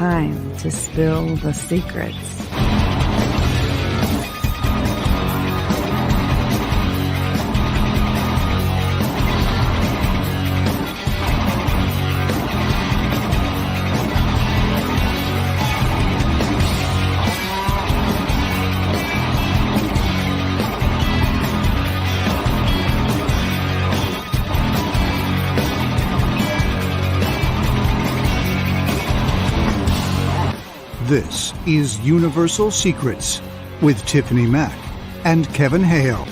time to spill the secrets. This is Universal Secrets with Tiffany Mack and Kevin Hale.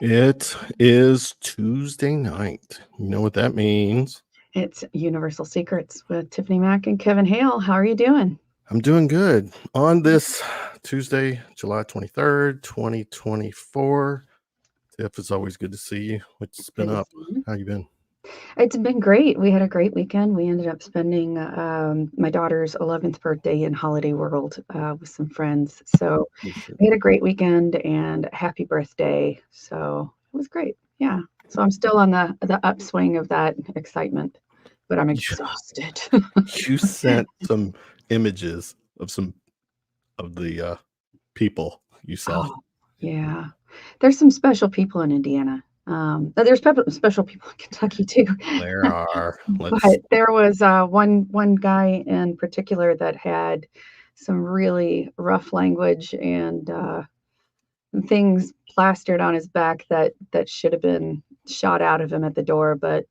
It is Tuesday night. You know what that means? It's Universal Secrets with Tiffany Mack and Kevin Hale. How are you doing? I'm doing good. On this Tuesday, July 23rd, 2024. Tiff, it's always good to see you. What's been up? How you been? It's been great. We had a great weekend. We ended up spending my daughter's 11th birthday in Holiday World with some friends. So we had a great weekend and happy birthday. So it was great. Yeah. So I'm still on the upswing of that excitement, but I'm exhausted. You sent some images of some of the people you saw. Oh, yeah. There's some special people in Indiana. There's special people in Kentucky too. There are. But there was one guy in particular that had some really rough language and things plastered on his back that should have been shot out of him at the door, but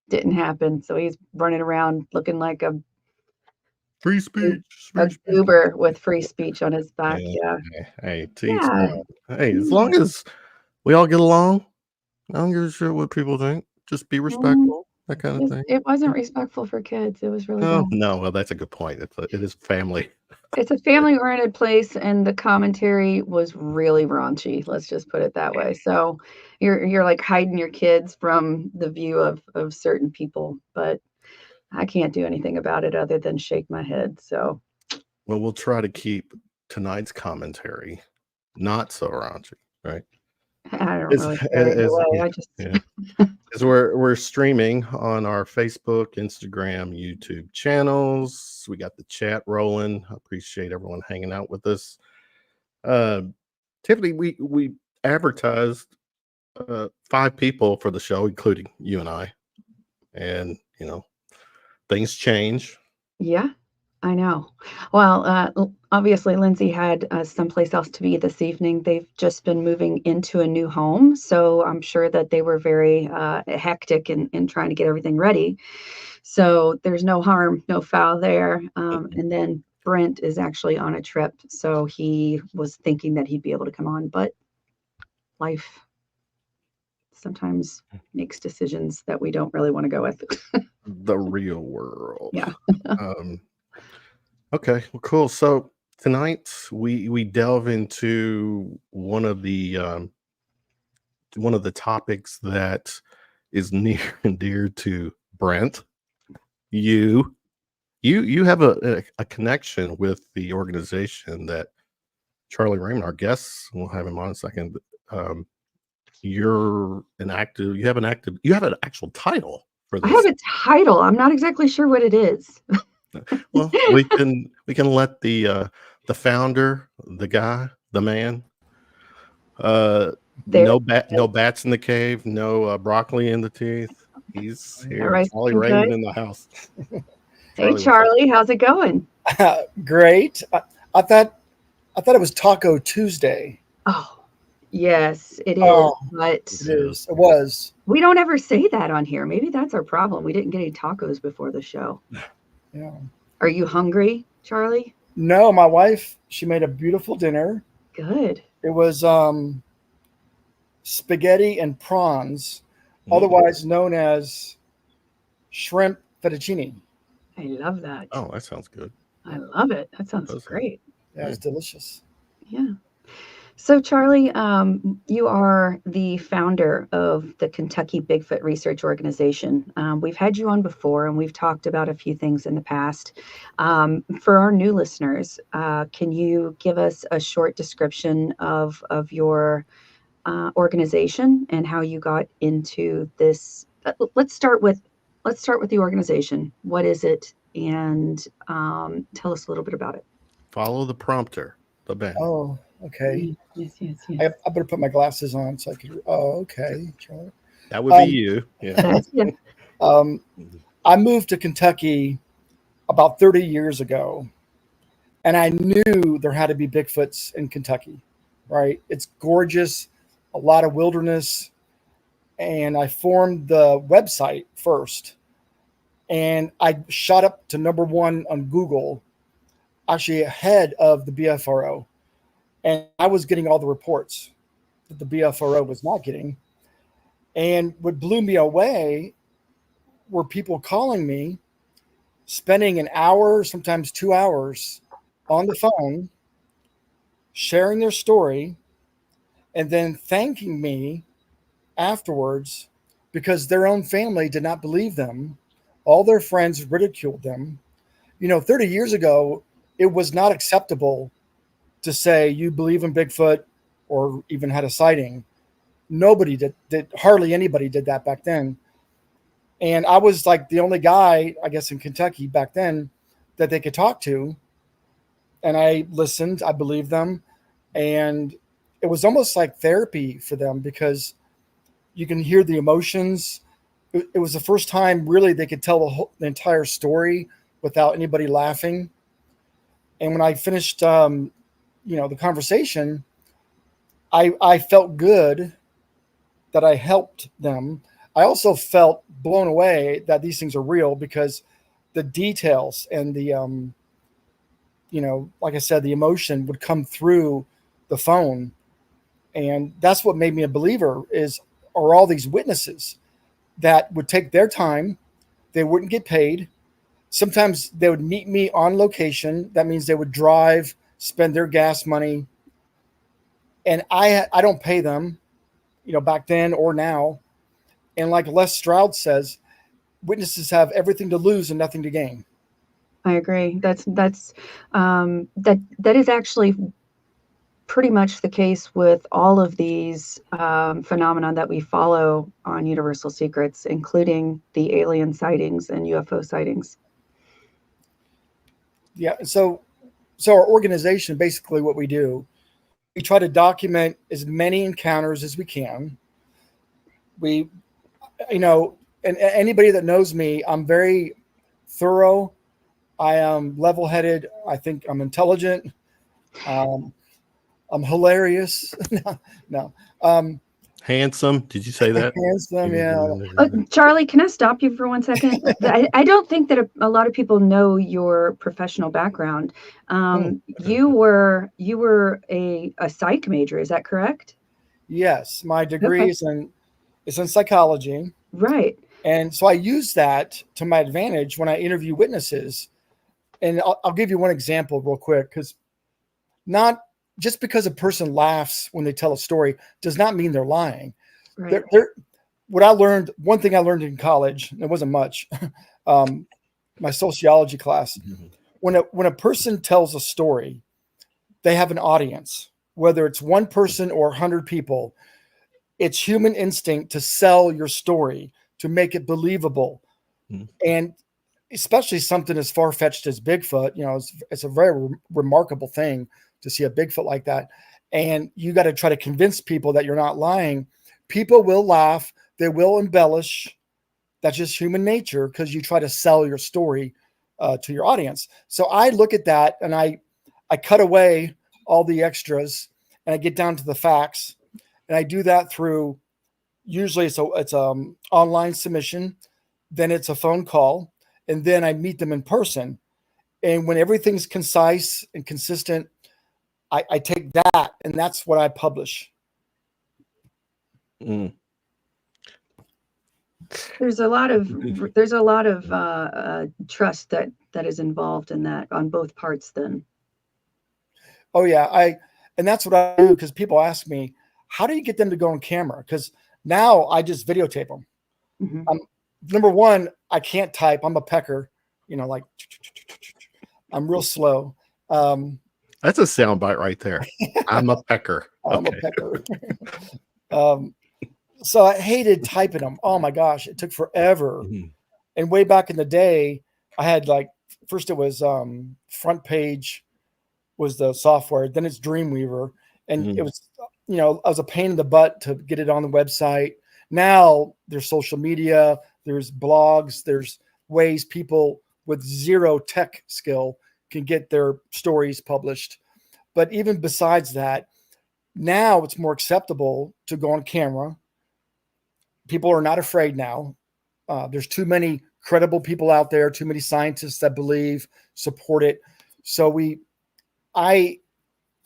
didn't happen. So he's running around looking like a free speech. Goober with free speech on his back. Yeah. Hey, as long as we all get along, I don't give a shit what people think. Just be respectful, that kind of thing. It wasn't respectful for kids. It was really bad. No. Well, that's a good point. It is family. It's a family-oriented place, and the commentary was really raunchy. Let's just put it that way. So you're like hiding your kids from the view of certain people, but I can't do anything about it other than shake my head. So, well, we'll try to keep tonight's commentary not so raunchy, right? I don't really care either way. As we're streaming on our Facebook, Instagram, YouTube channels. We got the chat rolling. I appreciate everyone hanging out with us. Tiffany, we advertised 5 people for the show, including you and I, and things change. Yeah, I know. Well, obviously, Lindsay had someplace else to be this evening. They've just been moving into a new home, so I'm sure that they were very hectic in trying to get everything ready. So there's no harm, no foul there. And then Brent is actually on a trip, so he was thinking that he'd be able to come on, but life sometimes makes decisions that we don't really want to go with. The real world. Yeah. Okay, well, cool. So tonight we delve into one of the topics that is near and dear to Brent. You have a connection with the organization that Charlie Raymond, our guests, we'll have him on in a second. You have an actual title for this. I have a title. I'm not exactly sure what it is. Well, we can let the founder, the guy, the man, no bats in the cave, no broccoli in the teeth. He's here. Right, Charlie Raymond in the house. Hey, Charlie, how's it going? Great. I thought it was Taco Tuesday. Oh, yes, it is. But it is. It was. We don't ever say that on here. Maybe that's our problem. We didn't get any tacos before the show. Yeah. Are you hungry, Charlie? No, my wife, she made a beautiful dinner. Good. It was spaghetti and prawns, otherwise known as shrimp fettuccine. I love that. Oh, that sounds good. I love it. That sounds great. Yeah, it's delicious. Yeah. So, Charlie, you are the founder of the Kentucky Bigfoot Research Organization. We've had you on before, and we've talked about a few things in the past. For our new listeners, can you give us a short description of your organization and how you got into this. Let's start with the organization. What is it? And tell us a little bit about it. Follow the prompter, the banner. Oh, okay. Yes. I better put my glasses on so I can. Oh, okay. Charlie. That would be you. Yeah. Yeah. I moved to Kentucky about 30 years ago, and I knew there had to be Bigfoots in Kentucky, right? It's gorgeous, a lot of wilderness, and I formed the website first, and I shot up to #1 on Google, actually ahead of the BFRO, and I was getting all the reports that the BFRO was not getting. And what blew me away were people calling me, spending an hour, sometimes 2 hours on the phone, sharing their story, and then thanking me afterwards because their own family did not believe them. All their friends ridiculed them. 30 years ago, it was not acceptable to say you believe in Bigfoot or even had a sighting. Nobody did, hardly anybody did that back then. And I was like the only guy, I guess, in Kentucky back then that they could talk to. And I listened, I believed them. And it was almost like therapy for them because you can hear the emotions. It was the first time really they could tell the entire story without anybody laughing. And when I finished, the conversation, I felt good that I helped them. I also felt blown away that these things are real because the details and the, like I said, the emotion would come through the phone. And that's what made me a believer are all these witnesses that would take their time. They wouldn't get paid. Sometimes they would meet me on location. That means they would drive, spend their gas money. And I don't pay them, back then or now. And like Les Stroud says, witnesses have everything to lose and nothing to gain. I agree. That is actually pretty much the case with all of these phenomena that we follow on Universal Secrets, including the alien sightings and UFO sightings. Yeah. So our organization, basically what we do, we try to document as many encounters as we can. And anybody that knows me, I'm very thorough. I am level-headed. I think I'm intelligent. I'm hilarious. No. Handsome. Did you say that? Handsome, yeah. Charlie, can I stop you for 1 second? I don't think that a lot of people know your professional background. You were a psych major, is that correct? Yes, my degree is in psychology. Right. And so I use that to my advantage when I interview witnesses. And I'll give you one example real quick, because not just because a person laughs when they tell a story does not mean they're lying. Right. One thing I learned in college, it wasn't much, my sociology class, when a person tells a story, they have an audience, whether it's one person or 100 people. It's human instinct to sell your story, to make it believable. And especially something as far-fetched as Bigfoot, it's a very remarkable thing to see a Bigfoot like that. And you got to try to convince people that you're not lying. People will laugh. They will embellish. That's just human nature because you try to sell your story to your audience. So I look at that and I cut away all the extras and I get down to the facts. And I do that through, usually it's online submission, then it's a phone call, and then I meet them in person. And when everything's concise and consistent, I take that and that's what I publish. There's a lot of trust that is involved in that on both parts then. Oh yeah. And that's what I do, because people ask me, how do you get them to go on camera? Because now I just videotape them. Number one, I can't type. I'm a pecker, I'm real slow. That's a soundbite right there. I'm a pecker. I'm a pecker. So I hated typing them. Oh my gosh, it took forever. Mhm. And way back in the day, I had like first it was Front Page was the software, then it's Dreamweaver, and it Mhm. was I was a pain in the butt to get it on the website. Now there's social media, there's blogs, there's ways people with zero tech skill can get their stories published. But even besides that, now it's more acceptable to go on camera. People are not afraid now. There's too many credible people out there, too many scientists that believe, support it. So I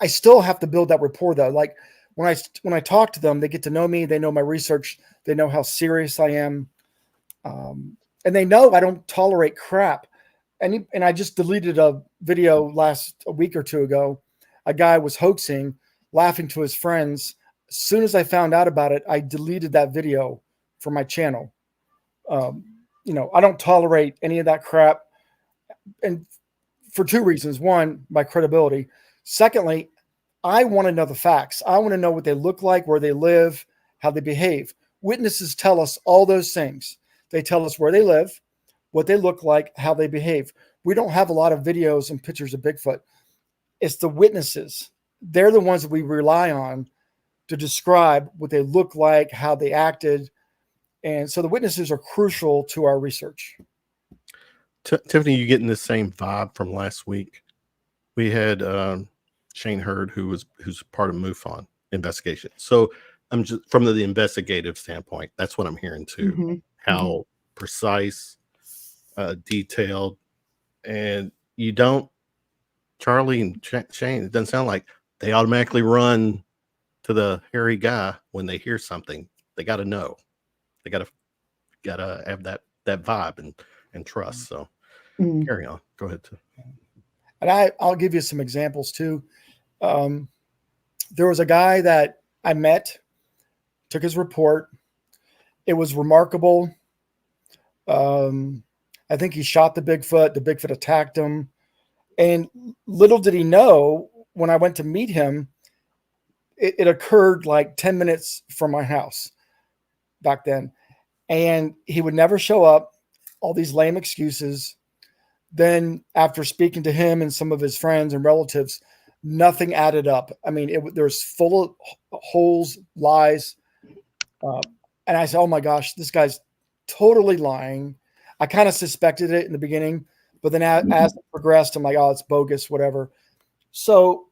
still have to build that rapport though. Like when I talk to them, they get to know me. They know my research. They know how serious I am, and they know I don't tolerate crap. And I just deleted a video a week or two ago. A guy was hoaxing, laughing to his friends. As soon as I found out about it, I deleted that video from my channel. I don't tolerate any of that crap, and for two reasons. One, my credibility. Secondly, I want to know the facts. I want to know what they look like, where they live, how they behave. Witnesses tell us all those things. They tell us where they live, what they look like, how they behave. We don't have a lot of videos and pictures of Bigfoot. It's the witnesses. They're the ones that we rely on to describe what they look like, how they acted. And so the witnesses are crucial to our research. Tiffany, you getting the same vibe from last week? We had Shane Hurd, who's part of MUFON investigation. So I'm just from the investigative standpoint. That's what I'm hearing too. Mm-hmm. How precise, detailed, and you don't. Charlie and Shane. It doesn't sound like they automatically run to the hairy guy when they hear something. They got to know. They got to have that vibe and trust. So carry on. Go ahead. And I'll give you some examples too. There was a guy that I met, took his report. It was remarkable. I think he shot the Bigfoot. The Bigfoot attacked him. And little did he know, when I went to meet him, it occurred like 10 minutes from my house back then. And he would never show up, all these lame excuses. Then after speaking to him and some of his friends and relatives, nothing added up. I mean, there was full of holes, lies. And I said, oh my gosh, this guy's totally lying. I kind of suspected it in the beginning, but then as it progressed, I'm like, oh, it's bogus, whatever. So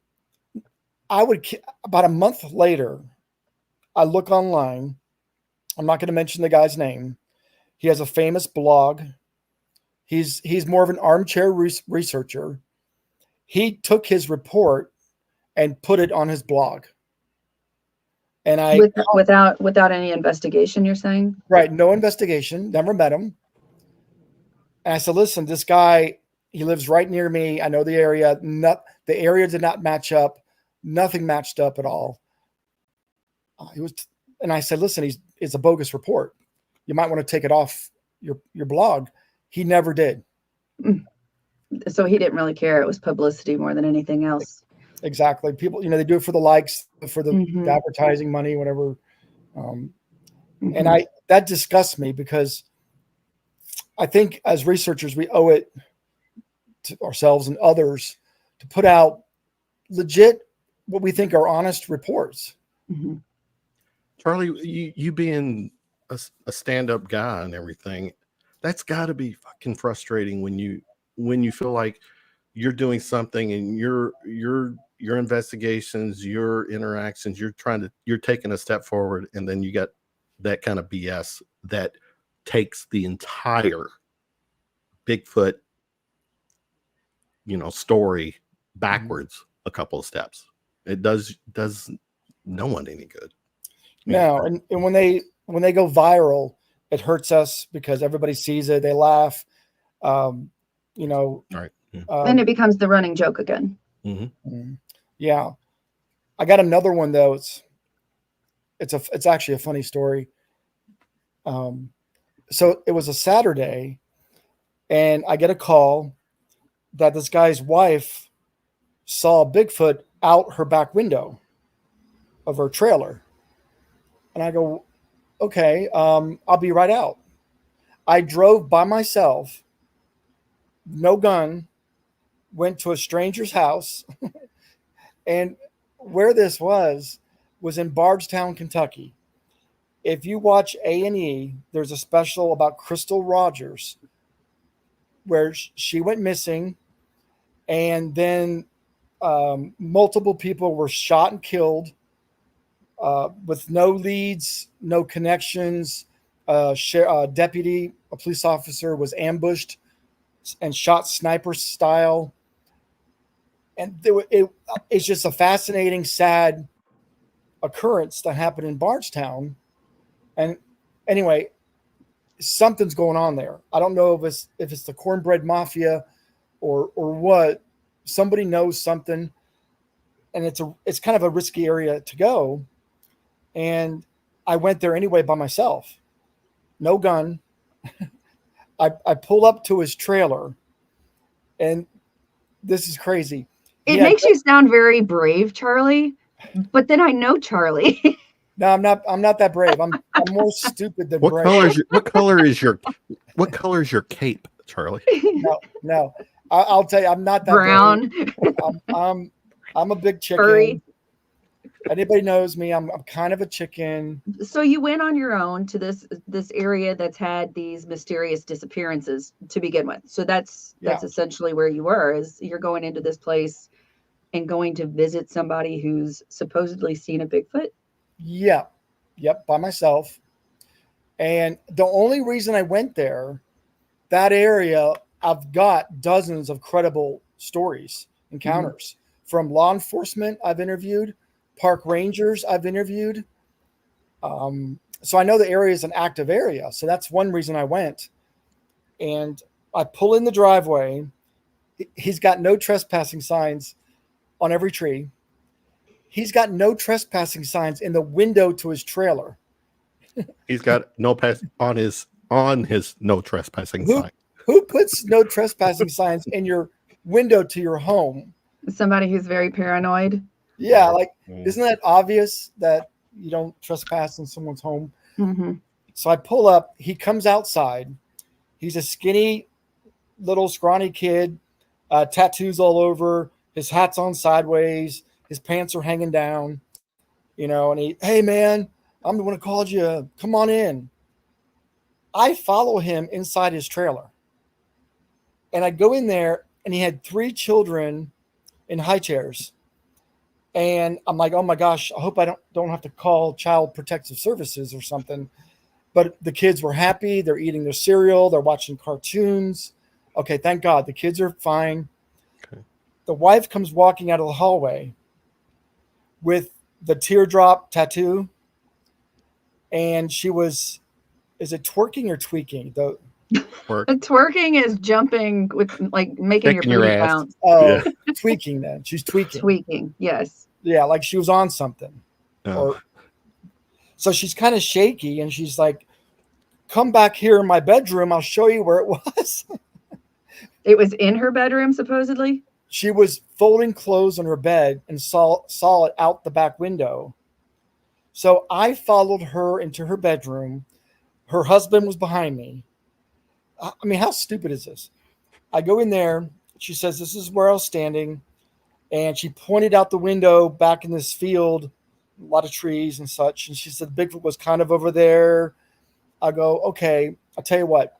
about a month later, I look online. I'm not going to mention the guy's name. He has a famous blog. He's more of an armchair researcher. He took his report and put it on his blog. And without any investigation, you're saying? Right. No investigation. Never met him. And I said, listen, this guy, he lives right near me. I know the area. The area did not match up. Nothing matched up at all. And I said, listen, it's a bogus report. You might want to take it off your blog. He never did. So he didn't really care. It was publicity more than anything else. Exactly. People, they do it for the likes, for the advertising money, whatever. And that disgusts me, because I think as researchers, we owe it to ourselves and others to put out legit, what we think are honest reports. Mm-hmm. Charlie, you being a stand-up guy and everything, that's got to be fucking frustrating when you feel like you're doing something and your investigations, your interactions, you're taking a step forward, and then you got that kind of BS that takes the entire Bigfoot, story backwards a couple of steps. It does no one any good. No, and when they go viral, it hurts us because everybody sees it. They laugh. All right. Then it becomes the running joke again. Mm-hmm. Yeah. I got another one though. It's actually a funny story. So it was a Saturday, and I get a call that this guy's wife saw Bigfoot out her back window of her trailer. And I go, okay, I'll be right out. I drove by myself, no gun, went to a stranger's house. And where this was in Bardstown, Kentucky. If you watch A&E, there's a special about Crystal Rogers where she went missing, and then multiple people were shot and killed with no leads, no connections. A deputy, a police officer, was ambushed and shot sniper style. And it's just a fascinating, sad occurrence that happened in Bardstown. And anyway, something's going on there. I don't know if it's the cornbread mafia or what. Somebody knows something, and it's kind of a risky area to go. And I went there anyway by myself, no gun. I pull up to his trailer, and this is crazy. It makes you sound very brave, Charlie. But then I know Charlie. No, I'm not that brave. I'm more stupid than brave. What color is your cape, Charlie? No. I'll tell you, I'm not that brown. I'm a big chicken. Furry. Anybody knows me, I'm kind of a chicken. So you went on your own to this area that's had these mysterious disappearances to begin with. So that's essentially where you were, is you're going into this place and going to visit somebody who's supposedly seen a Bigfoot. Yeah. Yep. By myself. And the only reason I went there, that area, I've got dozens of credible stories, encounters from law enforcement I've interviewed, park rangers I've interviewed. So I know the area is an active area. So that's one reason I went. And I pull in the driveway. He's got no trespassing signs on every tree. He's got no trespassing signs in the window to his trailer. He's got no pass on his no trespassing sign. Who puts no trespassing signs in your window to your home? Somebody who's very paranoid. Yeah, like isn't that obvious that you don't trespass in someone's home? Mm-hmm. So I pull up. He comes outside. He's a skinny, little scrawny kid, tattoos all over. His hat's on sideways. His pants are hanging down, and hey man, I'm the one who called you. Come on in. I follow him inside his trailer. And I go in there, and he had 3 children in high chairs. And I'm like, oh my gosh, I hope I don't have to call Child Protective Services or something. But the kids were happy. They're eating their cereal. They're watching cartoons. Okay, thank God. The kids are fine. Okay. The wife comes walking out of the hallway with the teardrop tattoo. And she was, is it twerking or tweaking? Twerking is jumping with like making your booty bounce. Oh, yeah. Tweaking then. She's tweaking. Tweaking, yes. Yeah, like she was on something. Oh. So she's kind of shaky, and she's like, come back here in my bedroom. I'll show you where it was. It was in her bedroom, supposedly? She was folding clothes on her bed and saw it out the back window. So I followed her into her bedroom. Her husband was behind me. I mean, how stupid is this? I go in there. She says, this is where I was standing. And she pointed out the window back in this field, a lot of trees and such. And she said, Bigfoot was kind of over there. I go, okay, I'll tell you what.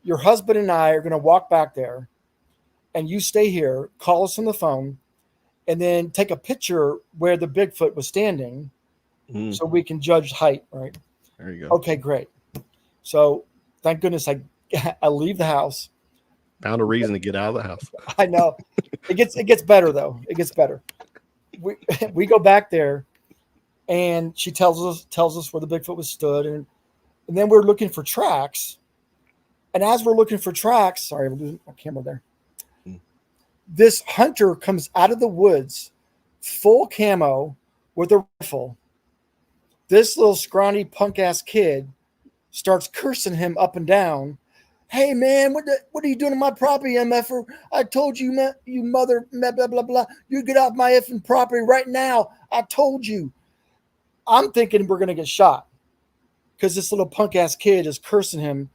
Your husband and I are going to walk back there. And you stay here, call us on the phone, and then take a picture where the Bigfoot was standing so we can judge height, right? There you go. Okay, great. So thank goodness I leave the house. Found a reason to get out of the house. I know. It gets better though. It gets better. We go back there, and she tells us where the Bigfoot was stood, and then we're looking for tracks. And as we're looking for tracks, sorry, we're losing my camera there. This hunter comes out of the woods, full camo with a rifle. This little scrawny punk ass kid starts cursing him up and down. Hey man, what are you doing to my property, MFer? I told you, man, you mother, blah, blah, blah, blah. You get off my effing property right now. I told you. I'm thinking we're going to get shot. because this little punk ass kid is cursing him.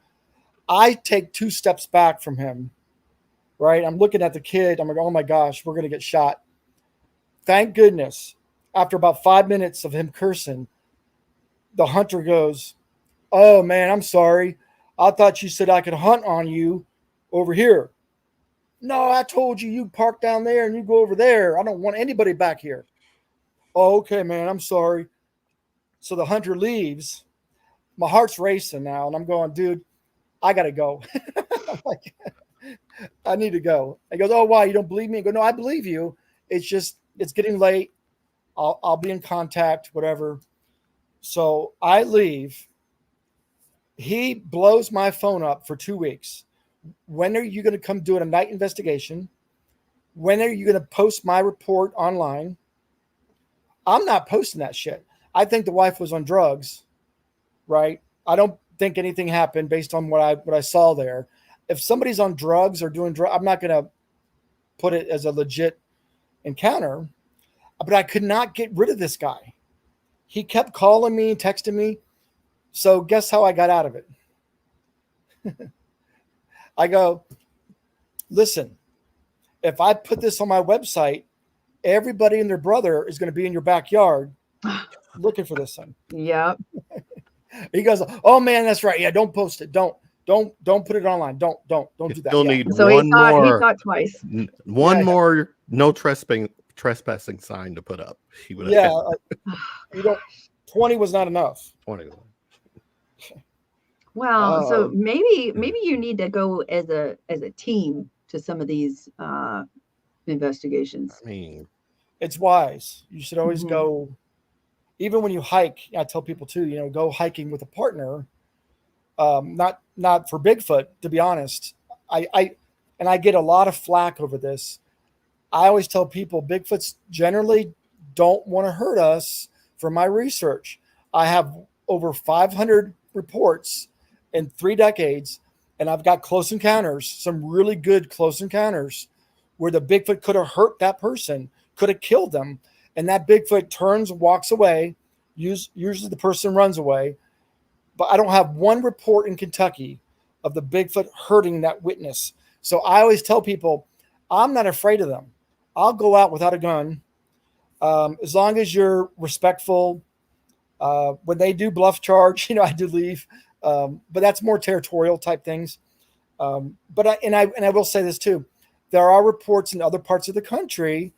I take 2 steps back from him, right? I'm looking at the kid. I'm like, oh my gosh, we're going to get shot. Thank goodness, after about 5 minutes of him cursing, the hunter goes, oh man, I'm sorry. I thought you said I could hunt on you over here. No, I told you park down there and you go over there. I don't want anybody back here. Oh, okay, man, I'm sorry. So the hunter leaves. My heart's racing now, and I'm going, dude, I got to go. I'm like, I need to go. He goes, oh, why? You don't believe me? I go, no, I believe you. It's getting late. I'll be in contact, whatever. So I leave. He blows my phone up for 2 weeks. When are you going to come do a night investigation? When are you going to post my report online? I'm not posting that shit. I think the wife was on drugs, right? I don't think anything happened based on what I saw there. If somebody's on drugs or doing drugs, I'm not going to put it as a legit encounter. But I could not get rid of this guy. He kept calling me, texting me. So guess how I got out of it? I go, listen, if I put this on my website, everybody and their brother is going to be in your backyard looking for this thing. Yeah. He goes, oh man, that's right. Yeah, don't post it. Don't put it online. Don't do that. You'll Yeah. need So one he more, thought twice. one Yeah. more no trespassing sign to put up. He would Yeah, have 20 was not enough. 20. Well, so maybe you need to go as a team to some of these investigations. I mean, It's wise. You should always Mhm. go, even when you hike. I tell people too, go hiking with a partner. Not for Bigfoot, to be honest. I get a lot of flack over this. I always tell people Bigfoots generally don't want to hurt us. From my research, I have over 500 reports in 3 decades, and I've got close encounters, some really good close encounters, where the Bigfoot could have hurt that person, could have killed them, and that Bigfoot turns, walks away. Usually the person runs away. But I don't have one report in Kentucky of the Bigfoot hurting that witness. So I always tell people, I'm not afraid of them. I'll go out without a gun, as long as you're respectful. When they do bluff charge, I do leave, but that's more territorial type things. But I will say this too: there are reports in other parts of the country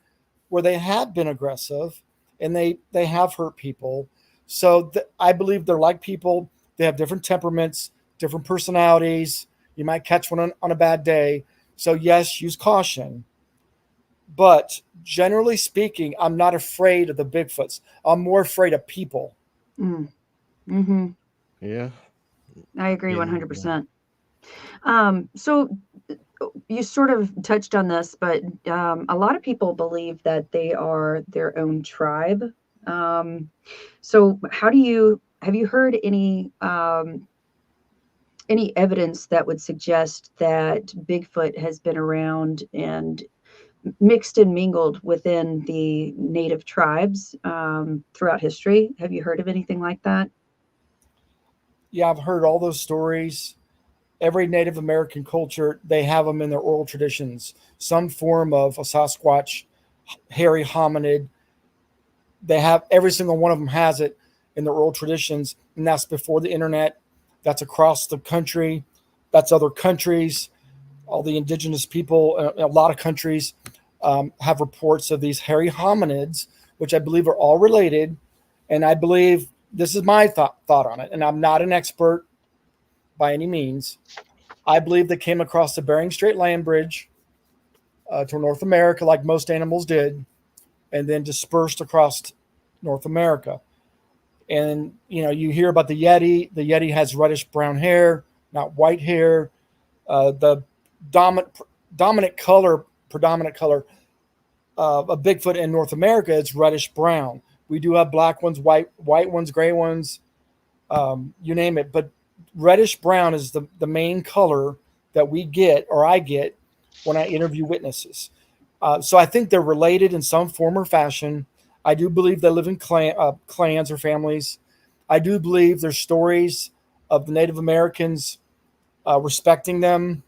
where they have been aggressive and they have hurt people. So I believe they're like people. They have different temperaments, different personalities. You might catch one on a bad day. So yes, use caution. But generally speaking, I'm not afraid of the Bigfoots. I'm more afraid of people. Mm-hmm. yeah. I agree Yeah. 100%. So you sort of touched on this, but a lot of people believe that they are their own tribe. So have you heard any evidence that would suggest that Bigfoot has been around and mixed and mingled within the native tribes throughout history? Have you heard of anything like that? Yeah, I've heard all those stories. Every Native American culture, they have them in their oral traditions. Some form of a Sasquatch, hairy hominid. They have, every single one of them has it in their oral traditions. And that's before the internet. That's across the country. That's other countries. All the indigenous people, a lot of countries have reports of these hairy hominids, which I believe are all related. And I believe, this is my thought on it, and I'm not an expert by any means. I believe they came across the Bering Strait land bridge to North America, like most animals did, and then dispersed across North America. And, you hear about the Yeti. The Yeti has reddish brown hair, not white hair. The predominant color of Bigfoot in North America is reddish brown. We do have black ones, white ones, gray ones, you name it. But reddish brown is the main color that we get, or I get, when I interview witnesses. So I think they're related in some form or fashion. I do believe they live in clans or families. I do believe there's stories of the Native Americans respecting them.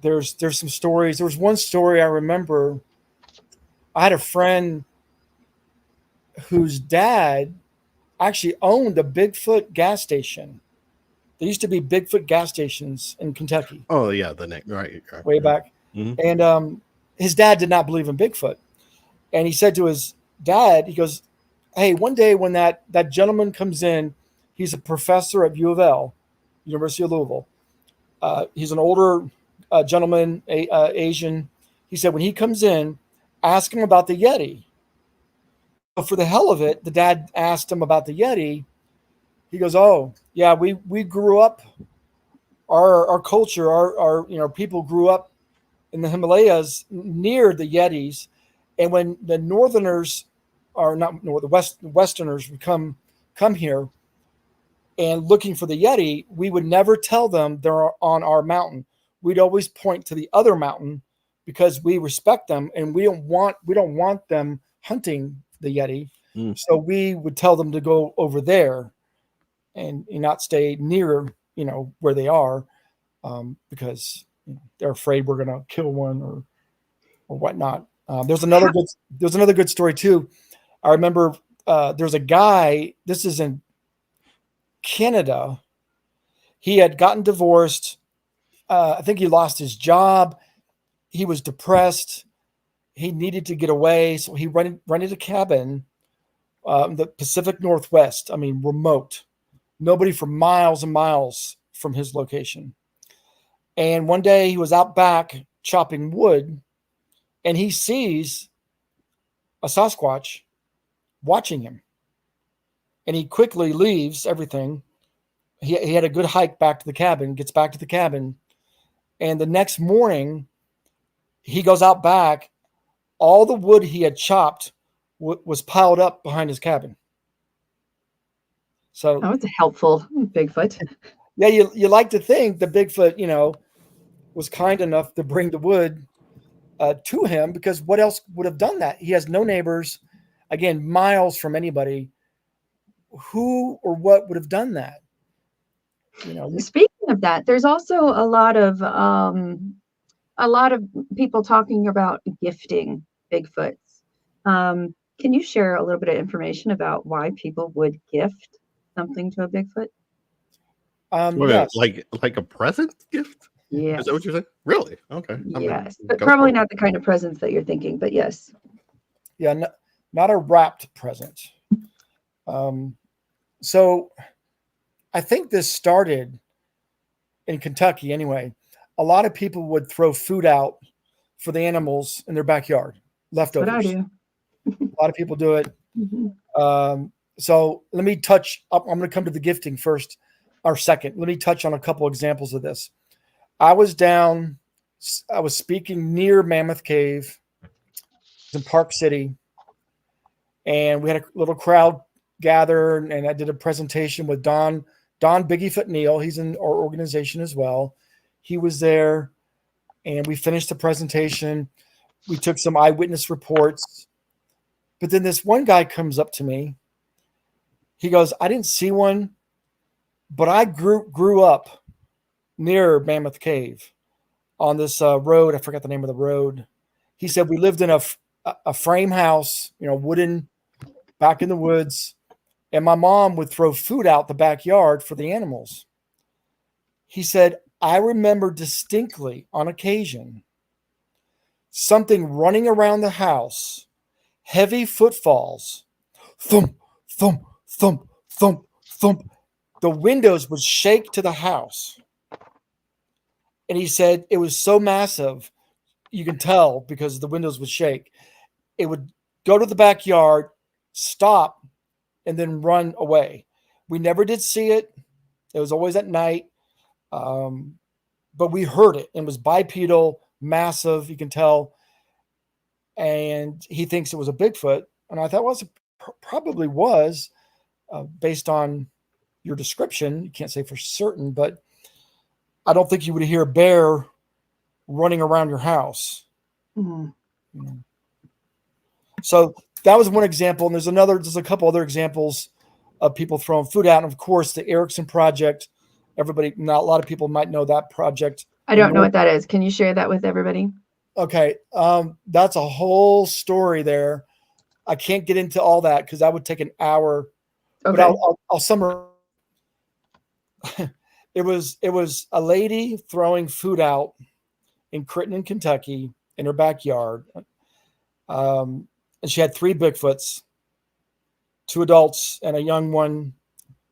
There's some stories. There was one story I remember. I had a friend whose dad actually owned a Bigfoot gas station. There used to be Bigfoot gas stations in Kentucky. Oh yeah, the neck right. Way back. Mm-hmm. And his dad did not believe in Bigfoot. And he said to his dad, he goes, hey, one day when that gentleman comes in, he's a professor at U of L, University of Louisville. He's an older gentleman, Asian. He said, when he comes in, ask him about the Yeti. So for the hell of it, the dad asked him about the Yeti. He goes, oh, yeah, we grew up, our culture, our people grew up in the Himalayas near the Yetis. And when the Northerners are not the Westerners would come here and looking for the Yeti, we would never tell them they're on our mountain. We'd always point to the other mountain because we respect them and we don't want them hunting the Yeti. So we would tell them to go over there and not stay near, where they are, because they're afraid we're going to kill one or whatnot. There's another good story too. I remember there's a guy. This is in Canada. He had gotten divorced. I think he lost his job. He was depressed. He needed to get away, so he rented a cabin in the Pacific Northwest. I mean, remote. Nobody for miles and miles from his location. And one day he was out back chopping wood, and he sees a Sasquatch watching him. And he quickly leaves everything. He had a good hike back to the cabin, gets back to the cabin. And the next morning, he goes out back. All the wood he had chopped was piled up behind his cabin. So that was a helpful Bigfoot. Yeah, you like to think the Bigfoot, was kind enough to bring the wood to him, because what else would have done that? He has no neighbors, again, miles from anybody. Who or what would have done that? Speaking of that, there's also a lot of people talking about gifting Bigfoots. Can you share a little bit of information about why people would gift something to a Bigfoot? Yes. Like a present gift? Yes. Is that what you're saying? Really? Okay. Yes, but probably not the kind of presents that you're thinking, but yes. Yeah, not a wrapped present. So I think this started in Kentucky anyway. A lot of people would throw food out for the animals in their backyard, leftovers. What I do. A lot of people do it. Mm-hmm. So let me touch up. I'm going to come to the gifting first or second. Let me touch on a couple examples of this. I was speaking near Mammoth Cave in Park City, and we had a little crowd gather, and I did a presentation with Don Bigfoot Neal. He's in our organization as well. He was there, and we finished the presentation. We took some eyewitness reports, but then this one guy comes up to me. He goes, I didn't see one, but I grew up near Mammoth Cave on this road. I forgot the name of the road. He said, we lived in a frame house, wooden, back in the woods. And my mom would throw food out the backyard for the animals. He said, I remember distinctly on occasion something running around the house, heavy footfalls, thump, thump, thump, thump, thump. The windows would shake to the house. And he said it was so massive, you can tell because the windows would shake. It would go to the backyard, stop, and then run away. We never did see it. It was always at night. But we heard it. It was bipedal, massive, you can tell. And he thinks it was a Bigfoot. And I thought, well, it probably was, based on your description. You can't say for certain, but I don't think you would hear a bear running around your house. Mm-hmm. So that was one example. And there's a couple other examples of people throwing food out. And of course, the Erickson Project. Not a lot of people might know that project. I don't know what that is. Can you share that with everybody? Okay. That's a whole story there. I can't get into all that because that would take an hour. Okay. But I'll summarize. It was a lady throwing food out in Crittenden, Kentucky, in her backyard. And she had 3 Bigfoots, 2 adults, and a young one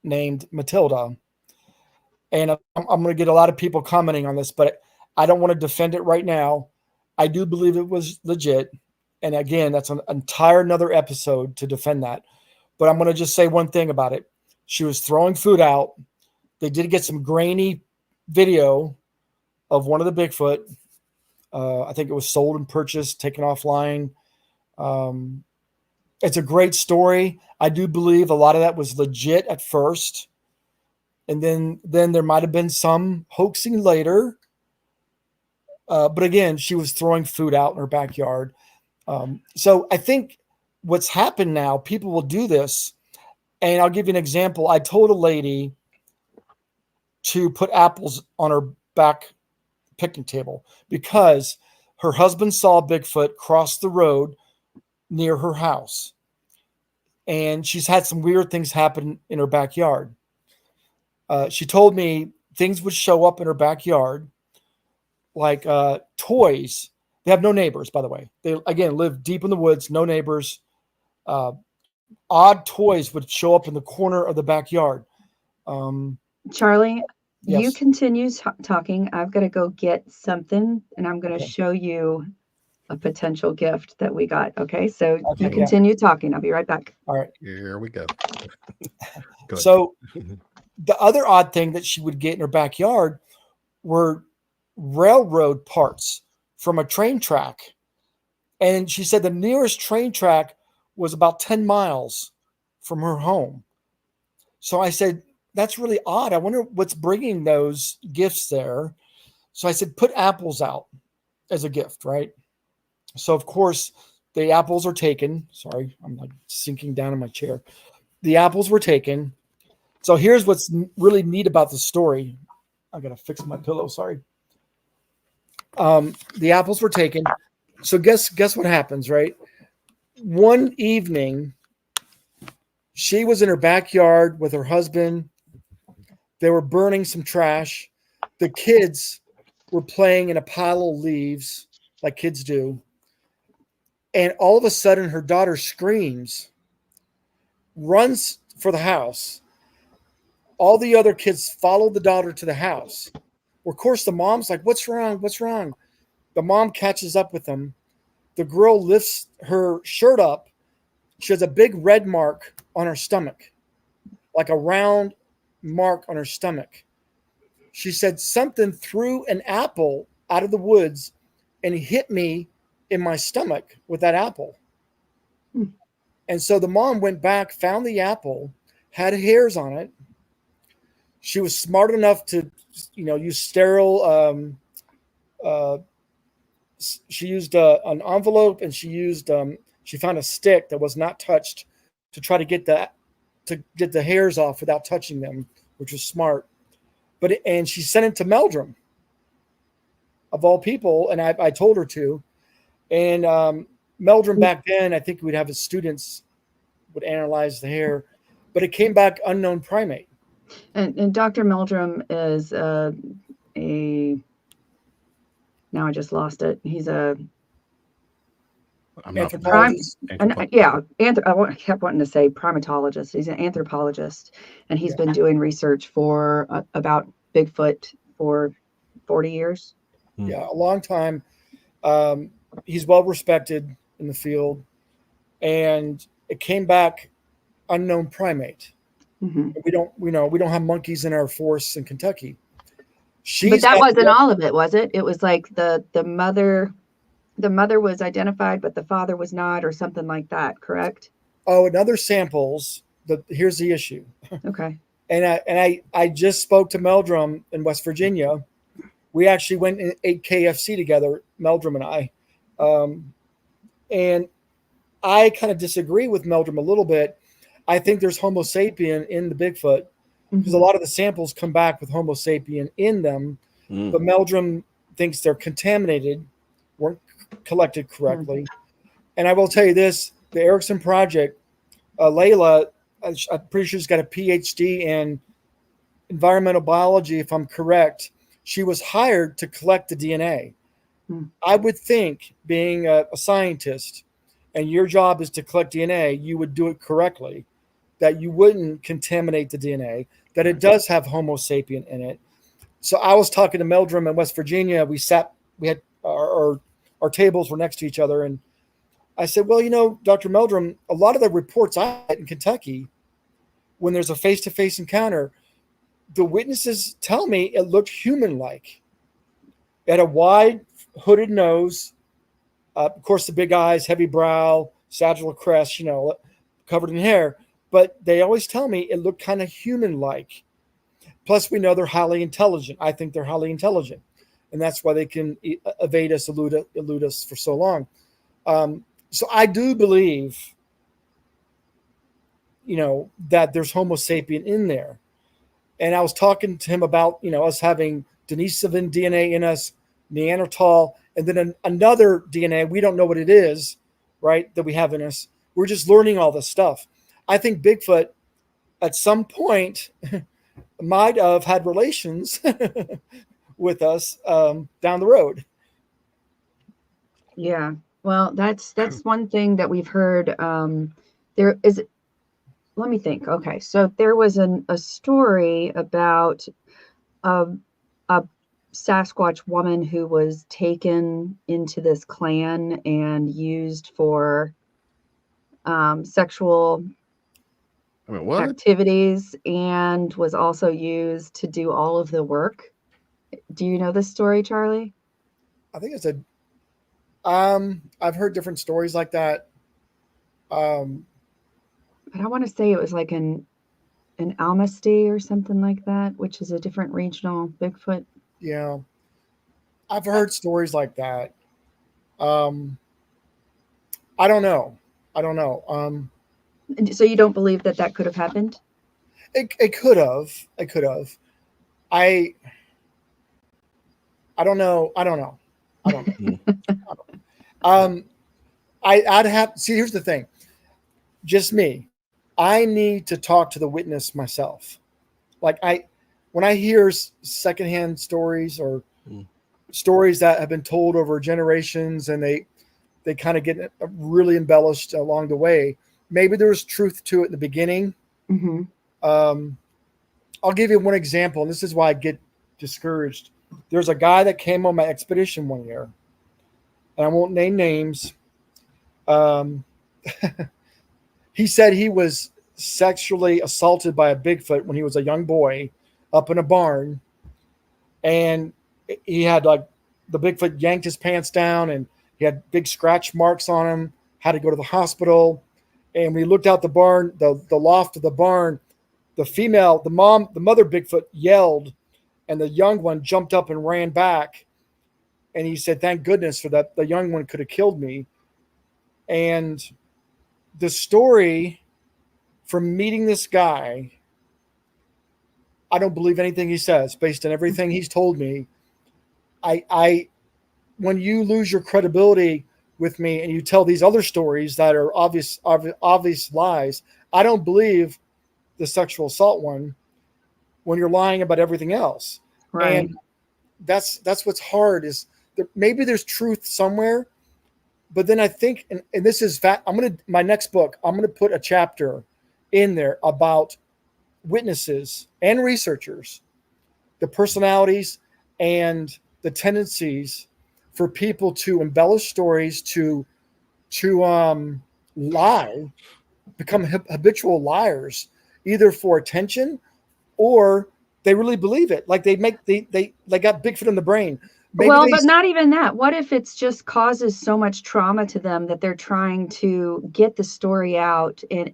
named Matilda. And I'm going to get a lot of people commenting on this, but I don't want to defend it right now. I do believe it was legit. And again, that's an entire another episode to defend that. But I'm going to just say one thing about it. She was throwing food out. They did get some grainy video of one of the Bigfoot. I think it was sold and purchased, taken offline. It's a great story. I do believe a lot of that was legit at first. And then there might have been some hoaxing later. But again, she was throwing food out in her backyard. So I think what's happened now, people will do this. And I'll give you an example. I told a lady to put apples on her back picnic table because her husband saw Bigfoot cross the road near her house. And she's had some weird things happen in her backyard. She told me things would show up in her backyard, like toys. They have no neighbors, by the way. They, again, live deep in the woods, no neighbors. Odd toys would show up in the corner of the backyard. Charlie, Yes. you continue talking. I've got to go get something, and I'm going to show you a potential gift that we got. Okay, so you continue talking. I'll be right back. All right. Here we go. Go So the other odd thing that she would get in her backyard were railroad parts from a train track. And she said the nearest train track was about 10 miles from her home. So I said, that's really odd. I wonder what's bringing those gifts there. So I said, put apples out as a gift, right? So, of course, the apples are taken. Sorry, I'm like sinking down in my chair. The apples were taken. So here's what's really neat about the story. I got to fix my pillow. Sorry. The apples were taken. So guess what happens, right? One evening, she was in her backyard with her husband. They were burning some trash. The kids were playing in a pile of leaves like kids do. And all of a sudden, her daughter screams, runs for the house. All the other kids follow the daughter to the house. Well, of course, the mom's like, what's wrong? What's wrong? The mom catches up with them. The girl lifts her shirt up. She has a big red mark on her stomach, like a round mark on her stomach. She said something threw an apple out of the woods and hit me in my stomach with that apple. And so the mom went back, found the apple, had hairs on it. She was smart enough to, use sterile. She used an envelope, and she found a stick that was not touched to try to get the hairs off without touching them, which was smart. And she sent it to Meldrum, of all people, and I told her to. And Meldrum back then, I think we'd have his students would analyze the hair, but it came back unknown primate. And Dr. Meldrum is now I just lost it. He's a anthropologist. I kept wanting to say primatologist. He's an anthropologist, and he's been doing research for about Bigfoot for 40 years. Yeah, a long time. He's well respected in the field, and it came back unknown primate. Mm-hmm. We don't have monkeys in our forests in Kentucky. But that wasn't all of it, was it? It was like the mother was identified, but the father was not, or something like that, correct? Oh, and other samples. Here's the issue. Okay. And I just spoke to Meldrum in West Virginia. We actually went and ate KFC together, Meldrum and I. And I kind of disagree with Meldrum a little bit. I think there's Homo sapien in the Bigfoot because a Mhm. lot of the samples come back with Homo sapien in them, but Meldrum thinks they're contaminated, weren't collected Hmm. correctly. And I will tell you this: the Erickson Project, Layla, I'm pretty sure she's got a PhD in environmental biology, if I'm correct. She was hired to collect the DNA. Hmm. I would think, being a scientist, and your job is to collect DNA, you would do it correctly, that you wouldn't contaminate the DNA, that it does have Homo sapien in it. So I was talking to Meldrum in West Virginia. We had our tables were next to each other, and I said, well, Dr. Meldrum, a lot of the reports I had in Kentucky, when there's a face-to-face encounter, the witnesses tell me it looked human-like. It had a wide hooded nose, of course, the big eyes, heavy brow, sagittal crest, covered in hair. But they always tell me it looked kind of human-like. Plus, we know they're highly intelligent. I think they're highly intelligent, and that's why they can evade us, elude us for so long. So I do believe, that there's Homo sapien in there. And I was talking to him about, us having Denisovan DNA in us, Neanderthal, and then another DNA. We don't know what it is, right, that we have in us. We're just learning all this stuff. I think Bigfoot at some point might have had relations with us down the road. Yeah. Well, that's one thing that we've heard. There is. Let me think. Okay, so there was a story about a, a Sasquatch woman who was taken into this clan and used for sexual I mean, what? activities and was also used to do all of the work. Do you know this story, Charlie? I think it's I've heard different stories like that. Um, But I want to say it was like an Almasty or something like that, which is a different regional Bigfoot. yeah, I've heard stories like that. Um, I don't know. I don't know. So you don't believe that that could have happened? It could have. It could have. I I don't know. I don't know. I don't know. Um, I'd have see. Here's the thing. Just me. I need to talk to the witness myself. Like when I hear secondhand stories or stories that have been told over generations, and they kind of get really embellished along the way. Maybe there was truth to it in the beginning. Mm-hmm. I'll give you one example, and this is why I get discouraged. There's a guy that came on my expedition one year, and I won't name names. Um, he said he was sexually assaulted by a Bigfoot when he was a young boy up in a barn, and he had like the Bigfoot yanked his pants down, and he had big scratch marks on him. Had to go to the hospital, and when he looked out the barn, the loft of the barn, the mother Bigfoot yelled, and the young one jumped up and ran back. And he said, "Thank goodness for that. The young one could have killed me." And the story from meeting this guy, I don't believe anything he says based on everything he's told me. I when you lose your credibility with me and you tell these other stories that are obvious lies, I don't believe the sexual assault one when you're lying about everything else. Right. And that's what's hard is maybe there's truth somewhere, but then I think, and this is my next book, I'm going to put a chapter in there about witnesses and researchers, the personalities and the tendencies for people to embellish stories, to lie, become habitual liars, either for attention or they really believe it. Like they got Bigfoot in the brain. Well, but not even that. What if it's just causes so much trauma to them that they're trying to get the story out, and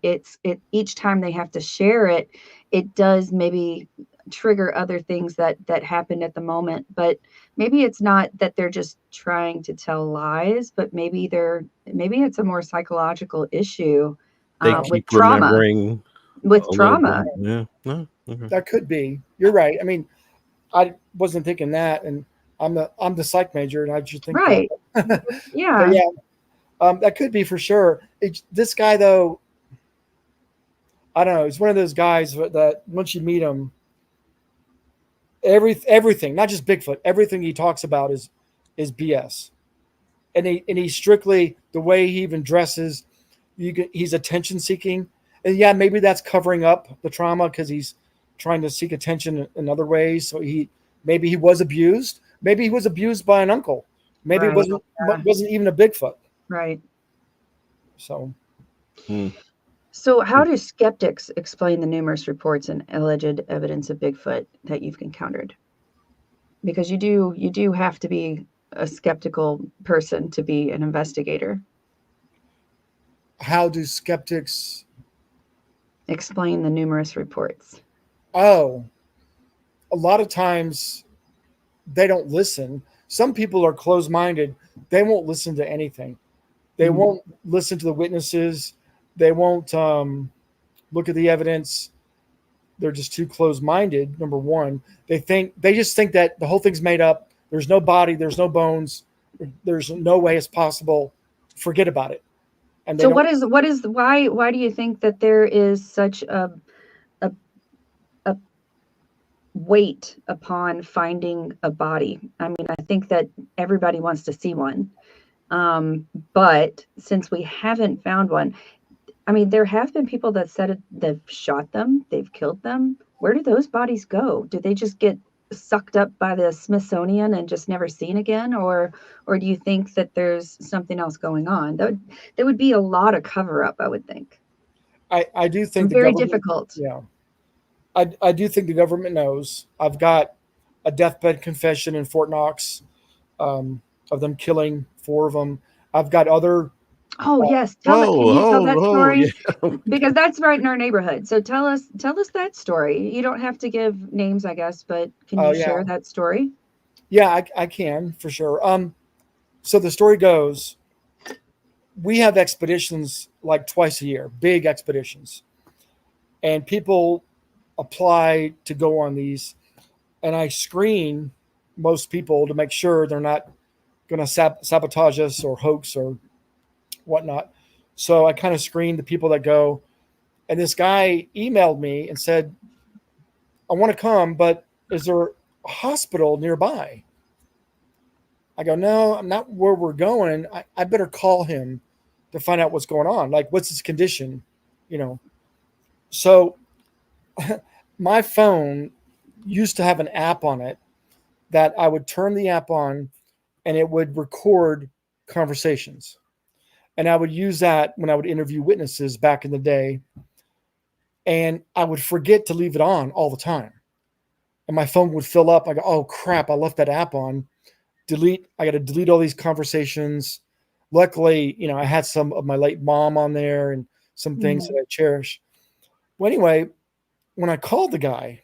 each time they have to share it, it does maybe trigger other things that happened at the moment. But maybe it's not that they're just trying to tell lies, but maybe it's a more psychological issue They with keep trauma. remembering With a little trauma, bit. Yeah. No. Okay. That could be. You're right. I mean, I wasn't thinking that, and I'm the psych major, and I just think right? that. But Yeah, yeah, that could be for sure. This guy, though, I don't know. He's one of those guys that once you meet him, everything, not just Bigfoot, everything he talks about is BS. And he strictly, the way he even dresses, he's attention seeking, and yeah, maybe that's covering up the trauma because he's trying to seek attention in other ways. So maybe he was abused. Maybe he was abused by an uncle. Maybe it right. wasn't even a Bigfoot. Right. So. So, how do skeptics explain the numerous reports and alleged evidence of Bigfoot that you've encountered? Because you do have to be a skeptical person to be an investigator. How do skeptics explain the numerous reports? Oh, a lot of times they don't listen. Some people are closed-minded. They won't listen to anything. They won't listen to the witnesses. They won't look at the evidence. They're just too closed-minded. Number one, they just think that the whole thing's made up. There's no body. There's no bones. There's no way it's possible. Forget about it. And so why do you think that there is such a weight upon finding a body? I mean, I think that everybody wants to see one. But since we haven't found one, I mean, there have been people that said they've shot them, they've killed them. Where do those bodies go? Do they just get sucked up by the Smithsonian and just never seen again? Or do you think that there's something else going on? There would be a lot of cover up, I would think. I do think very difficult. Yeah. I do think the government knows. I've got a deathbed confession in Fort Knox of them killing 4 of them. I've got other. Oh yes, can you tell that story? Yeah. Because that's right in our neighborhood. So tell us that story. You don't have to give names, I guess, but can you share that story? Yeah, I can for sure. So the story goes, we have expeditions like twice a year, big expeditions, and people apply to go on these, and I screen most people to make sure they're not going to sabotage us or hoax or whatnot. So I kind of screened the people that go, and this guy emailed me and said, I want to come, but is there a hospital nearby? I go, no, I'm not where we're going. I better call him to find out what's going on. Like, what's his condition? So my phone used to have an app on it that I would turn the app on and it would record conversations. And I would use that when I would interview witnesses back in the day. And I would forget to leave it on all the time. And my phone would fill up. I go, oh crap, I left that app on. I got to delete all these conversations. Luckily, I had some of my late mom on there and some things that I cherish. Well, anyway, when I called the guy,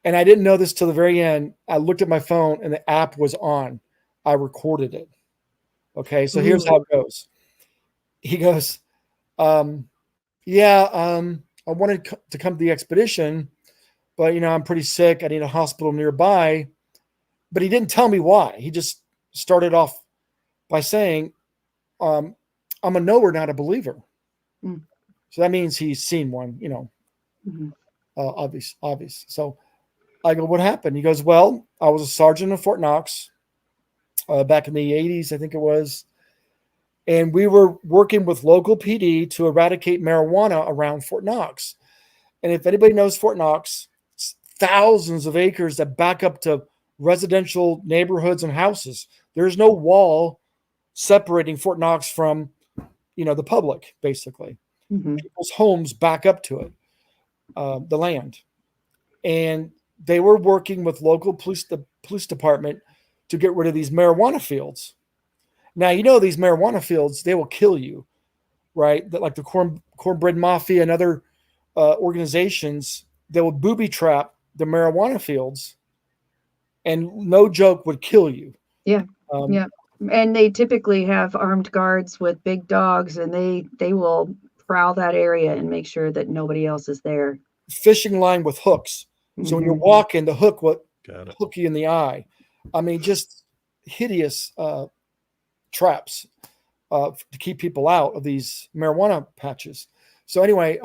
and I didn't know this till the very end, I looked at my phone and the app was on. I recorded it. Okay, so here's how it goes. He goes, I wanted to come to the expedition, but, I'm pretty sick. I need a hospital nearby. But he didn't tell me why. He just started off by saying, I'm a knower, not a believer. So that means he's seen one, obvious. So I go, what happened? He goes, well, I was a sergeant in Fort Knox back in the 80s, I think it was. And we were working with local PD to eradicate marijuana around Fort Knox. And if anybody knows Fort Knox, it's thousands of acres that back up to residential neighborhoods and houses. There's no wall separating Fort Knox from, the public, basically. People's homes back up to it, the land. And they were working with local the police department to get rid of these marijuana fields. Now, these marijuana fields, they will kill you, right? Like the cornbread mafia and other organizations, they would booby trap the marijuana fields, and no joke, would kill you. Yeah. Um, Yeah. And they typically have armed guards with big dogs, and they will prowl that area and make sure that nobody else is there. Fishing line with hooks. So when you're Mhm. walking, the hook would Got it. hook you in the eye. I mean, just hideous traps to keep people out of these marijuana patches. So anyway,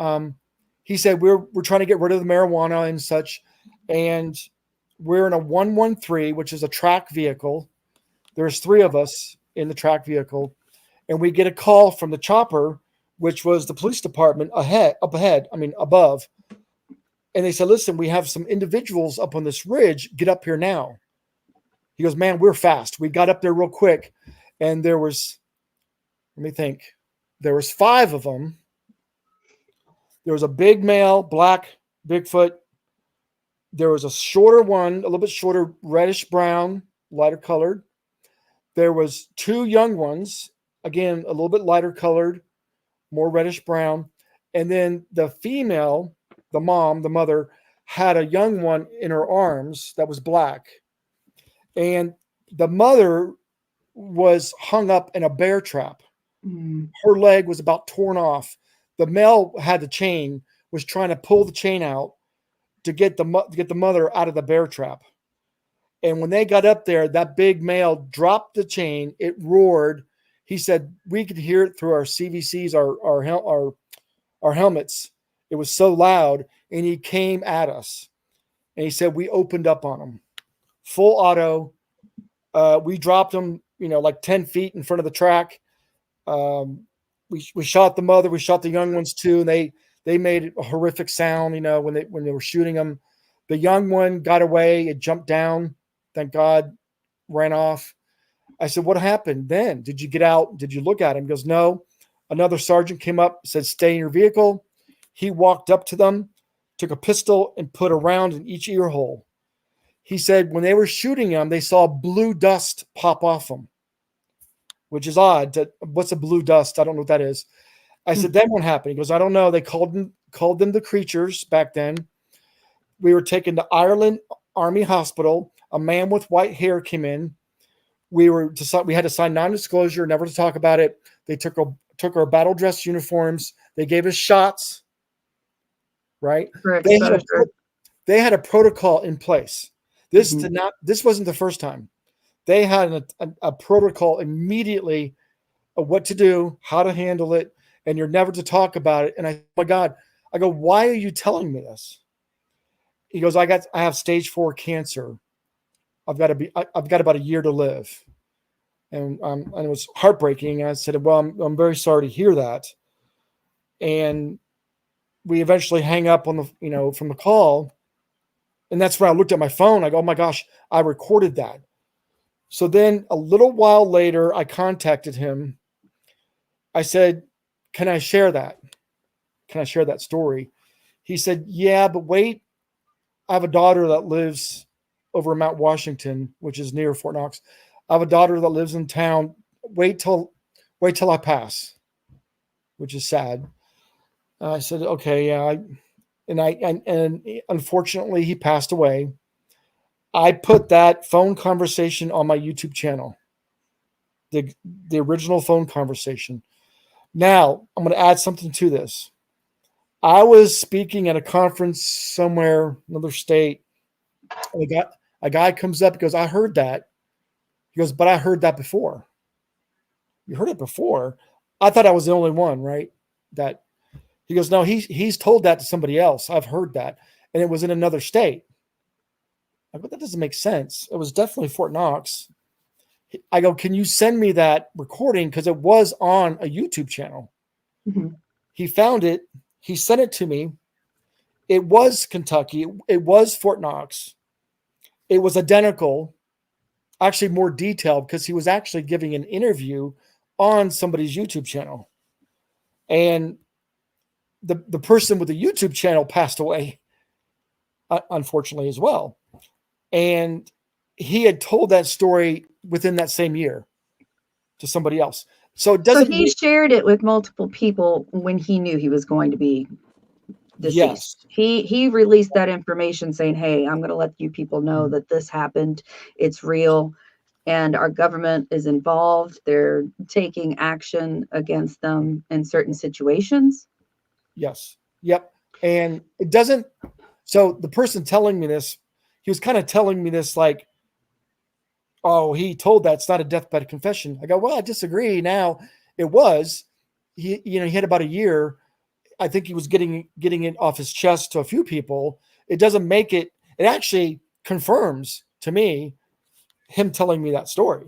he said we're trying to get rid of the marijuana and such, and we're in a 113, which is a track vehicle. There's 3 of us in the track vehicle, and we get a call from the chopper, which was the police department above. And they said, listen, we have some individuals up on this ridge. Get up here now. He goes, man, we're fast. We got up there real quick. And there was, let me think, there was 5 of them. There was a big male, black Bigfoot. There was a shorter one, a little bit shorter, reddish brown, lighter colored. There was 2 young ones, again, a little bit lighter colored, more reddish brown. And then the female, the mother, had a young one in her arms that was black. And the mother was hung up in a bear trap. Mm. Her leg was about torn off. The male had the chain, was trying to pull the chain out to get the mother out of the bear trap. And when they got up there, that big male dropped the chain. It roared. He said we could hear it through our CVCs, our helmets. It was so loud, and he came at us. And he said we opened up on him, full auto. We dropped him, like 10 feet in front of the track. We shot the mother. We shot the young ones too, and they made a horrific sound. When they were shooting them. The young one got away. It jumped down. Thank God, ran off. I said, what happened then? Did you get out? Did you look at him? He goes, no. Another sergeant came up, said, stay in your vehicle. He walked up to them, took a pistol, and put a round in each ear hole. He said when they were shooting him, they saw blue dust pop off them, which is odd. What's a blue dust? I don't know what that is. I said, then what happened? He goes, I don't know. They called them the creatures back then. We were taken to Ireland Army Hospital. A man with white hair came in. We had to sign non-disclosure, never to talk about it. They took our battle dress uniforms. They gave us shots. Right? Correct. They had a protocol in place. This wasn't the first time. They had a protocol immediately of what to do, how to handle it, and you're never to talk about it. And oh my God, I go, why are you telling me this? He goes, I have stage 4 cancer. I've got about a year to live. And it was heartbreaking. And I said, well, I'm very sorry to hear that. And we eventually hang up on from the call. And that's when I looked at my phone. I go, oh my gosh, I recorded that. So then a little while later, I contacted him. I said, can I share that? Can I share that story? He said, yeah, but wait. I have a daughter that lives over in Mount Washington, which is near Fort Knox. I have a daughter that lives in town. Wait till I pass, which is sad. I said, okay, yeah. And unfortunately, he passed away. I put that phone conversation on my YouTube channel, the original phone conversation. Now, I'm going to add something to this. I was speaking at a conference somewhere, another state. And a guy comes up and goes, I heard that. He goes, but I heard that before. You heard it before? I thought I was the only one, right? That he goes, no, he's told that to somebody else. I've heard that. And it was in another state. I go, that doesn't make sense. It was definitely Fort Knox. I go, can you send me that recording? Because it was on a YouTube channel. Mm-hmm. He found it. He sent it to me. It was Kentucky. It was Fort Knox. It was identical, actually more detailed, because he was actually giving an interview on somebody's YouTube channel. And the person with the YouTube channel passed away, unfortunately, as well. And he had told that story within that same year to somebody else. So it doesn't. So he shared it with multiple people when he knew he was going to be Yes. deceased. He released that information saying, "Hey, I'm going to let you people know that this happened. It's real, and our government is involved. They're taking action against them in certain situations." Yes. Yep. And it doesn't. So the person telling me this, he was kind of telling me this like, oh, he told that's not a deathbed confession. I go, well, I disagree. Now it was. He had about a year. I think he was getting it off his chest to a few people. It doesn't make it. It actually confirms to me him telling me that story.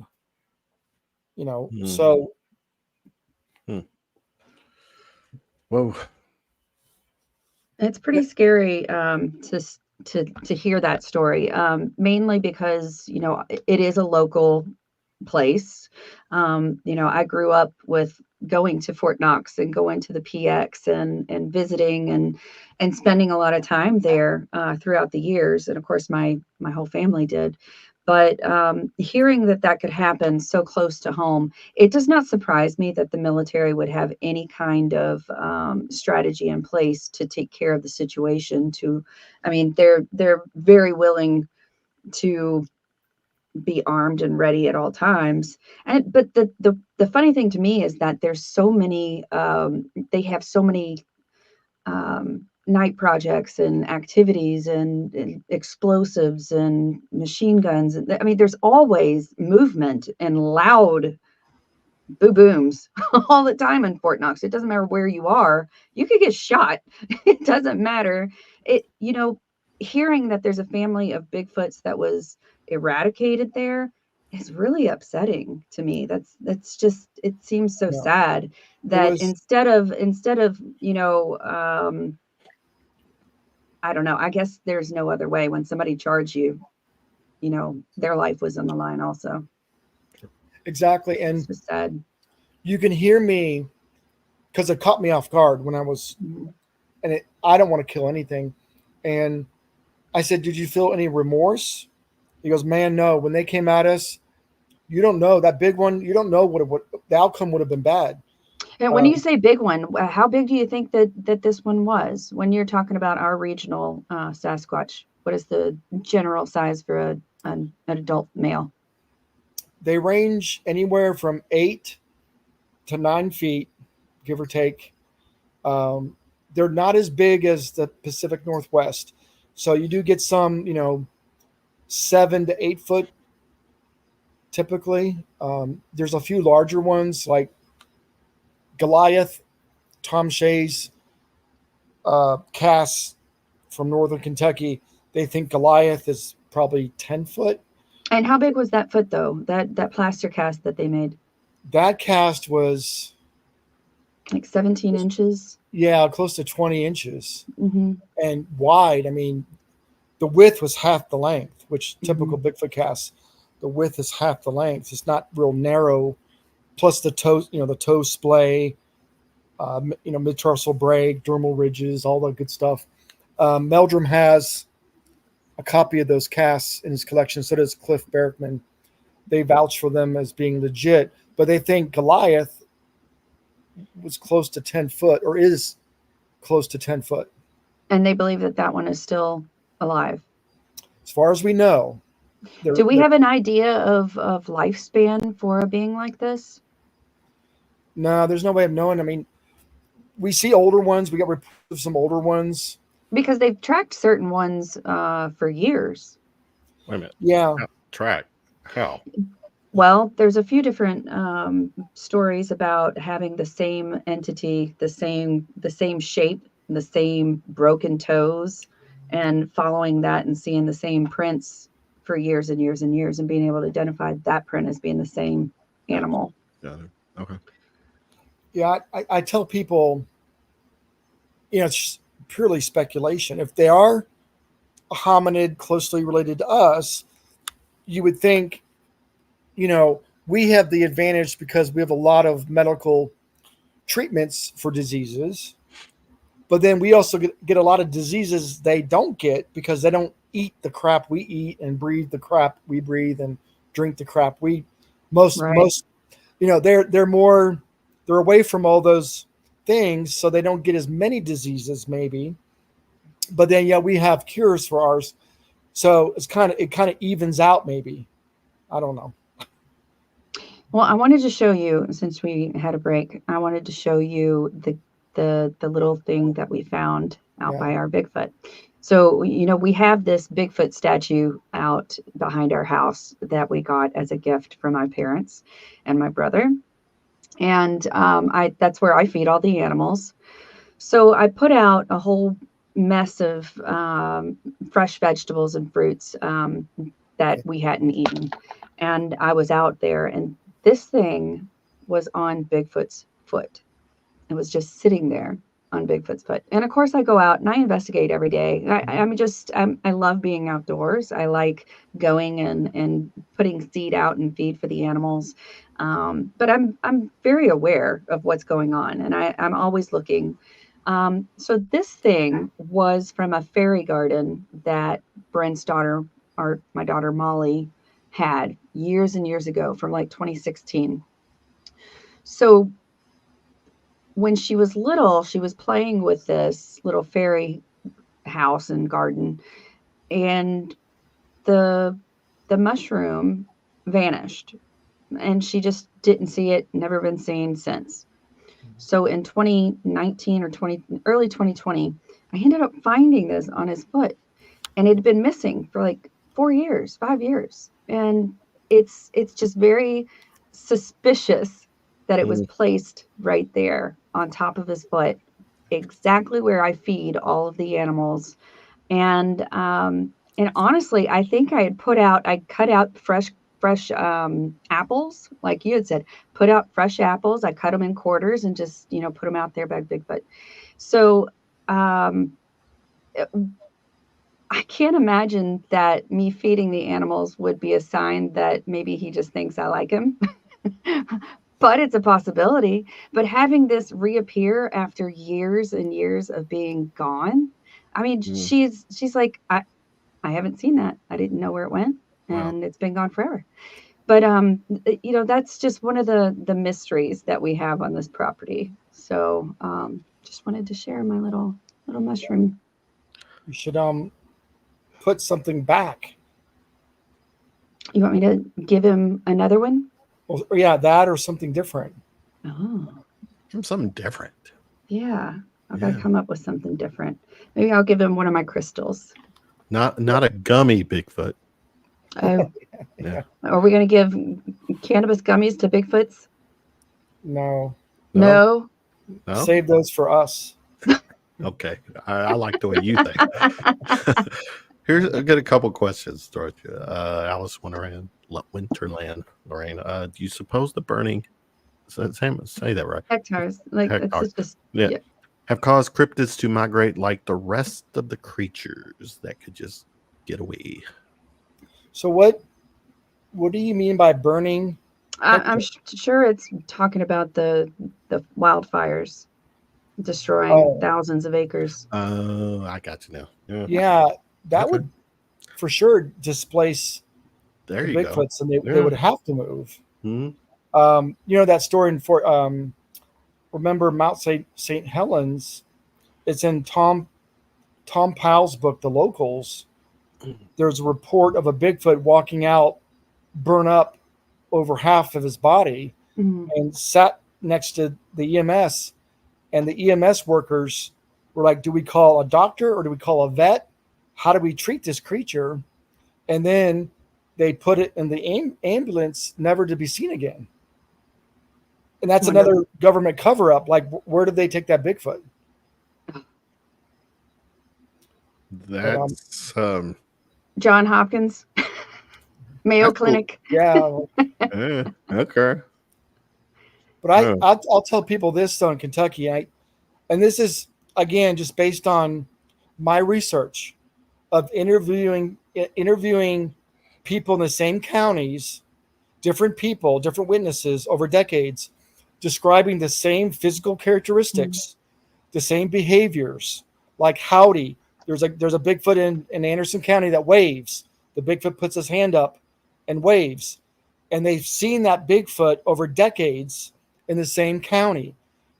So Whoa. It's pretty scary to hear that story, mainly because it is a local place. I grew up with going to Fort Knox and going to the PX and visiting and spending a lot of time there throughout the years, and of course my whole family did. But hearing that could happen so close to home, it does not surprise me that the military would have any kind of strategy in place to take care of the situation. I mean, they're very willing to be armed and ready at all times. But the funny thing to me is that there's so many. They have so many night projects and activities and explosives and machine guns. I mean, there's always movement and loud boo booms all the time in Fort Knox. It doesn't matter where you are, you could get shot. It doesn't matter. Hearing that there's a family of Bigfoots that was eradicated there is really upsetting to me. That's just, it seems so sad that instead of I don't know. I guess there's no other way. When somebody charged you, their life was on the line also. Exactly. And it's just sad. You can hear me because it caught me off guard when I was, I don't want to kill anything. And I said, did you feel any remorse? He goes, man, no. When they came at us, you don't know that big one. You don't know what the outcome would have been bad. And when you say big one, how big do you think that this one was? When you're talking about our regional Sasquatch, what is the general size for an adult male? They range anywhere from 8 to 9 feet, give or take. They're not as big as the Pacific Northwest. So you do get some, 7 to 8 foot typically. There's a few larger ones like Goliath, Tom Shays, Cass from Northern Kentucky. They think Goliath is probably 10 foot. And how big was that foot though? That plaster cast that they made? That cast was like 17 inches. Yeah, close to 20 inches. Mm-hmm. And wide. I mean, the width was half the length, which typical Bigfoot casts, the width is half the length. It's not real narrow. Plus the toe, the toe splay, mid-tarsal break, dermal ridges, all that good stuff. Meldrum has a copy of those casts in his collection. So does Cliff Berkman. They vouch for them as being legit, but they think Goliath was close to 10 foot or is close to 10 foot. And they believe that one is still alive. As far as we know. Do we have an idea of lifespan for a being like this? No, there's no way of knowing. I mean, we see older ones. We got reports of some older ones. Because they've tracked certain ones for years. Wait a minute. Yeah. How? Well, there's a few different stories about having the same entity, the same shape, the same broken toes, and following that and seeing the same prints for years and years and years and being able to identify that print as being the same animal. Got it. Okay. Yeah, I tell people, it's just purely speculation. If they are a hominid closely related to us, you would think, we have the advantage because we have a lot of medical treatments for diseases, but then we also get a lot of diseases they don't get because they don't eat the crap we eat and breathe the crap we breathe and drink the crap we they're away from all those things, so they don't get as many diseases maybe, But then, yeah, we have cures for ours. So it kind of evens out, maybe. I don't know. Well, I wanted to show you, since we had a break, I wanted to show you the little thing that we found out Yeah. by our Bigfoot. So, we have this Bigfoot statue out behind our house that we got as a gift from my parents and my brother. And that's where I feed all the animals. So I put out a whole mess of fresh vegetables and fruits that we hadn't eaten. And I was out there, and this thing was on Bigfoot's foot. It was just sitting there on Bigfoot's foot. And of course, I go out and I investigate every day. I love being outdoors. I like going and putting seed out and feed for the animals. But I'm very aware of what's going on, and I'm always looking. So this thing was from a fairy garden that Brent's daughter, or my daughter Molly, had years and years ago, from like 2016. So when she was little, she was playing with this little fairy house and garden, and the mushroom vanished, and she just didn't see it, never been seen since. So in 2019 or early 2020, I ended up finding this on his foot, and it had been missing for like 4 years, 5 years. And it's just very suspicious that it was placed right there on top of his foot, exactly where I feed all of the animals. And honestly, I think I cut out fresh apples, like you had said, put out fresh apples. I cut them in quarters and just, put them out there by Bigfoot. So I can't imagine that me feeding the animals would be a sign that maybe he just thinks I like him. But it's a possibility. But having this reappear after years and years of being gone, I mean, she's like, I haven't seen that. I didn't know where it went, and it's been gone forever. But that's just one of the mysteries that we have on this property. So just wanted to share my little mushroom. You should put something back. You want me to give him another one? Well, yeah, that or something different. Oh, Something different. Yeah, I've got to come up with something different. Maybe I'll give him one of my crystals. Not a gummy Bigfoot. Oh, Yeah. Are we going to give cannabis gummies to Bigfoots? No. No. Save those for us. Okay. I like the way you think. I got a couple questions, Dorothy. Alice Winterland, Lorraine. Do you suppose the burning, say that right? Hectares. Like, Hectares. it's just, Yeah. Have caused cryptids to migrate like the rest of the creatures that could just get away? So what do you mean by burning? I'm sure it's talking about the wildfires destroying thousands of acres. I got you now. Yeah, that would for sure displace the Bigfoots, and they would have to move. Mm-hmm. That story in Fort. Remember Mount St. Helens? It's in Tom Powell's book, The Locals. There's a report of a Bigfoot walking out, burn up over half of his body, and sat next to the EMS. And the EMS workers were like, do we call a doctor or do we call a vet? How do we treat this creature? And then they put it in the ambulance, never to be seen again. And that's another government cover-up. Like, where did they take that Bigfoot? That's John Hopkins, Mayo Clinic. Yeah. Okay. But I'll tell people this though in Kentucky, and this is again just based on my research of interviewing people in the same counties, different people, different witnesses over decades, describing the same physical characteristics, the same behaviors, like howdy. There's a Bigfoot in Anderson County that waves. The Bigfoot puts his hand up and waves. And they've seen that Bigfoot over decades in the same county.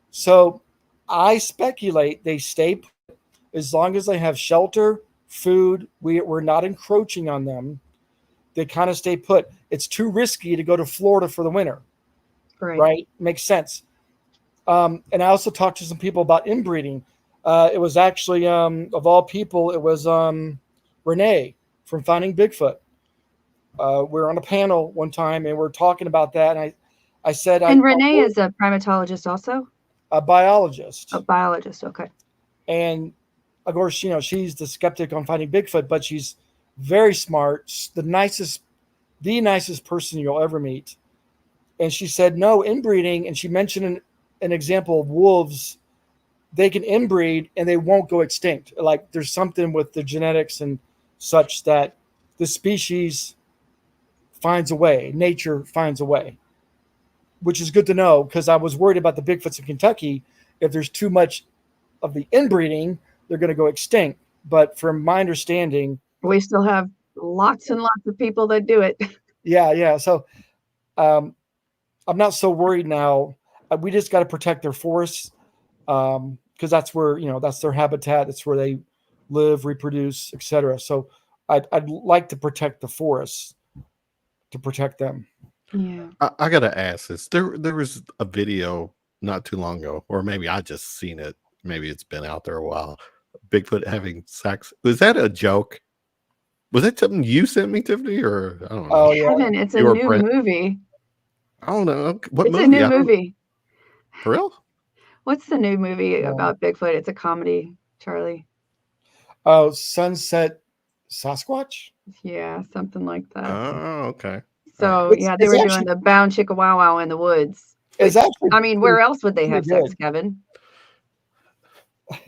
So I speculate they stay put as long as they have shelter, food, we're not encroaching on them. They kind of stay put. It's too risky to go to Florida for the winter, right? Makes sense. And I also talked to some people about inbreeding. It was actually, of all people, it was Renee from Finding Bigfoot. We were on a panel one time and we are talking about that. And I said, and Renee is a primatologist also? A biologist. A biologist, okay. And of course, she's the skeptic on Finding Bigfoot, but she's very smart, the nicest person you'll ever meet. And she said, no, inbreeding. And she mentioned an example of wolves. They can inbreed and they won't go extinct. Like there's something with the genetics and such that the species finds a way, nature finds a way, which is good to know, because I was worried about the Bigfoots in Kentucky. If there's too much of the inbreeding, they're going to go extinct. But from my understanding, we still have lots and lots of people that do it. Yeah. So I'm not so worried now. We just got to protect their forests, because that's where, that's their habitat. That's where they live, reproduce, etc. So I'd like to protect the forests, to protect them. Yeah. I gotta ask this. There was a video not too long ago, or maybe I just seen it. Maybe it's been out there a while. Bigfoot having sex. Was that a joke? Was that something you sent me, Tiffany, or I don't know? Oh yeah, Kevin, it's a new movie. I don't know what it's movie. It's a new movie. For real? What's the new movie about Bigfoot? It's a comedy, Charlie. Oh, Sunset Sasquatch? Yeah, something like that. Oh, okay. So they were doing the bound chicka wow wow in the woods. Which, actually, I mean, where else would they have sex, Kevin?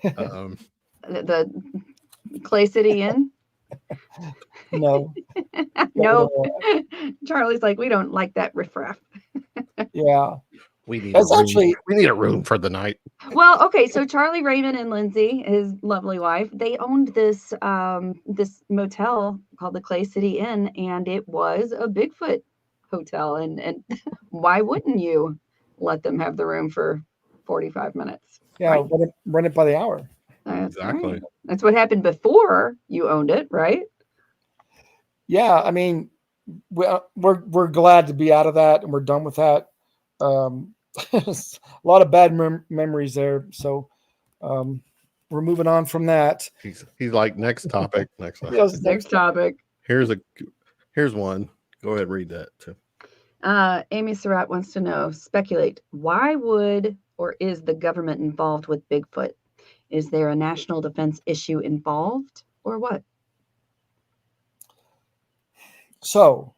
The Clay City Inn? No. No. Charlie's like, we don't like that riffraff. Yeah. We need a room for the night. Well, okay, so Charlie Raymond and Lindsay, his lovely wife, they owned this this motel called the Clay City Inn, and it was a Bigfoot hotel. And why wouldn't you let them have the room for 45 minutes? Yeah, right? run it by the hour. Exactly. Right. That's what happened before you owned it, right? Yeah, I mean, we're glad to be out of that, and we're done with that. A lot of bad memories there, so we're moving on from that. He's like, next topic. Next topic. Yes, next topic. Here's one. Go ahead, read that too. Amy Surratt wants to know, speculate, why would or is the government involved with Bigfoot? Is there a national defense issue involved, or what? So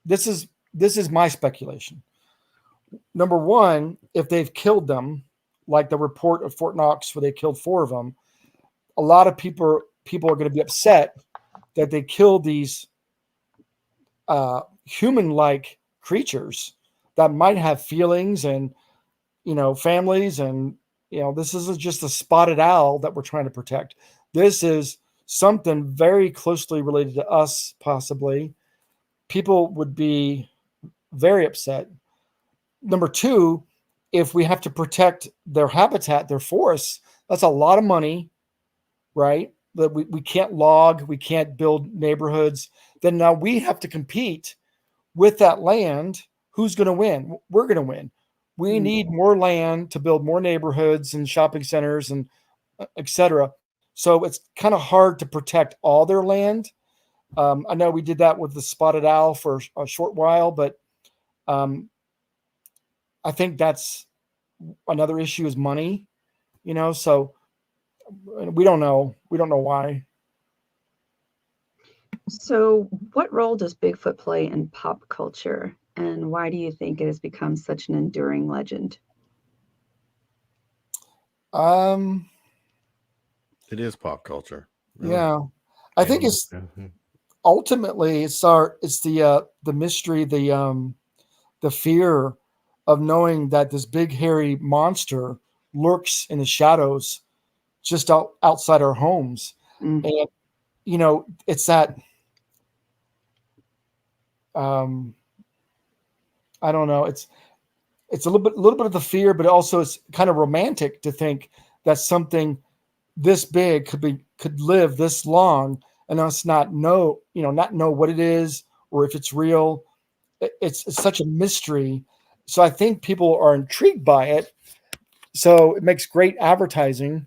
this is my speculation. Number one, if they've killed them, like the report of Fort Knox where they killed 4 of them, a lot of people are going to be upset that they killed these human-like creatures that might have feelings and, families. And, this isn't just a spotted owl that we're trying to protect. This is something very closely related to us, possibly. People would be very upset. Number two, if we have to protect their habitat, their forests, that's a lot of money, right? That we can't log, we can't build neighborhoods. Then now we have to compete with that land. Who's going to win? We're going to win. We need more land to build more neighborhoods and shopping centers and etc. So it's kind of hard to protect all their land. I know we did that with the spotted owl for a short while, but I think that's another issue is money, so we don't know. We don't know why. So what role does Bigfoot play in pop culture, and why do you think it has become such an enduring legend? It is pop culture. Yeah. I think it's ultimately it's the mystery, the fear of knowing that this big hairy monster lurks in the shadows just outside our homes. And it's that I don't know, it's a little bit of the fear, but also it's kind of romantic to think that something this big could live this long and us not know what it is or if it's real. It's such a mystery. So I think people are intrigued by it. So it makes great advertising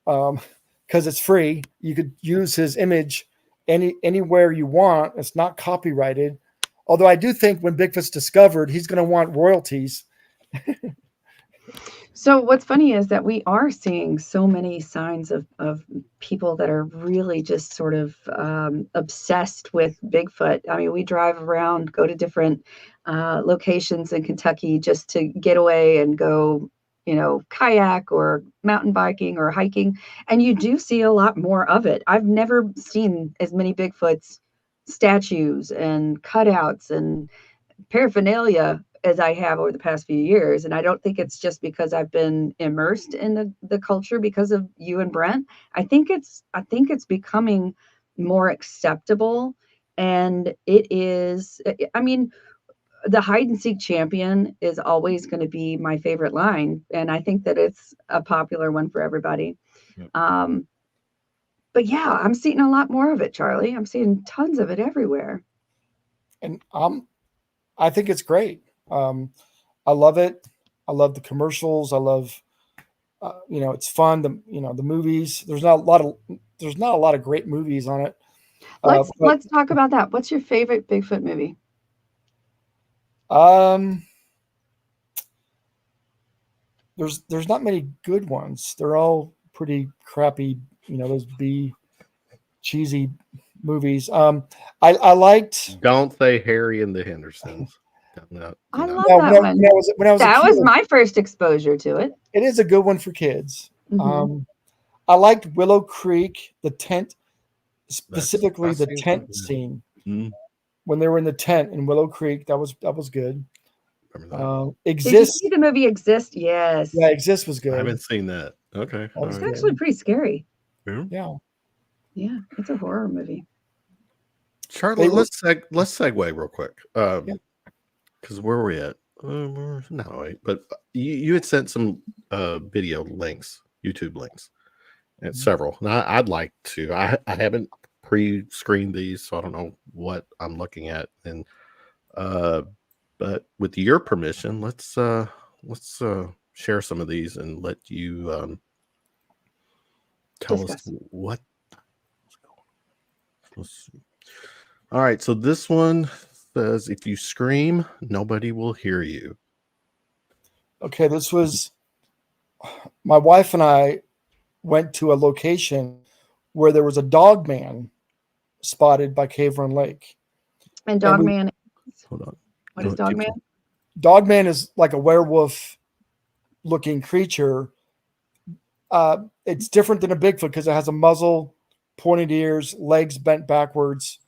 because it's free. You could use his image anywhere you want. It's not copyrighted. Although I do think when Bigfoot's discovered, he's going to want royalties. So what's funny is that we are seeing so many signs of people that are really just sort of obsessed with Bigfoot. I mean, we drive around, go to different locations in Kentucky just to get away and go, kayak or mountain biking or hiking. And you do see a lot more of it. I've never seen as many Bigfoots statues and cutouts and paraphernalia as I have over the past few years. And I don't think it's just because I've been immersed in the culture because of you and Brent. I think it's becoming more acceptable. And it is, I mean, the hide and seek champion is always going to be my favorite line. And I think that it's a popular one for everybody. Yep. But yeah, I'm seeing a lot more of it, Charlie. I'm seeing tons of it everywhere. And I think it's great. I love it. I love the commercials. I love, it's fun. The movies. There's not a lot of great movies on it. Let's talk about that. What's your favorite Bigfoot movie? There's not many good ones. They're all pretty crappy. Those cheesy movies. I liked. Don't say Harry and the Hendersons. I love that one. When I was that a kid, was my first exposure to it. It is a good one for kids. Mm-hmm. I liked Willow Creek, the tent, specifically the tent scene. Mm-hmm. When they were in the tent in Willow Creek, that was good. Exist. Did you see the movie Exist? Yes. Yeah, Exist was good. I haven't seen that. Okay. It's actually pretty scary. Yeah. Yeah, it's a horror movie. Charlie, let's segue real quick. Because where were we at? No, wait. But you had sent some video links, YouTube links, and several. And I'd like to. I haven't pre-screened these, so I don't know what I'm looking at. And but with your permission, let's share some of these and let you tell us what. Let's see. All right, so this one says, if you scream, nobody will hear you. Okay, this was my wife and I went to a location where there was a dog man spotted by Cave Run Lake. And dog man. Hold on. What is dog man? Dog man is like a werewolf looking creature. It's different than a Bigfoot because it has a muzzle, pointed ears, legs bent backwards.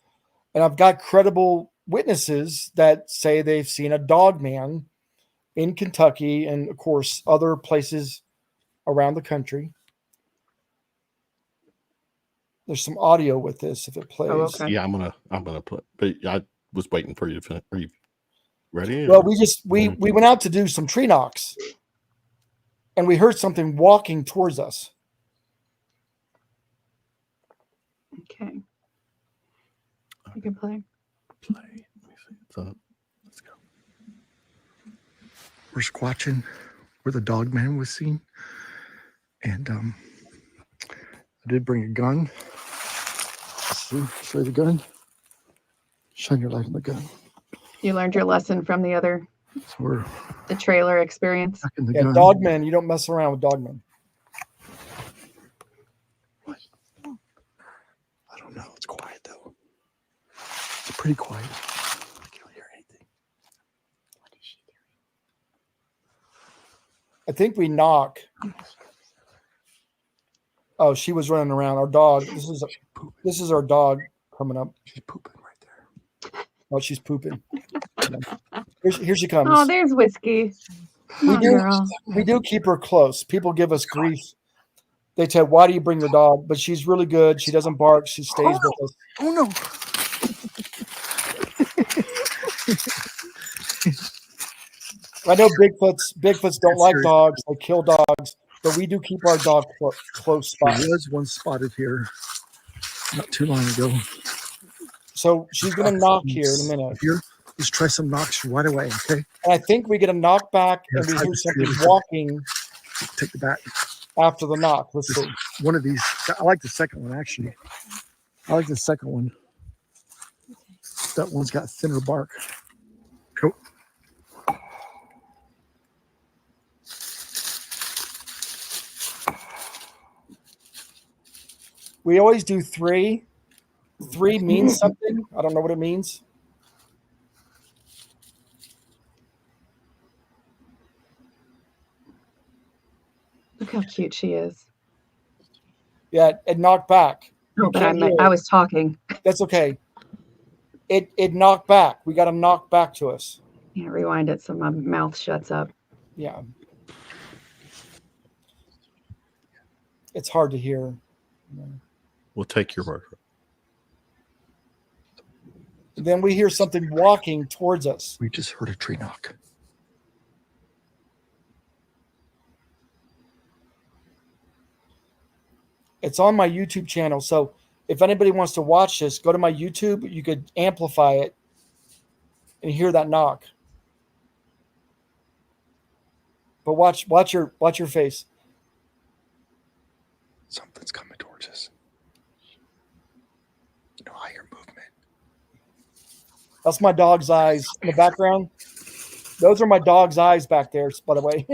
And I've got credible witnesses that say they've seen a dog man in Kentucky and, of course, other places around the country. There's some audio with this if it plays. Oh, okay. Yeah, I'm gonna play. But I was waiting for you to finish. Are you ready? Well, we went out to do some tree knocks, and we heard something walking towards us. Okay. You can play. Play. Let me see. It's up. Let's go. We're squatching where the dog man was seen, and I did bring a gun. See, show the gun. Shine your light on the gun. You learned your lesson from the trailer experience. Yeah, dogmen, you don't mess around with dogmen. What? I don't know. It's quiet though. It's pretty quiet. I can't hear anything. What is she doing? I think we knock. Oh, she was running around. Our dog. This is our dog coming up. She's pooping right there. Oh, she's pooping. Here she comes. Oh, there's Whiskey. We do keep her close. People give us grief. They tell, "Why do you bring your dog?" But she's really good. She doesn't bark. She stays with us. Oh no! I know Bigfoots don't like dogs. They kill dogs. but we do keep our dog close There by. was one spotted here not too long ago. So she's going to knock here in a minute. Here, just try some knocks right away, okay? And I think we get a knock back and we Yes, I hear just something feel it. walking Take the bat. after the knock. Let's see. One of these. I like the second one, actually. I like the second one. That one's got thinner bark. Cool. We always do 3. 3 means something. I don't know what it means. Look how cute she is. Yeah, it knocked back. No, You but can't hear I it. was talking. That's okay. It knocked back. We got them knocked back to us. Yeah, rewind it so my mouth shuts up. Yeah. It's hard to hear. We'll take your word. Then we hear something walking towards us. We just heard a tree knock. It's on my YouTube channel. So if anybody wants to watch this, go to my YouTube. You could amplify it and hear that knock. But watch your face. Something's coming towards us. You know, I hear movement. That's my dog's eyes in the background. Those are my dog's eyes back there, by the way.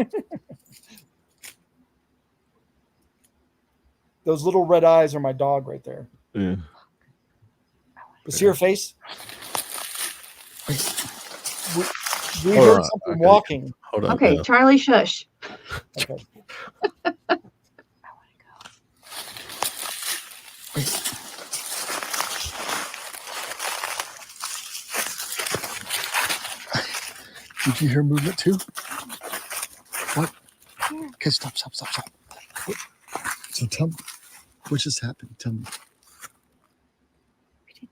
Those little red eyes are my dog right there. Yeah. See her face? We Hold heard on, something okay. walking. Hold on. Okay, now. Charlie, shush. Okay. Did you hear movement too? What? Okay, stop. So tell me, what just happened? Tell me.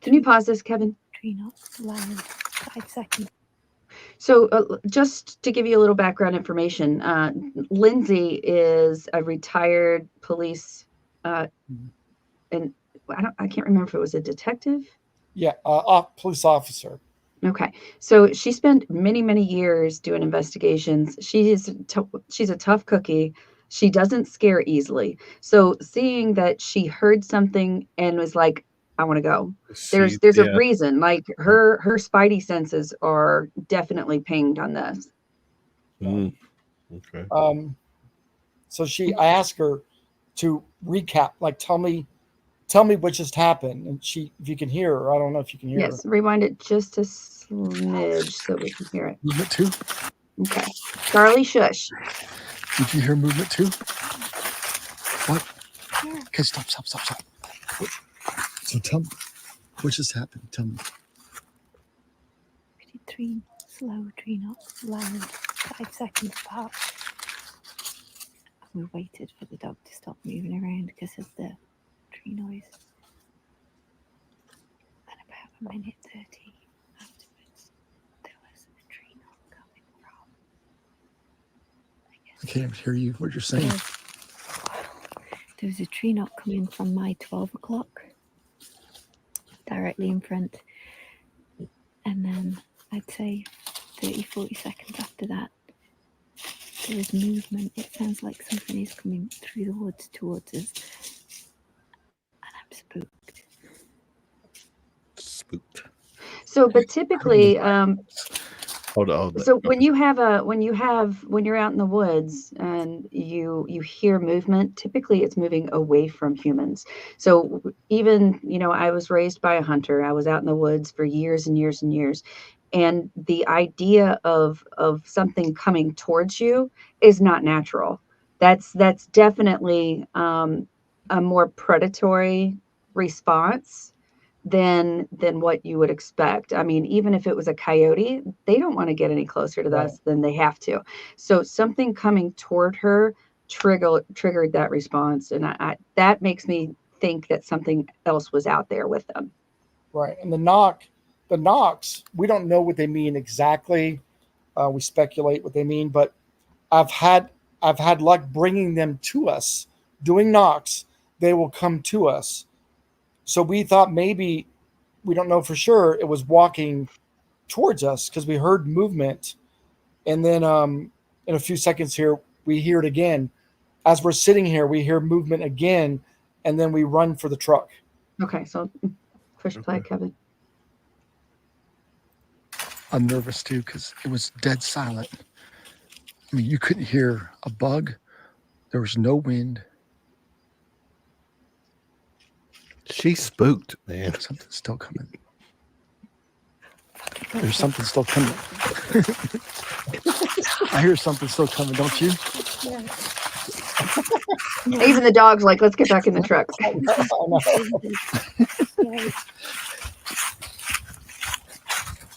Can you pause this, Kevin? 3 knots, land, 5 seconds. So just to give you a little background information, Lindsay is a retired police, and I can't remember if it was a detective. Yeah, police officer. Okay, so she spent many years doing investigations. She's a tough cookie. She doesn't scare easily. So seeing that she heard something and was like, I want to go. There's a reason. Like her spidey senses are definitely pinged on this. Okay. So I asked her to recap, like tell me what just happened. And if you can hear her, I don't know if you can hear her. Yes, rewind it just a smidge so we can hear it. Movement too? Okay. Charlie, shush. Did you hear movement too? What? Okay, stop. So tell me, what just happened? Tell me. We did 3 slow, 3 knots, land, 5 seconds apart. And we waited for the dog to stop moving around because of the tree noise. And about 1:30 afterwards, there was a tree knock coming from, I can't even hear you. What you're saying? There was a tree knock coming from my 12 o'clock, directly in front. And then I'd say 30-40 seconds after that, there was movement. It sounds like something is coming through the woods towards us. And I'm spooked. So, but typically, Hold on. so when you're out in the woods and you hear movement, typically it's moving away from humans. So even, I was raised by a hunter. I was out in the woods for years and years and years. And the idea of something coming towards you is not natural. That's definitely a more predatory response than what you would expect. I mean, even if it was a coyote, they don't want to get any closer to us than they have to. So something coming toward her triggered that response, and that makes me think that something else was out there with them. Right, and the knocks, we don't know what they mean exactly. We speculate what they mean, but I've had I've had luck bringing them to us, doing knocks. They will come to us. So we thought maybe, we don't know for sure, it was walking towards us because we heard movement. And then in a few seconds here, we hear it again. As we're sitting here, we hear movement again, and then we run for the truck. Okay, so push play, Kevin. I'm nervous too because it was dead silent. I mean, you couldn't hear a bug. There was no wind. She spooked, man. Something's still coming. There's something still coming. I hear something still coming, don't you? Even the dog's like, let's get back in the truck.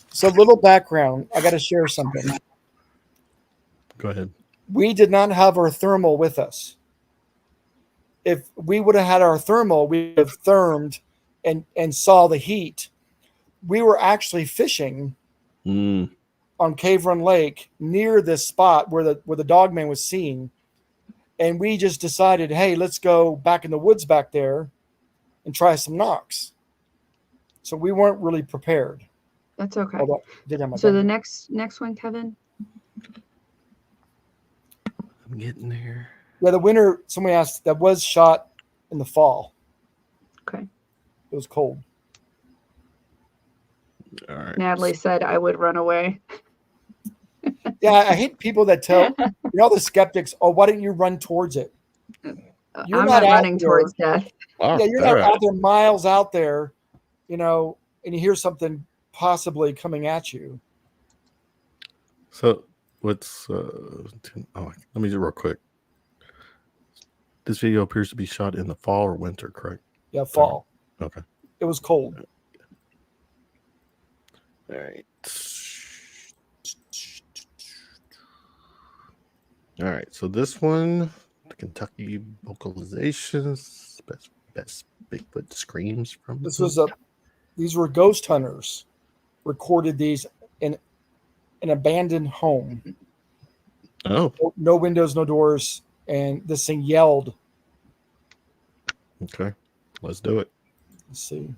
So, little background. I got to share something. Go ahead. We did not have our thermal with us. If we would have had our thermal, we would have thermed and saw the heat. We were actually fishing on Cave Run Lake near this spot where the dogman was seen. And we just decided, hey, let's go back in the woods back there and try some knocks. So we weren't really prepared. That's okay. So the next one, Kevin. I'm getting there. Yeah, the winter, somebody asked, that was shot in the fall. Okay. It was cold. All right. Natalie said I would run away. Yeah, I hate people that tell, the skeptics, oh, why didn't you run towards it? I'm not running towards death. Oh, Yeah, you're not out there miles out there, and you hear something possibly coming at you. So what's let me do real quick. This video appears to be shot in the fall or winter, correct? Yeah, fall. Okay. It was cold. All right. All right. So this one, the Kentucky vocalizations, best Bigfoot screams from these were ghost hunters recorded these in an abandoned home. Oh. No windows, no doors, and this thing yelled. Okay. Let's do it. Let's see.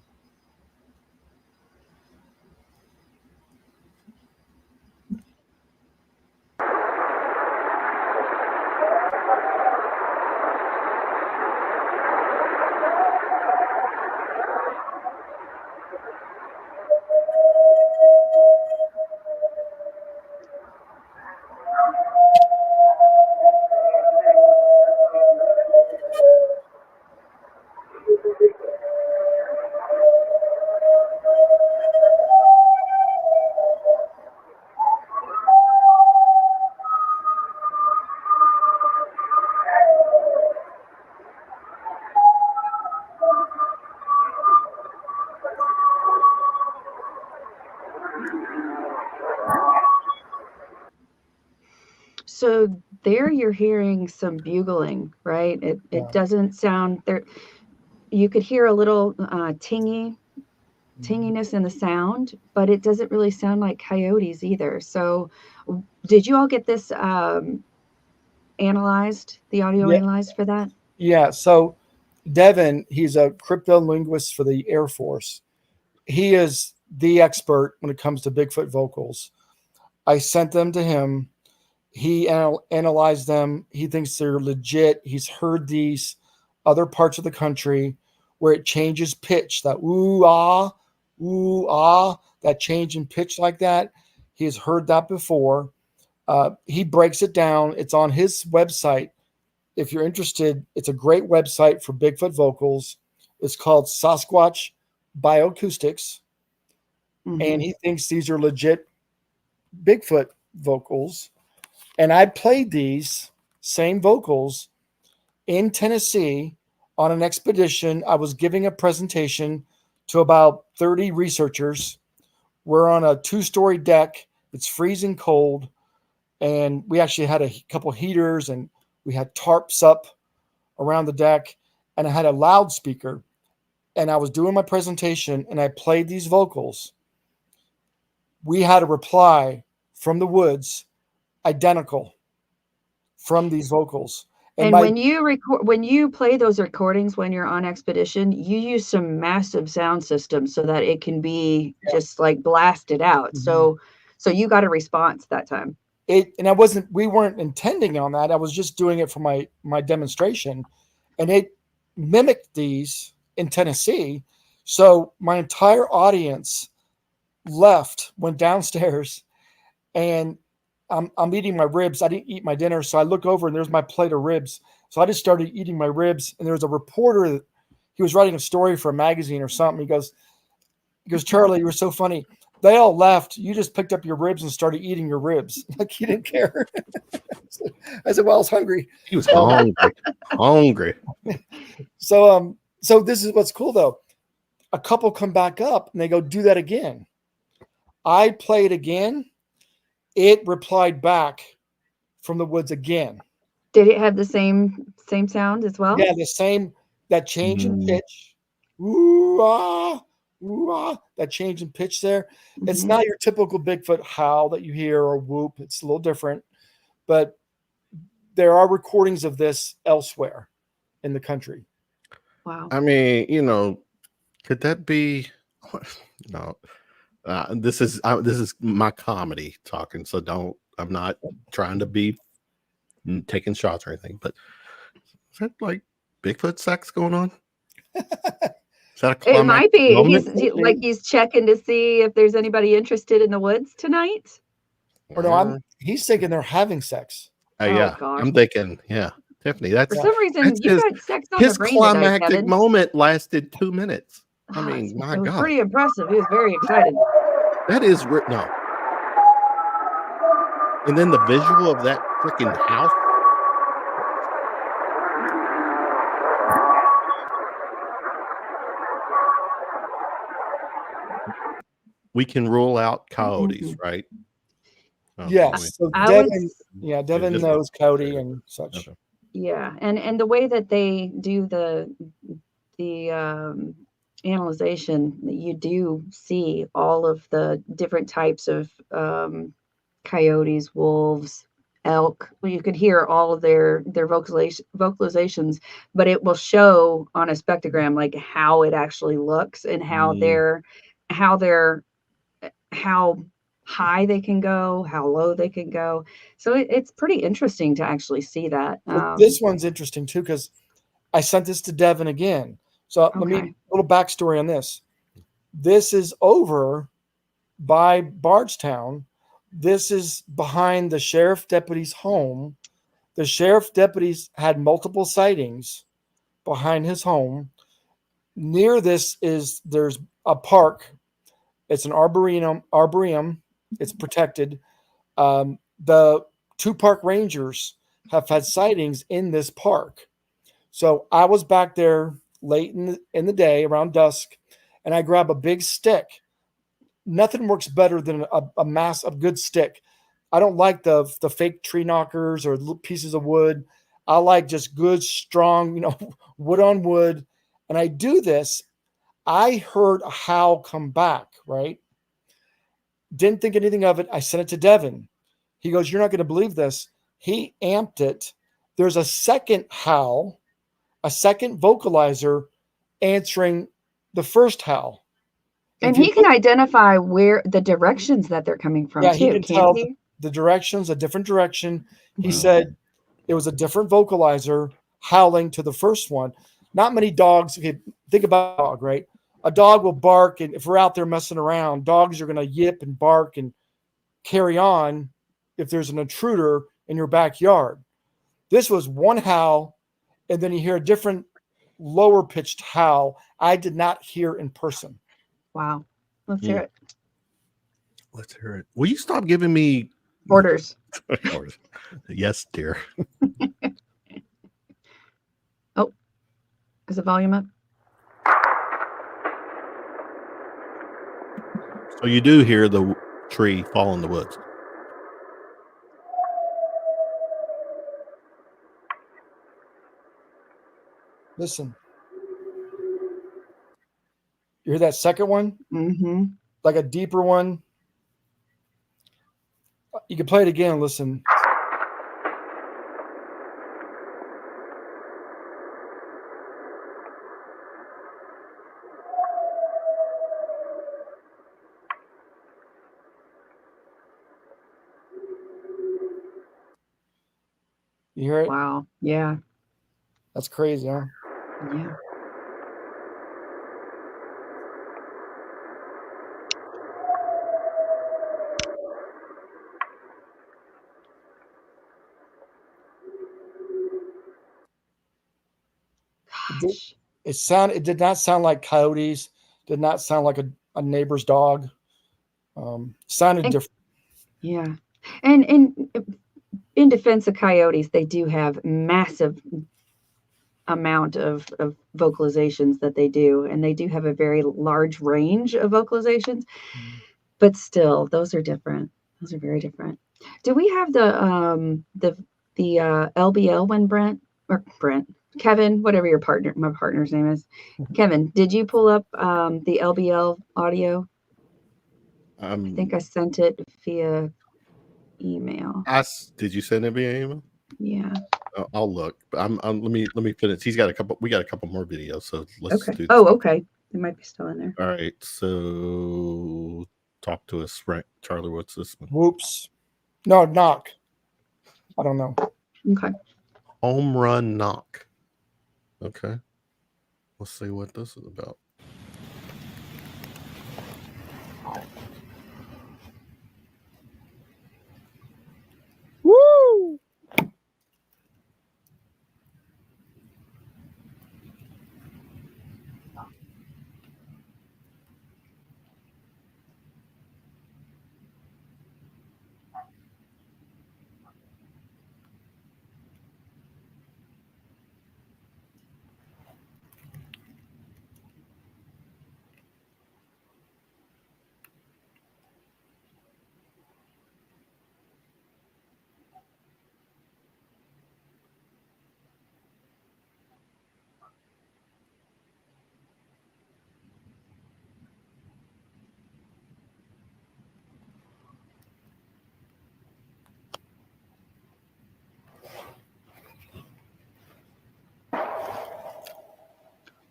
So there you're hearing some bugling, right? It doesn't sound there. You could hear a little tinginess in the sound, but it doesn't really sound like coyotes either. So did you all get this analyzed, the audio analyzed for that? Yeah. So Devin, he's a cryptolinguist for the Air Force. He is the expert when it comes to Bigfoot vocals. I sent them to him. He analyzed them. He thinks they're legit. He's heard these other parts of the country where it changes pitch, that ooh, ah, that change in pitch like that. He has heard that before. He breaks it down. It's on his website. If you're interested, it's a great website for Bigfoot vocals. It's called Sasquatch Bioacoustics. Mm-hmm. And he thinks these are legit Bigfoot vocals. And I played these same vocals in Tennessee on an expedition. I was giving a presentation to about 30 researchers. We're on a 2-story deck. It's freezing cold. And we actually had a couple heaters and we had tarps up around the deck. And I had a loudspeaker. And I was doing my presentation and I played these vocals. We had a reply from the woods, identical, from these vocals. And when you play those recordings when you're on expedition, you use some massive sound systems so that it can be just like blasted out. So you got a response that time. We weren't intending on that. I was just doing it for my demonstration, and it mimicked these in Tennessee. So my entire audience went downstairs, and I'm eating my ribs. I didn't eat my dinner, so I look over and there's my plate of ribs. So I just started eating my ribs, and there was a reporter. He was writing a story for a magazine or something. He goes, Charlie, you were so funny. They all left. You just picked up your ribs and started eating your ribs. Like you didn't care. I said, well, I was hungry. He was hungry. So this is what's cool though. A couple come back up and they go, do that again. I play it again. It replied back from the woods again. Did it have the same sound as well? Yeah, the same, that change in pitch. Ooh, ah, ooh, ah, that change in pitch there. It's not your typical Bigfoot howl that you hear or whoop. It's a little different. But there are recordings of this elsewhere in the country. Wow. I mean, could that be? No. This is my comedy talking, so I'm not trying to be taking shots or anything, but is that like Bigfoot sex going on? Is that it might be. He's checking to see if there's anybody interested in the woods tonight. Or no, he's thinking they're having sex. Yeah, gosh. I'm thinking, yeah, Tiffany. That's for some reason you got sex on his the brain climactic tonight, Kevin. moment lasted 2 minutes. I mean, my God, pretty impressive. He was very excited. That is no. And then the visual of that freaking house. We can rule out coyotes, right? Yes. So Devin knows coyote and such. Okay. Yeah, and the way that they do the analyzation, you do see all of the different types of coyotes, wolves, elk. Well, you could hear all of their vocalizations, but it will show on a spectrogram like how it actually looks and how high they can go, how low they can go. So it's pretty interesting to actually see that. This one's interesting too because I sent this to Devin again. So let me a little backstory on this. This is over by Bardstown. This is behind the sheriff deputy's home. The sheriff deputies had multiple sightings behind his home. Near this there's a park. It's an arboretum. It's protected. The 2 park rangers have had sightings in this park. So I was back there late in the day around dusk, and I grab a big stick. Nothing works better than a mass of good stick. I don't like the fake tree knockers or pieces of wood. I like just good, strong, wood on wood. And I do this. I heard a howl come back, right? Didn't think anything of it. I sent it to Devin. He goes, "You're not going to believe this." He amped it. There's a second howl, a second vocalizer answering the first howl. And he can identify where the directions that they're coming from, yeah, too. He can tell the directions, a different direction. He said it was a different vocalizer howling to the first one. Not many dogs. Okay, think about a dog, right? A dog will bark, and if we're out there messing around, dogs are going to yip and bark and carry on if there's an intruder in your backyard. This was one howl, and then you hear a different lower pitched howl I did not hear in person. Wow. Let's hear it. Let's hear it. Will you stop giving me orders? Yes, dear. Oh, is the volume up? So you do hear the tree fall in the woods. Listen. You hear that second one? Mm-hmm. Like a deeper one. You can play it again and listen. You hear it? Wow. Yeah. That's crazy, huh? Yeah. Gosh. It did not sound like coyotes. Did not sound like a neighbor's dog. Sounded And, different. yeah. And in defense of coyotes, they do have massive amount of vocalizations that they do, and they do have a very large range of vocalizations, but still, those are different. Those are very different. Do we have the LBL one, Brent, Kevin, whatever my partner's name is? Kevin, did you pull up the LBL audio? I think I sent it via email. Did you send it via email? Yeah. I'll look. But let me finish. We got a couple more videos, so let's do this. Oh, okay. It might be still in there. All right. So talk to us, right? Charlie, what's this one? Whoops. No, knock. I don't know. Okay. Home run knock. Okay. Let's see what this is about. Woo!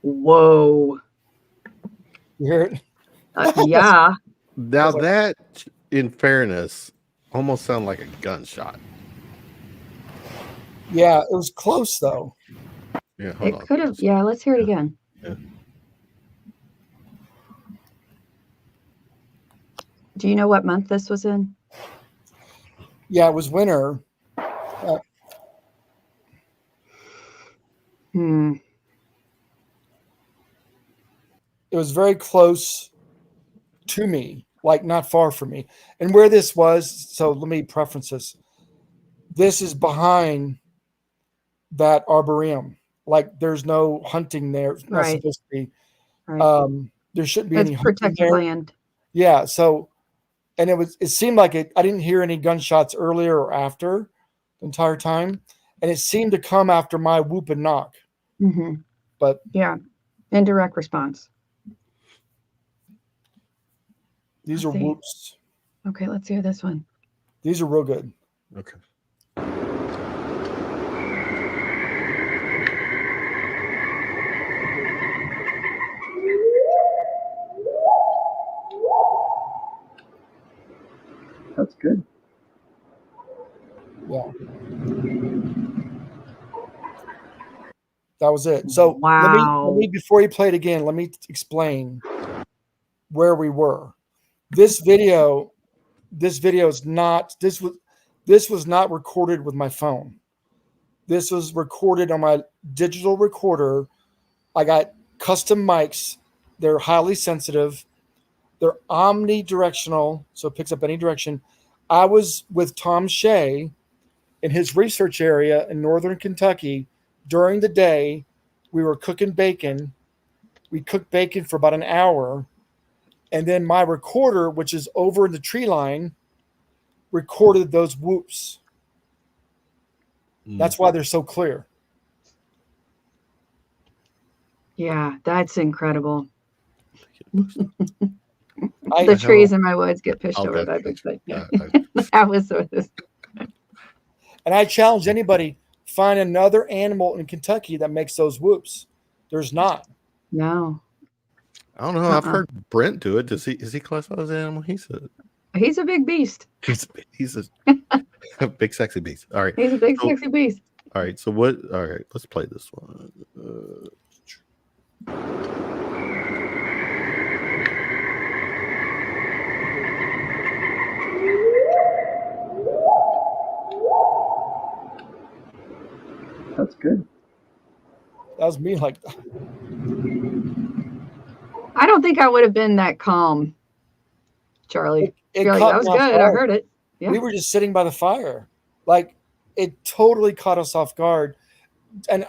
Whoa. You hear it? Yeah. Now that, in fairness, almost sounded like a gunshot. Yeah, it was close though. Yeah, It could have. Yeah, let's hear it again. Yeah. Do you know what month this was in? Yeah, it was winter. It was very close to me, like not far from me. And where this was, so let me preference this. This is behind that arboretum. Like there's no hunting there. It's not supposed to be. Right. There shouldn't be It's any hunting protected there. land. Yeah. So, and it seemed like I didn't hear any gunshots earlier or after the entire time. And it seemed to come after my whoop and knock. Mm-hmm. But yeah, indirect response. These are whoops. Okay, let's hear this one. These are real good. Okay. That's good. Yeah. That was it. So wow. let me before you play it again, let me explain where we were. This video is not this was not recorded with my phone. This was recorded on my digital recorder. I got custom mics. They're highly sensitive. They're omnidirectional, so it picks up any direction. I was with Tom Shea in his research area in northern Kentucky during the day. We were cooking bacon. We cooked bacon for about an hour. And then my recorder, which is over in the tree line, recorded those whoops. That's why they're so clear. Yeah, that's incredible. The trees in my woods get pushed over by Bigfoot. Yeah. That was what this. And I challenge anybody, find another animal in Kentucky that makes those whoops. There's not. No. I don't know. I've heard Brent do it. Is he classified as an animal? He's a big beast. He's a big sexy beast. All right. He's a big sexy beast. All right. So what? All right. Let's play this one. That's good. That was me. Like, I don't think I would have been that calm, Charlie. it You're like, caught that was me off good. I guard. heard it. Yeah. We were just sitting by the fire. Like, it totally caught us off guard. And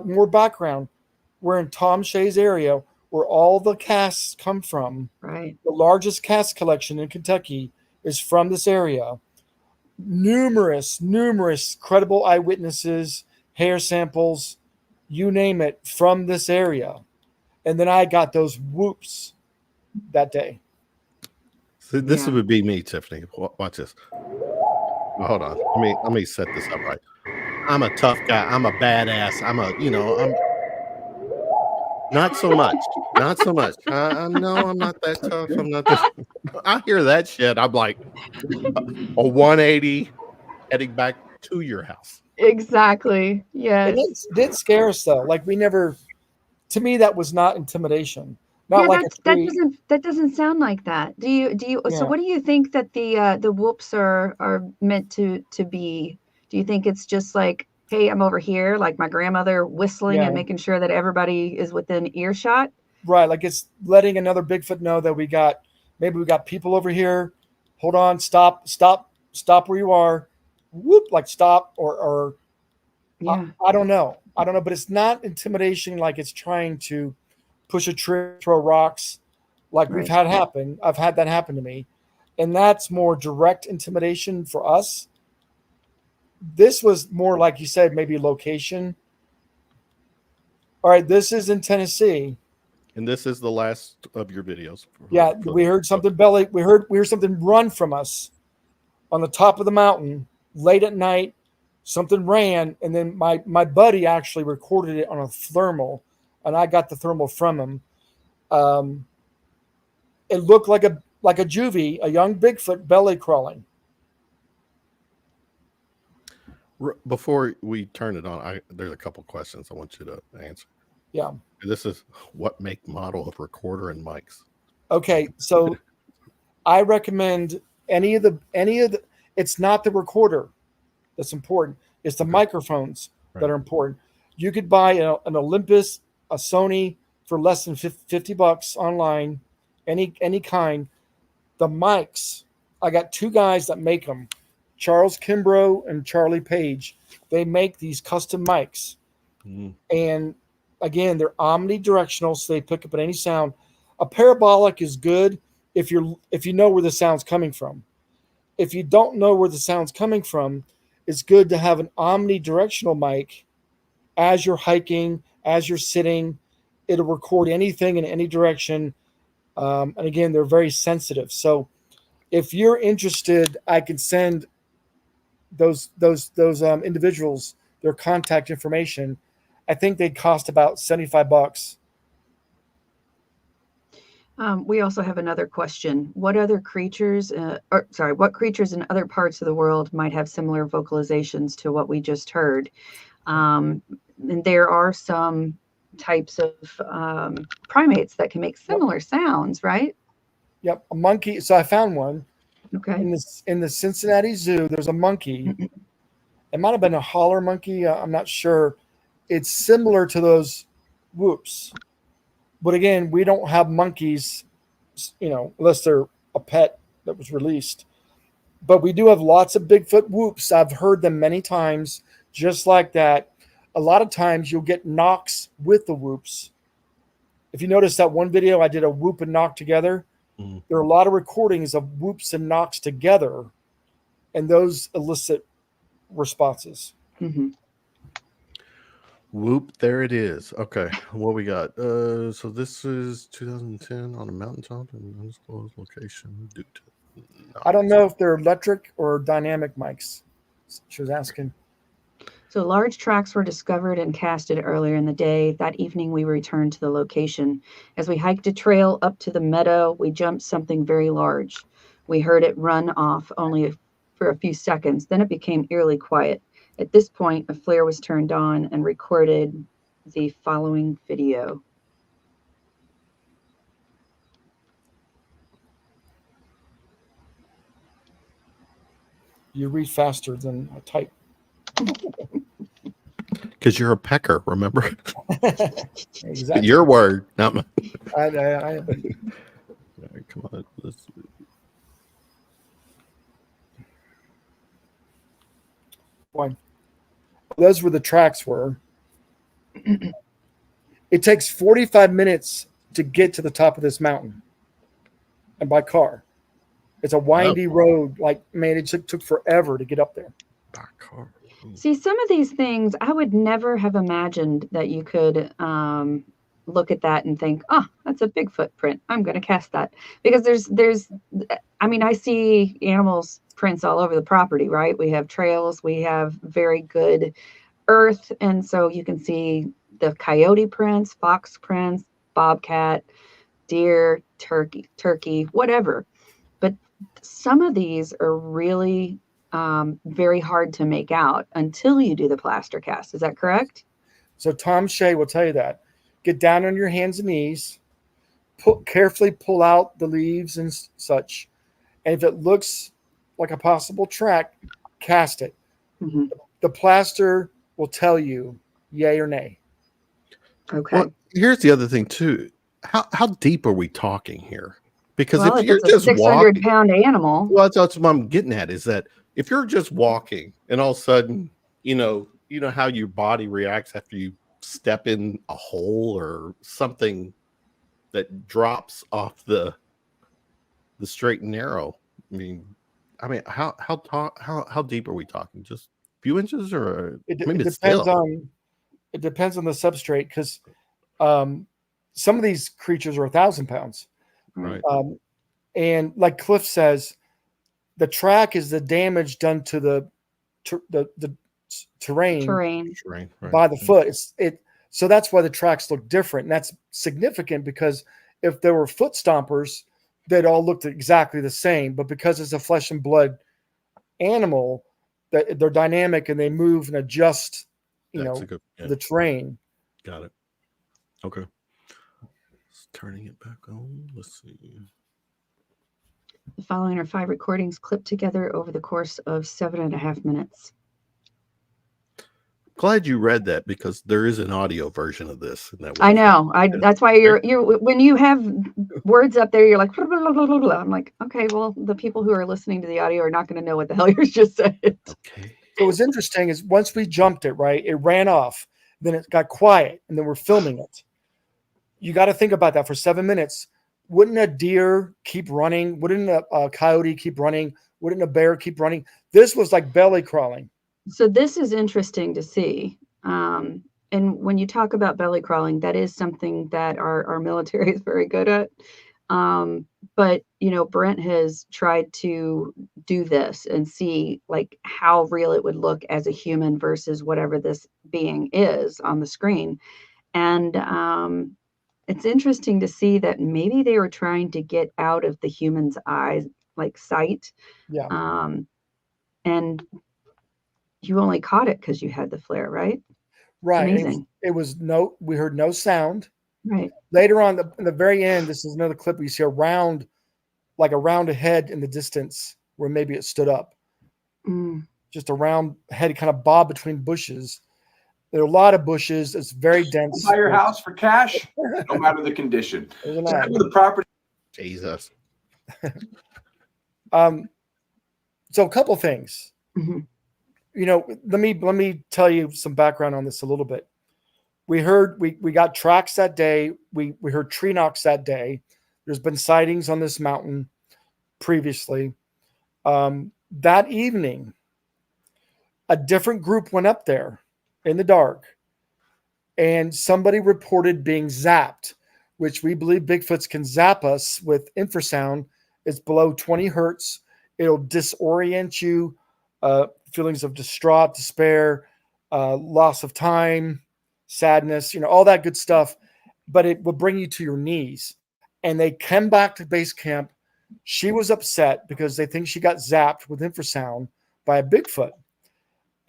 more background. We're in Tom Shea's area where all the casts come from. Right. The largest cast collection in Kentucky is from this area. Numerous credible eyewitnesses, hair samples, you name it, from this area. And then I got those whoops that day. So this would be me, Tiffany. Watch this. Well, hold on. Let me set this up right. I'm a tough guy. I'm a badass. I'm not so much. Not so much. No, I'm not that tough. I'm not that. I hear that shit. I'm like a 180 heading back to your house. Exactly. Yes. It did scare us though. Like we never. To me, that was not intimidation. Not like that doesn't sound like that. Do you? Yeah. So what do you think that the whoops are meant to be? Do you think it's just like, hey, I'm over here, like my grandmother whistling and making sure that everybody is within earshot? Right, like it's letting another Bigfoot know that we got people over here. Hold on, stop where you are. Whoop, like stop or yeah. I don't know, but it's not intimidation. Like it's trying to push a tree, throw rocks, like we've had happen. I've had that happen to me, and that's more direct intimidation for us. This was more like you said, maybe location. All right, this is in Tennessee. And this is the last of your videos. Yeah, we heard something belly. We heard something run from us on the top of the mountain late at night. Something ran, and then my buddy actually recorded it on a thermal, and I got the thermal from him. It looked like a juvie, a young Bigfoot belly crawling. Before we turn it on, there's a couple questions I want you to answer. Yeah. This is what make, model of recorder and mics. Okay, so I recommend any of the. It's not the recorder that's important. It's the microphones that are important. You could buy an Olympus, a Sony for less than $50 online, any kind. The mics, I got two guys that make them. Charles Kimbrough and Charlie Page. They make these custom mics. And again, they're omnidirectional, so they pick up at any sound. A parabolic is good if you know where the sound's coming from. If you don't know where the sound's coming from, it's good to have an omnidirectional mic as you're hiking, as you're sitting. It'll record anything in any direction. And again, they're very sensitive. So if you're interested, I can send those individuals their contact information. I think they cost about $75. We also have another question. What creatures in other parts of the world might have similar vocalizations to what we just heard? And there are some types of primates that can make similar sounds, right? Yep, a monkey. So I found one. Okay. In the Cincinnati Zoo, there's a monkey. It might have been a holler monkey. I'm not sure. It's similar to those whoops. But again, we don't have monkeys, unless they're a pet that was released. But we do have lots of Bigfoot whoops. I've heard them many times, just like that. A lot of times you'll get knocks with the whoops. If you notice that one video, I did a whoop and knock together. There are a lot of recordings of whoops and knocks together, and those elicit responses. Whoop, there it is. Okay, what we got? So this is 2010 on a mountaintop in an undisclosed location due to. I don't know if they're electric or dynamic mics. She was asking. So large tracks were discovered and casted earlier in the day. That evening, we returned to the location. As we hiked a trail up to the meadow, we jumped something very large. We heard it run off only for a few seconds. Then it became eerily quiet. At this point, a flare was turned on and recorded the following video. You read faster than I type. Because you're a pecker, remember? Exactly. Your word, not mine. I haven't. Come on. One. Those where the tracks were. It takes 45 minutes to get to the top of this mountain, and by car. It's a windy road. Like, man, it took forever to get up there. By car. See, some of these things I would never have imagined that you could look at that and think, oh, that's a Bigfoot print. I'm going to cast that. Because I mean, I see animals prints all over the property, right? We have trails, we have very good earth. And so you can see the coyote prints, fox prints, bobcat, deer, turkey, whatever. But some of these are really very hard to make out until you do the plaster cast. Is that correct? So Tom Shea will tell you that. Get down on your hands and knees, carefully pull out the leaves and such. And if it looks like a possible track, cast it. Mm-hmm. The plaster will tell you yay or nay. Okay. Well, here's the other thing too. How deep are we talking here? Because if you're it's just a 600-pound animal. Well, that's what I'm getting at, is that if you're just walking and all of a sudden, you know how your body reacts after you step in a hole or something that drops off the straight and narrow. I mean, how deep are we talking? Just a few inches, or it depends on the substrate, because some of these creatures are 1,000 pounds. Right. And like Cliff says, the track is the damage done to the terrain right. by the foot. So that's why the tracks look different. And that's significant, because if there were foot stompers, they'd all looked exactly the same. But because it's a flesh and blood animal, they're dynamic and they move and adjust, the terrain. Got it. Okay. Turning it back on. Let's see. The following are 5 recordings clipped together over the course of 7.5 minutes. Glad you read that, because there is an audio version of this. And I know. That's why you're when you have words up there, you're like, blah, blah, blah, blah, blah. I'm like, okay, well, the people who are listening to the audio are not going to know what the hell you just said. Okay. So what's interesting is once we jumped it, right, it ran off, then it got quiet, and then we're filming it. You got to think about that for 7 minutes. Wouldn't a deer keep running? Wouldn't a coyote keep running? Wouldn't a bear keep running? This was like belly crawling. So this is interesting to see. And when you talk about belly crawling, that is something that our military is very good at. But, Brent has tried to do this and see like how real it would look as a human versus whatever this being is on the screen. And it's interesting to see that maybe they were trying to get out of the human's eyes, like sight. Yeah. And you only caught it because you had the flare, right? Right. Amazing. We heard no sound. Right. Later on, in the very end, this is another clip where you see a round head in the distance where maybe it stood up. Just a round head kind of bob between bushes. There are a lot of bushes. It's very dense. Buy your house for cash, no matter the condition. The property. Jesus. So a couple things. Mm-hmm. Let me tell you some background on this a little bit. We got tracks that day. We heard tree knocks that day. There's been sightings on this mountain previously. That evening, a different group went up there in the dark, and somebody reported being zapped, which we believe Bigfoots can zap us with infrasound. It's below 20 hertz. It'll disorient you, feelings of distraught, despair, loss of time, sadness, all that good stuff, but it will bring you to your knees. And they come back to base camp. She was upset because they think she got zapped with infrasound by a Bigfoot.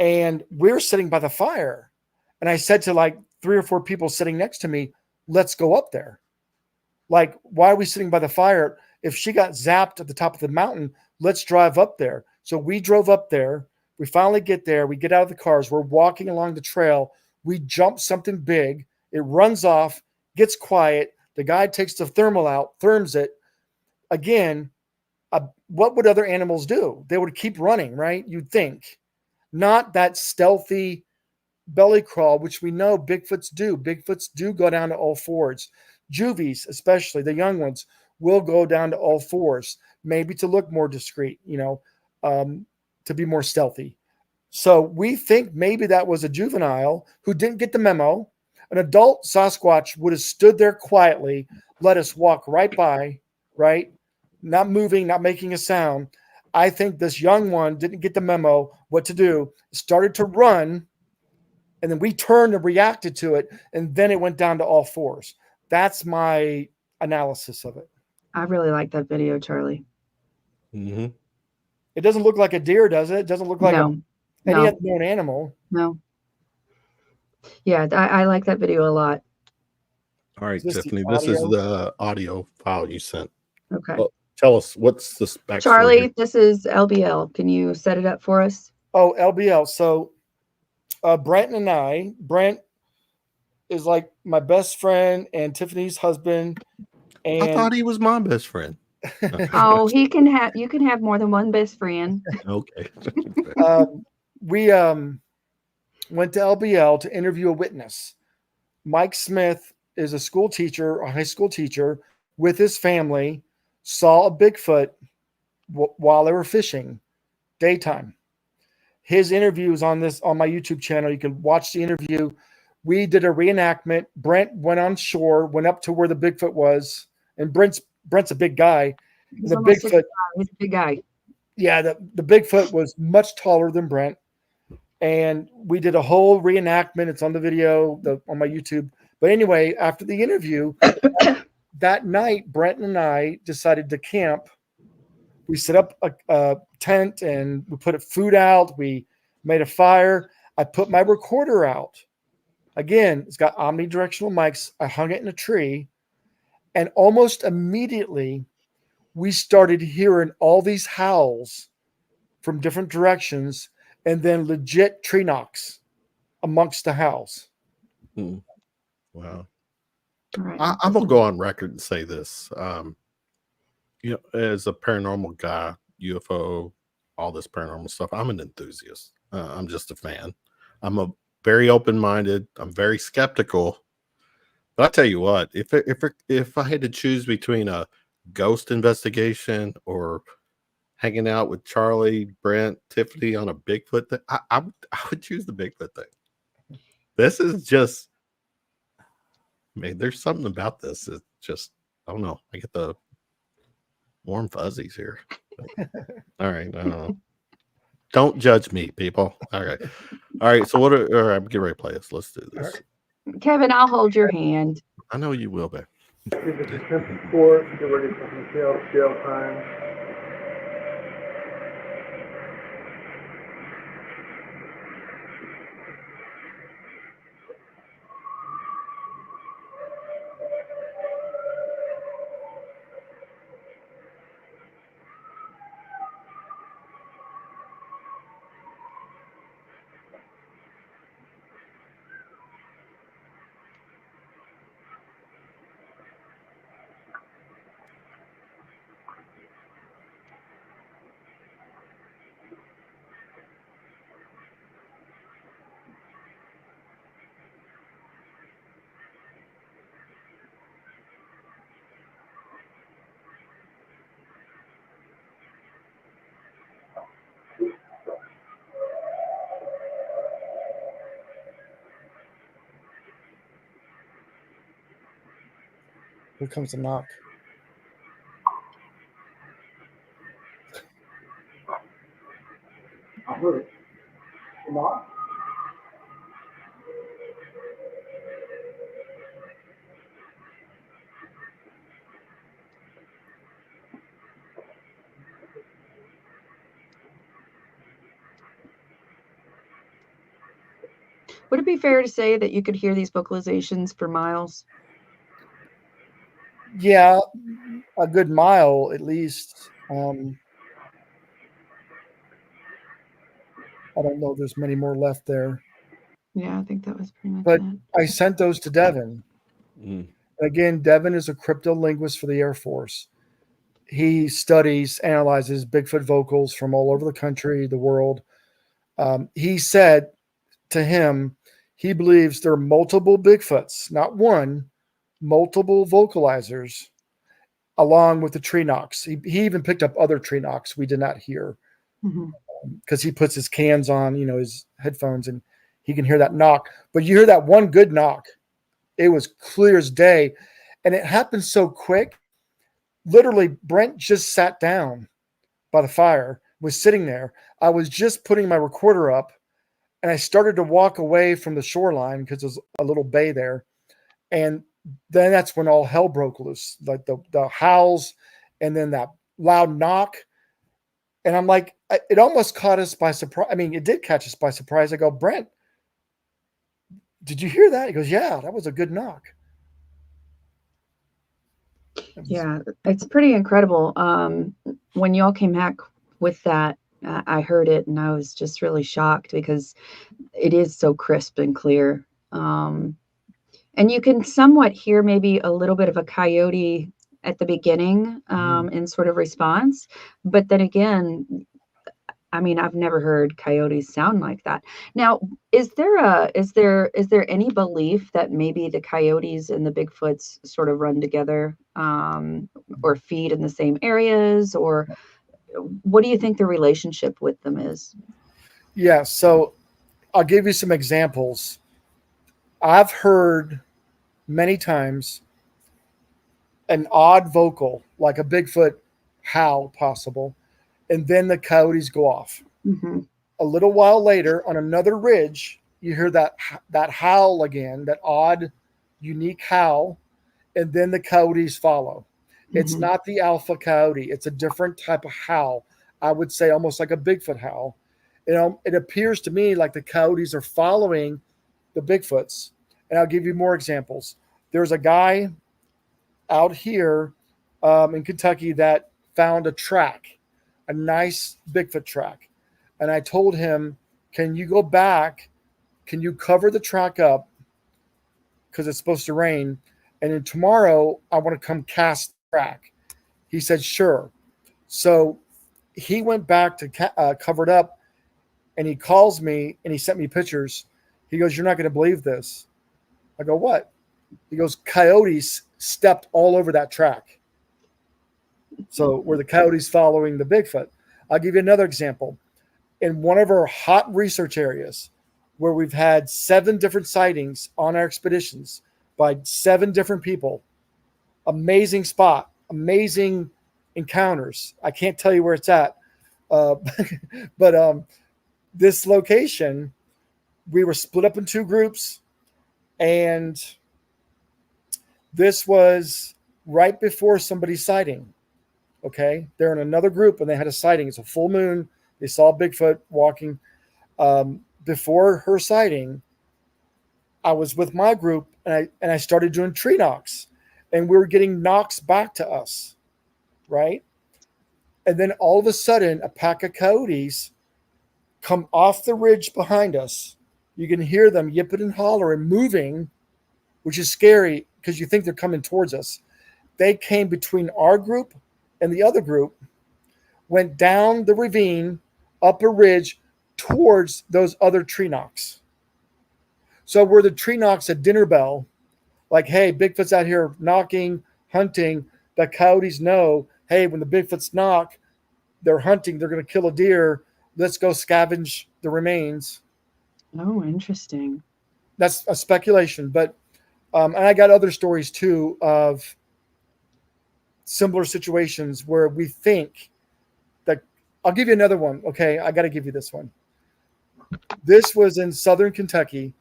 And we're sitting by the fire. And I said to like 3 or 4 people sitting next to me, let's go up there. Like, why are we sitting by the fire? If she got zapped at the top of the mountain, let's drive up there. So we drove up there. We finally get there. We get out of the cars. We're walking along the trail. We jump something big. It runs off, gets quiet. The guy takes the thermal out, therms it. Again, what would other animals do? They would keep running, right? You'd think. Not that stealthy belly crawl, which we know Bigfoots do. Bigfoots do go down to all fours. Juvies, especially the young ones, will go down to all fours, maybe to look more discreet, to be more stealthy. So we think maybe that was a juvenile who didn't get the memo. An adult Sasquatch would have stood there quietly, let us walk right by, right? Not moving, not making a sound. I think this young one didn't get the memo what to do, started to run, and then we turned and reacted to it, and then it went down to all fours. That's my analysis of it. I really like that video, Charlie. Mm-hmm. It doesn't look like a deer, does it? It doesn't look like any no. unknown animal. No. Yeah, I like that video a lot. All right, Tiffany, this is the audio file you sent. Okay. Well, tell us, what's the backstory? Charlie, this is LBL. Can you set it up for us? Oh, LBL. So Brent is like my best friend and Tiffany's husband. And I thought he was my best friend. Oh, you can have more than one best friend. Okay. We went to LBL to interview a witness. Mike Smith is a school teacher, a high school teacher, with his family, saw a Bigfoot while they were fishing, daytime. His interview is on my YouTube channel. You can watch the interview. We did a reenactment. Brent went on shore, went up to where the Bigfoot was, and Brent's a big guy. He's a big guy. Yeah, the Bigfoot was much taller than Brent. And we did a whole reenactment. It's on the video on my YouTube. But anyway, after the interview, that night, Brent and I decided to camp. We set up a tent and we put food out. We made a fire. I put my recorder out. Again, it's got omnidirectional mics. I hung it in a tree. And almost immediately, we started hearing all these howls from different directions and then legit tree knocks amongst the howls. Wow. All right. I'm going to go on record and say this. As a paranormal guy, UFO, all this paranormal stuff, I'm an enthusiast. I'm just a fan. I'm a very open-minded. I'm very skeptical. But I tell you what, if I had to choose between a ghost investigation or hanging out with Charlie, Brent, Tiffany on a Bigfoot thing, I would choose the Bigfoot thing. This is just, there's something about this. It's just, I don't know. I get the warm fuzzies here. All right. I don't know. Don't judge me, people. All right. So all right, I'm getting ready to play this. Let's do this. Kevin, I'll hold your hand. I know you will, babe. This is 10-4. Get ready for some jail time. Here comes the knock. I heard it. Knock? Would it be fair to say that you could hear these vocalizations for miles? Yeah, a good mile at least. I don't know if there's many more left there. Yeah, I think that was pretty much But it. I sent those to Devin. Mm. Again, Devin is a cryptolinguist for the Air Force. He studies, analyzes Bigfoot vocals from all over the country, the world. He said to him, he believes there are multiple Bigfoots, not one, multiple vocalizers, along with the tree knocks. He even picked up other tree knocks we did not hear because he puts his cans on, his headphones, and he can hear that knock. But you hear that one good knock. It was clear as day. And it happened so quick. Literally, Brent just sat down by the fire, was sitting there. I was just putting my recorder up, and I started to walk away from the shoreline because there's a little bay there. And then that's when all hell broke loose, like the howls and then that loud knock. And I'm like, it almost caught us by surprise. I mean, it did catch us by surprise. I go, Brent, did you hear that? He goes, yeah, that was a good knock. Yeah, it's pretty incredible. When y'all came back with that, I heard it and I was just really shocked because it is so crisp and clear. And you can somewhat hear maybe a little bit of a coyote at the beginning in sort of response. But then again, I mean, I've never heard coyotes sound like that. Now, is there any belief that maybe the coyotes and the Bigfoots sort of run together or feed in the same areas, or what do you think the relationship with them is? Yeah, so I'll give you some examples. I've heard many times an odd vocal, like a Bigfoot howl possible, and then the coyotes go off. A little while later, on another ridge, you hear that howl again, that odd, unique howl, and then the coyotes follow. It's not the alpha coyote. It's a different type of howl. I would say almost like a Bigfoot howl. It appears to me like the coyotes are following the Bigfoots. And I'll give you more examples. There's a guy out here in Kentucky that found a track, a nice Bigfoot track. And I told him, can you go back? Can you cover the track up? Because it's supposed to rain. And then tomorrow, I want to come cast the track. He said, sure. So he went back to cover it up. And he calls me and he sent me pictures. He goes, you're not going to believe this. I go, what? He goes, coyotes stepped all over that track. So were the coyotes following the Bigfoot? I'll give you another example. In one of our hot research areas where we've had 7 different sightings on our expeditions by 7 different people, amazing spot, amazing encounters. I can't tell you where it's at. But this location, we were split up in 2 groups, and this was right before somebody's sighting. Okay, they're in another group and they had a sighting. It's a full moon. They saw Bigfoot walking. Before her sighting, I was with my group and I started doing tree knocks, and we were getting knocks back to us, right? And then all of a sudden, a pack of coyotes come off the ridge behind us. You can hear them yipping and hollering, moving, which is scary because you think they're coming towards us. They came between our group and the other group, went down the ravine, up a ridge, towards those other tree knocks. So were the tree knocks a dinner bell, like, hey, Bigfoot's out here knocking, hunting, the coyotes know, hey, when the Bigfoots knock, they're hunting, they're going to kill a deer, let's go scavenge the remains. Oh, interesting. That's a speculation, but and I got other stories too of similar situations where we think that. I'll give you another one. Okay, I got to give you this one. This was in southern Kentucky,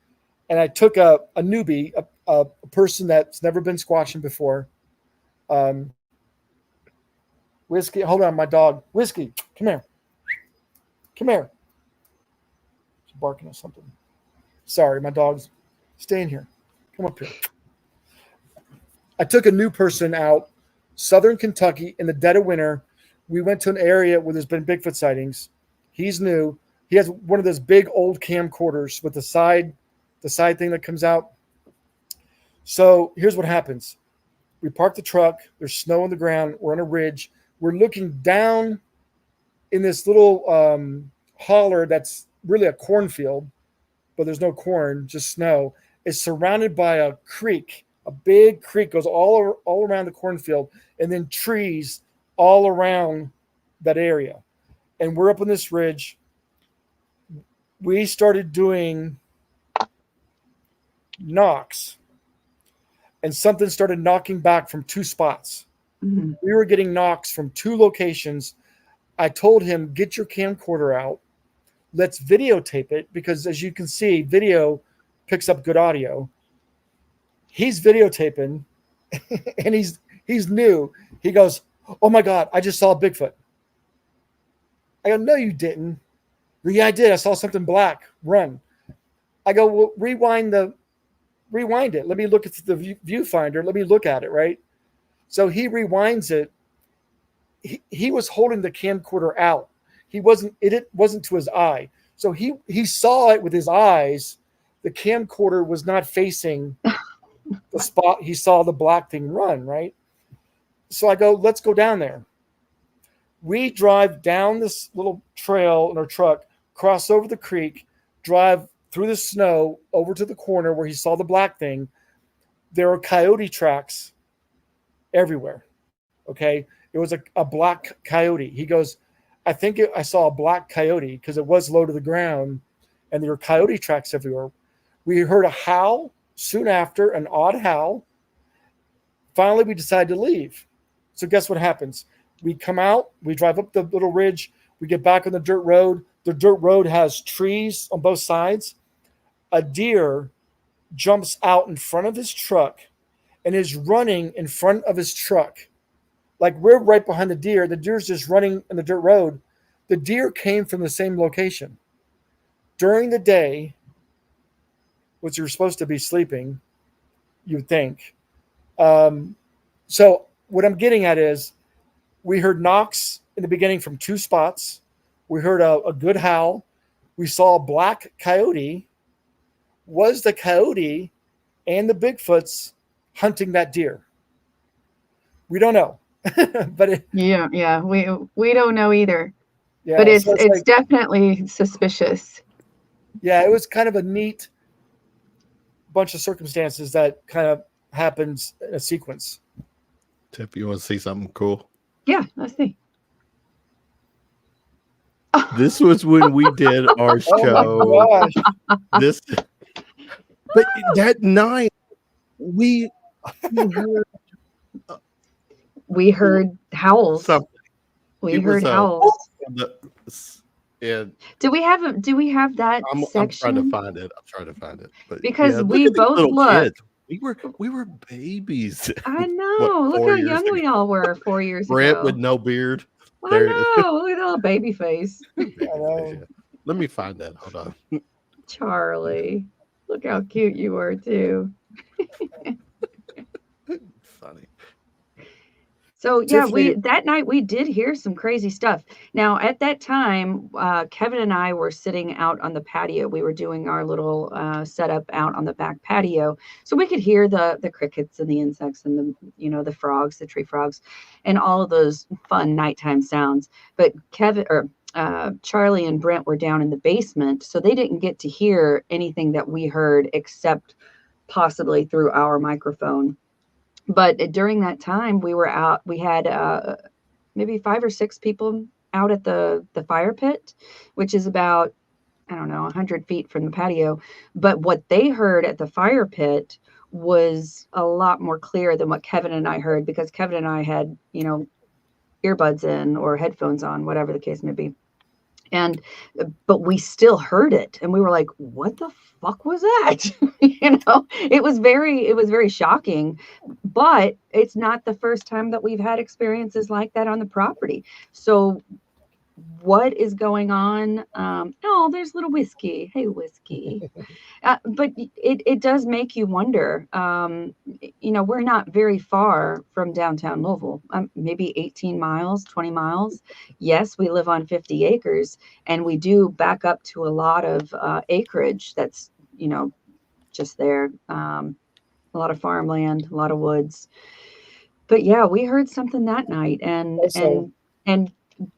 and I took a newbie, a person that's never been squatching before. Whiskey, hold on, my dog. Whiskey, come here. Come here. She's barking at something. Sorry, my dog's staying here. Come up here. I took a new person out, southern Kentucky, in the dead of winter. We went to an area where there's been Bigfoot sightings. He's new. He has one of those big old camcorders with the side thing that comes out. So here's what happens. We park the truck. There's snow on the ground. We're on a ridge. We're looking down in this little holler that's really a cornfield, but there's no corn, just snow. It's surrounded by a creek. A big creek goes all around the cornfield, and then trees all around that area. And we're up on this ridge. We started doing knocks, and something started knocking back from two spots. Mm-hmm. We were getting knocks from two locations. I told him, get your camcorder out. Let's videotape it, because as you can see, video picks up good audio. He's videotaping, and he's new. He goes, oh my God, I just saw a Bigfoot. I go, no, you didn't. Yeah, I did. I saw something black. Run. I go, well, rewind it. Let me look at the viewfinder. Let me look at it, right? So he rewinds it. He was holding the camcorder out. It wasn't to his eye. So he saw it with his eyes. The camcorder was not facing the spot he saw the black thing run, right? So I go, let's go down there. We drive down this little trail in our truck, cross over the creek, drive through the snow over to the corner where he saw the black thing. There are coyote tracks everywhere. Okay. It was a black coyote. He goes, I think I saw a black coyote because it was low to the ground, and there were coyote tracks everywhere. We heard a howl soon after, an odd howl. Finally, we decided to leave. So guess what happens? We come out, we drive up the little ridge, we get back on the dirt road. The dirt road has trees on both sides. A deer jumps out in front of his truck and is running in front of his truck. Like, we're right behind the deer. The deer's just running in the dirt road. The deer came from the same location. During the day, which you're supposed to be sleeping, you would think. So what I'm getting at is, we heard knocks in the beginning from two spots. We heard a good howl. We saw a black coyote. Was the coyote and the Bigfoots hunting that deer? We don't know. But yeah, we don't know either. Yeah, but it's so like, definitely suspicious. Yeah, it was kind of a neat bunch of circumstances that kind of happens in a sequence. Tiff, you want to see something cool? Yeah, let's see. This was when we did our show. Oh my gosh. But that night we heard howls. Something. We heard howls. And Do we have that I'm section? trying to find it. But Because yeah, we look at these both little looked. kids. We were babies. I know. Look how young we all were 4 years Brent ago. with no beard. I There- know. Look at that little baby face. Let me find that. Hold on. Charlie. Look how cute you were too. Funny. So yeah, Tiffany- that night we did hear some crazy stuff. Now at that time, Kevin and I were sitting out on the patio. We were doing our little setup out on the back patio, so we could hear the crickets and the insects and the frogs, the tree frogs, and all of those fun nighttime sounds. But Charlie and Brent were down in the basement, so they didn't get to hear anything that we heard except possibly through our microphone. But during that time, we were out. We had maybe 5 or 6 people out at the fire pit, which is about, 100 feet from the patio. But what they heard at the fire pit was a lot more clear than what Kevin and I heard, because Kevin and I had, earbuds in or headphones on, whatever the case may be. But we still heard it, and we were like, what the fuck was that? It was very shocking, but it's not the first time that we've had experiences like that on the property. So what is going on. Oh, there's little Whiskey. Hey, Whiskey. But it does make you wonder. We're not very far from downtown Louisville, maybe 18 miles, 20 miles. Yes, we live on 50 acres, and we do back up to a lot of acreage that's, just there. A lot of farmland, a lot of woods. But yeah, we heard something that night, and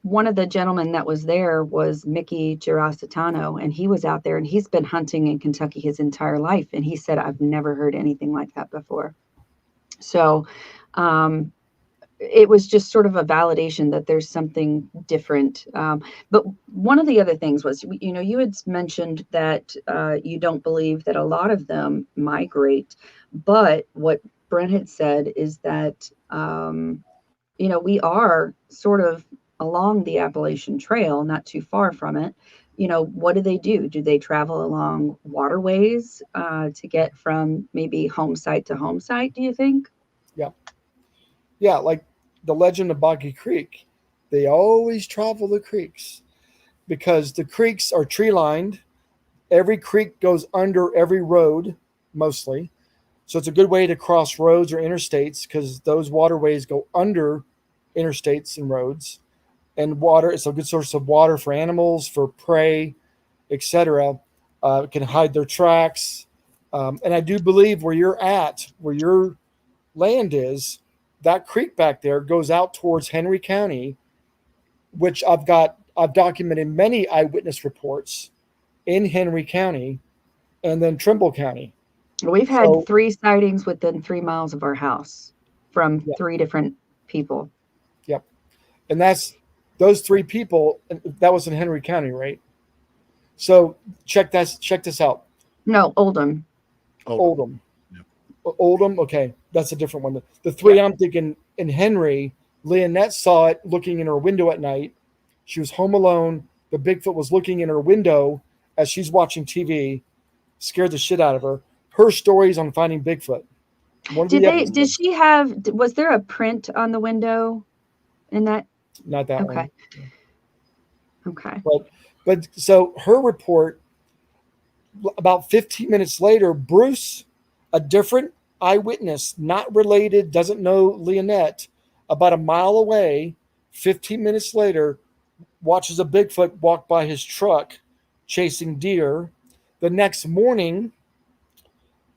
one of the gentlemen that was there was Mickey Girasitano, and he was out there, and he's been hunting in Kentucky his entire life, and he said, I've never heard anything like that before. So it was just sort of a validation that there's something different. But one of the other things was, you had mentioned that you don't believe that a lot of them migrate, but what Brent had said is that, we are sort of along the Appalachian Trail, not too far from it. What do they do? Do they travel along waterways to get from maybe home site to home site, do you think? Yeah. Yeah, like the legend of Boggy Creek. They always travel the creeks because the creeks are tree lined. Every creek goes under every road, mostly. So it's a good way to cross roads or interstates because those waterways go under interstates and roads. And water, it's a good source of water for animals, for prey, etc. It can hide their tracks. And I do believe where you're at, where your land is, that creek back there goes out towards Henry County, which I've documented many eyewitness reports in Henry County and then Trimble County. We've had 3 sightings within 3 miles of our house from 3 different people. Yep. And that's those 3 people. That was in Henry County, right? So check this out. No, Oldham. Oldham. Oldham. Okay. That's a different one. The 3 I'm thinking in Henry, Leonette saw it looking in her window at night. She was home alone. The Bigfoot was looking in her window as she's watching TV, scared the shit out of her. Her stories on finding Bigfoot. Was there a print on the window in that? Not that one. Okay. But so her report, about 15 minutes later, Bruce, a different eyewitness, not related, doesn't know Leonette, about a mile away, 15 minutes later, watches a Bigfoot walk by his truck chasing deer. The next morning,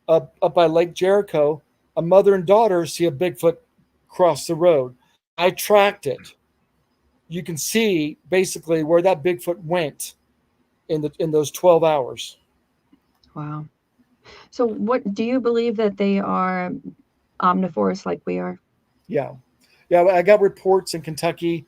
up by Lake Jericho, a mother and daughter see a Bigfoot cross the road. I tracked it. You can see basically where that Bigfoot went in those 12 hours. Wow. So what do you believe that they are omnivores like we are? Yeah. I got reports in Kentucky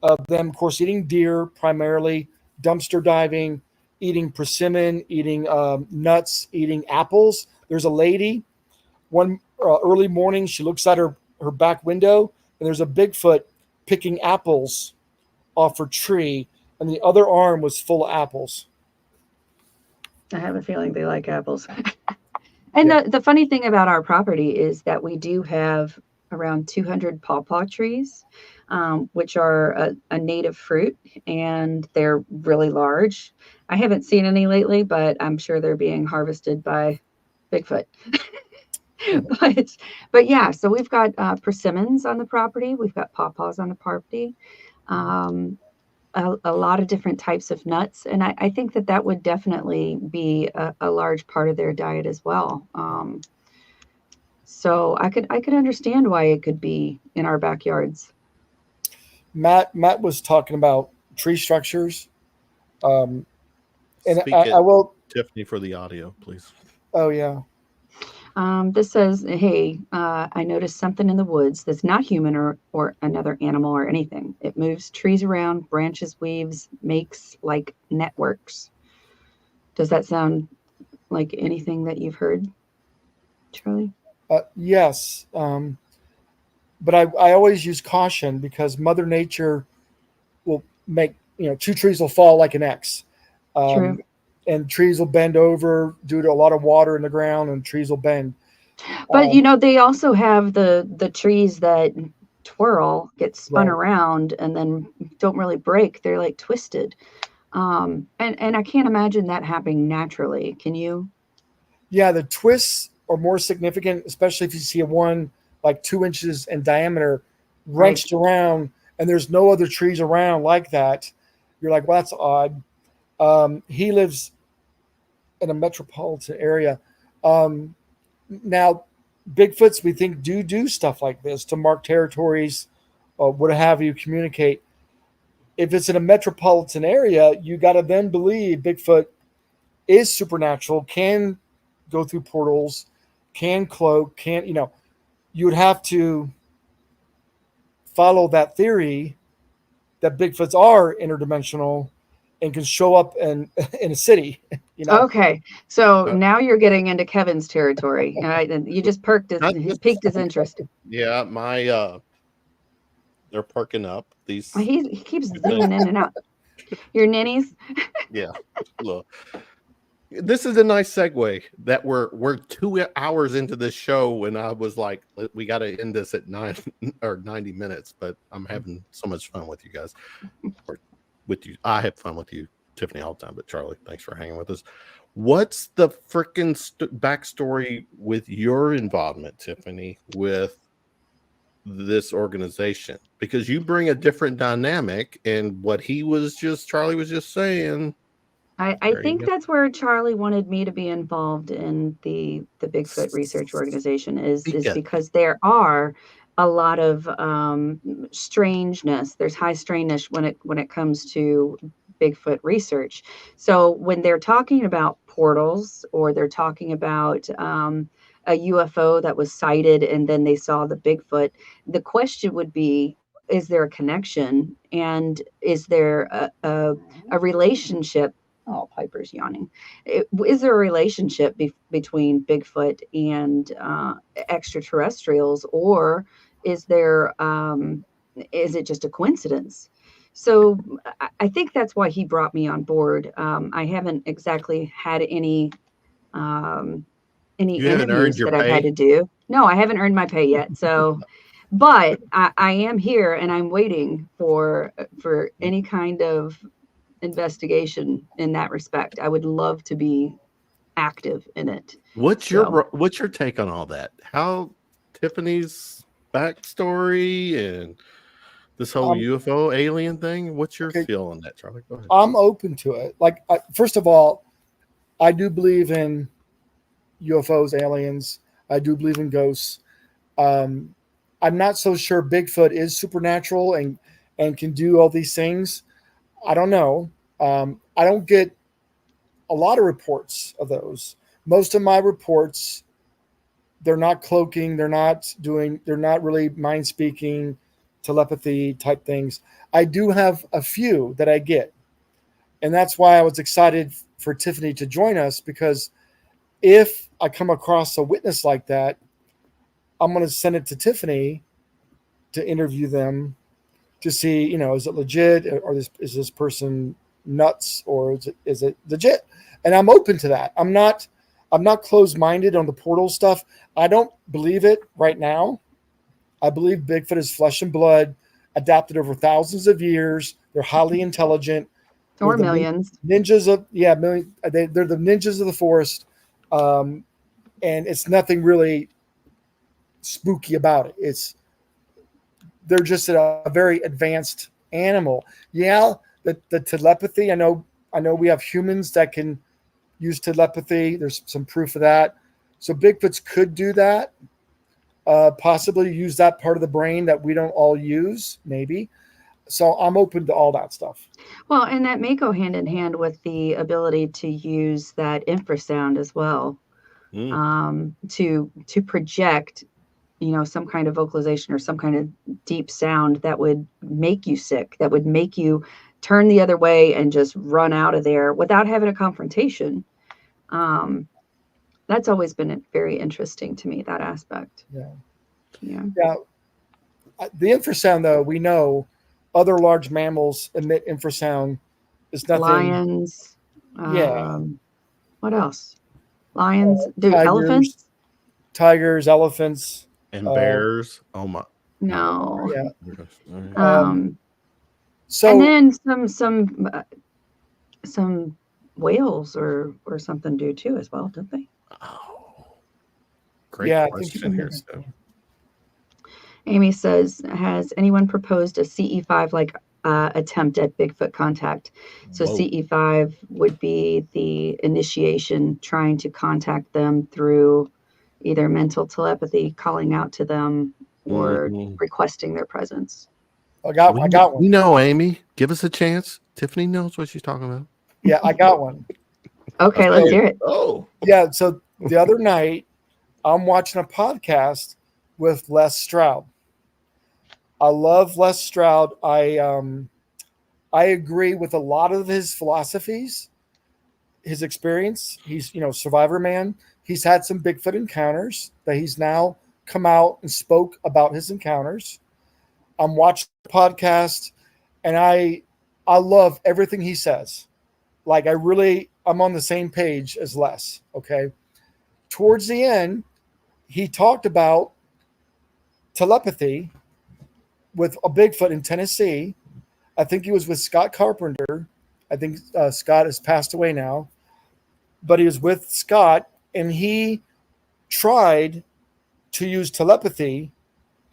of them, of course, eating deer primarily, dumpster diving, eating persimmon, eating nuts, eating apples. There's a lady, one early morning, she looks out her back window, and there's a Bigfoot picking apples off her tree, and the other arm was full of apples. I have a feeling they like apples. And the funny thing about our property is that we do have around 200 pawpaw trees, which are a native fruit, and they're really large. I haven't seen any lately, but I'm sure they're being harvested by Bigfoot. but yeah, so we've got persimmons on the property. We've got pawpaws on the property. A lot of different types of nuts. And I think that would definitely be a large part of their diet as well. So I could understand why it could be in our backyards. Matt was talking about tree structures. And I will, Tiffany, for the audio, please. Oh yeah. This says, hey, I noticed something in the woods that's not human or another animal or anything. It moves trees around, branches, weaves, makes like networks. Does that sound like anything that you've heard, Charlie? Yes. But I always use caution because Mother Nature will make, 2 trees will fall like an X. True. And trees will bend over due to a lot of water in the ground, and trees will bend. But they also have the trees that twirl, get spun Right. around, and then don't really break. They're like twisted. And I can't imagine that happening naturally. Can you? Yeah, the twists are more significant, especially if you see a one like 2 inches in diameter Right. wrenched around and there's no other trees around like that. You're like, well, that's odd. He lives in a metropolitan area. Now, Bigfoots, we think, do stuff like this to mark territories, what have you, communicate. If it's in a metropolitan area, you got to then believe Bigfoot is supernatural, can go through portals, can cloak, can, you would have to follow that theory that Bigfoots are interdimensional and can show up in a city, Okay, so Uh, now you're getting into Kevin's territory. All right, and you just not just piqued his interest. yeah, my they're perking up these. He keeps zooming in and out. Your ninnies? Yeah, look. This is a nice segue that we're 2 hours into this show, and I was like, we got to end this at 9 or 90 minutes. But I'm having so much fun with you guys, or with you. I have fun with you, Tiffany, all the time. But Charlie, thanks for hanging with us. What's the freaking backstory with your involvement, Tiffany, with this organization? Because you bring a different dynamic, and what Charlie was just saying. I There you think go. that's where Charlie wanted me to be involved in the Bigfoot Research Organization is Yeah. because there are a lot of strangeness. There's high strangeness when it comes to Bigfoot research. So when they're talking about portals or they're talking about a UFO that was sighted and then they saw the Bigfoot, the question would be, is there a connection and is there a relationship? Oh, Piper's yawning. Is there a relationship between Bigfoot and extraterrestrials, or is there is it just a coincidence? So I think that's why he brought me on board. I haven't exactly had any You haven't earned interviews your that I've had pay. to do. No, I haven't earned my pay yet. So, but I am here and I'm waiting for any kind of investigation in that respect. I would love to be active in it. What's So your take on all that? How Tiffany's backstory and this whole Um, UFO alien thing? What's your okay, feel on that, Charlie? Go ahead. I'm open to it. Like, first of all, I do believe in UFOs, aliens. I do believe in ghosts. Um, I'm not so sure Bigfoot is supernatural and can do all these things. I don't know. I don't get a lot of reports of those. Most of my reports, they're not cloaking. They're not really mind speaking, telepathy type things. I do have a few that I get. And that's why I was excited for Tiffany to join us, because if I come across a witness like that, I'm going to send it to Tiffany to interview them to see, is it legit, or is this person nuts, or is it legit? And I'm open to that. I'm not closed-minded on the portal stuff. I don't believe it right now. I believe Bigfoot is flesh and blood, adapted over thousands of years. They're highly intelligent. or They're the millions. ninjas of they're the ninjas of the forest, and it's nothing really spooky about it. They're just a very advanced animal. Yeah, the telepathy. I know we have humans that can use telepathy. There's some proof of that. So Bigfoots could do that. Possibly use that part of the brain that we don't all use, maybe. So I'm open to all that stuff. Well, and that may go hand in hand with the ability to use that infrasound as well, to project, some kind of vocalization or some kind of deep sound that would make you sick, that would make you turn the other way and just run out of there without having a confrontation. That's always been very interesting to me, that aspect. Yeah. The infrasound, though, we know other large mammals emit infrasound. It's nothing. Lions. Yeah. What else? Lions. Tigers, Elephants? Tigers, elephants, and bears. Oh my. No. Yeah. All right. And So then some whales or something do too as well, don't they? Oh, great yeah, I think question here, Steph. Amy says, has anyone proposed a CE5 like attempt at Bigfoot contact? So Whoa. CE5 would be the initiation, trying to contact them through either mental telepathy, calling out to them, or requesting their presence. I got one. We know, Amy. Give us a chance. Tiffany knows what she's talking about. Yeah, I got one. Okay, let's hear it. Oh, Yeah, so the other night I'm watching a podcast with Les Stroud. I love Les Stroud. I agree with a lot of his philosophies, his experience. He's, survivor man. He's had some Bigfoot encounters that he's now come out and spoke about his encounters. I'm watching the podcast and I love everything he says. Like I'm on the same page as Les. Okay. Towards the end, he talked about telepathy with a Bigfoot in Tennessee. I think he was with Scott Carpenter. I think Scott has passed away now, but he was with Scott and he tried to use telepathy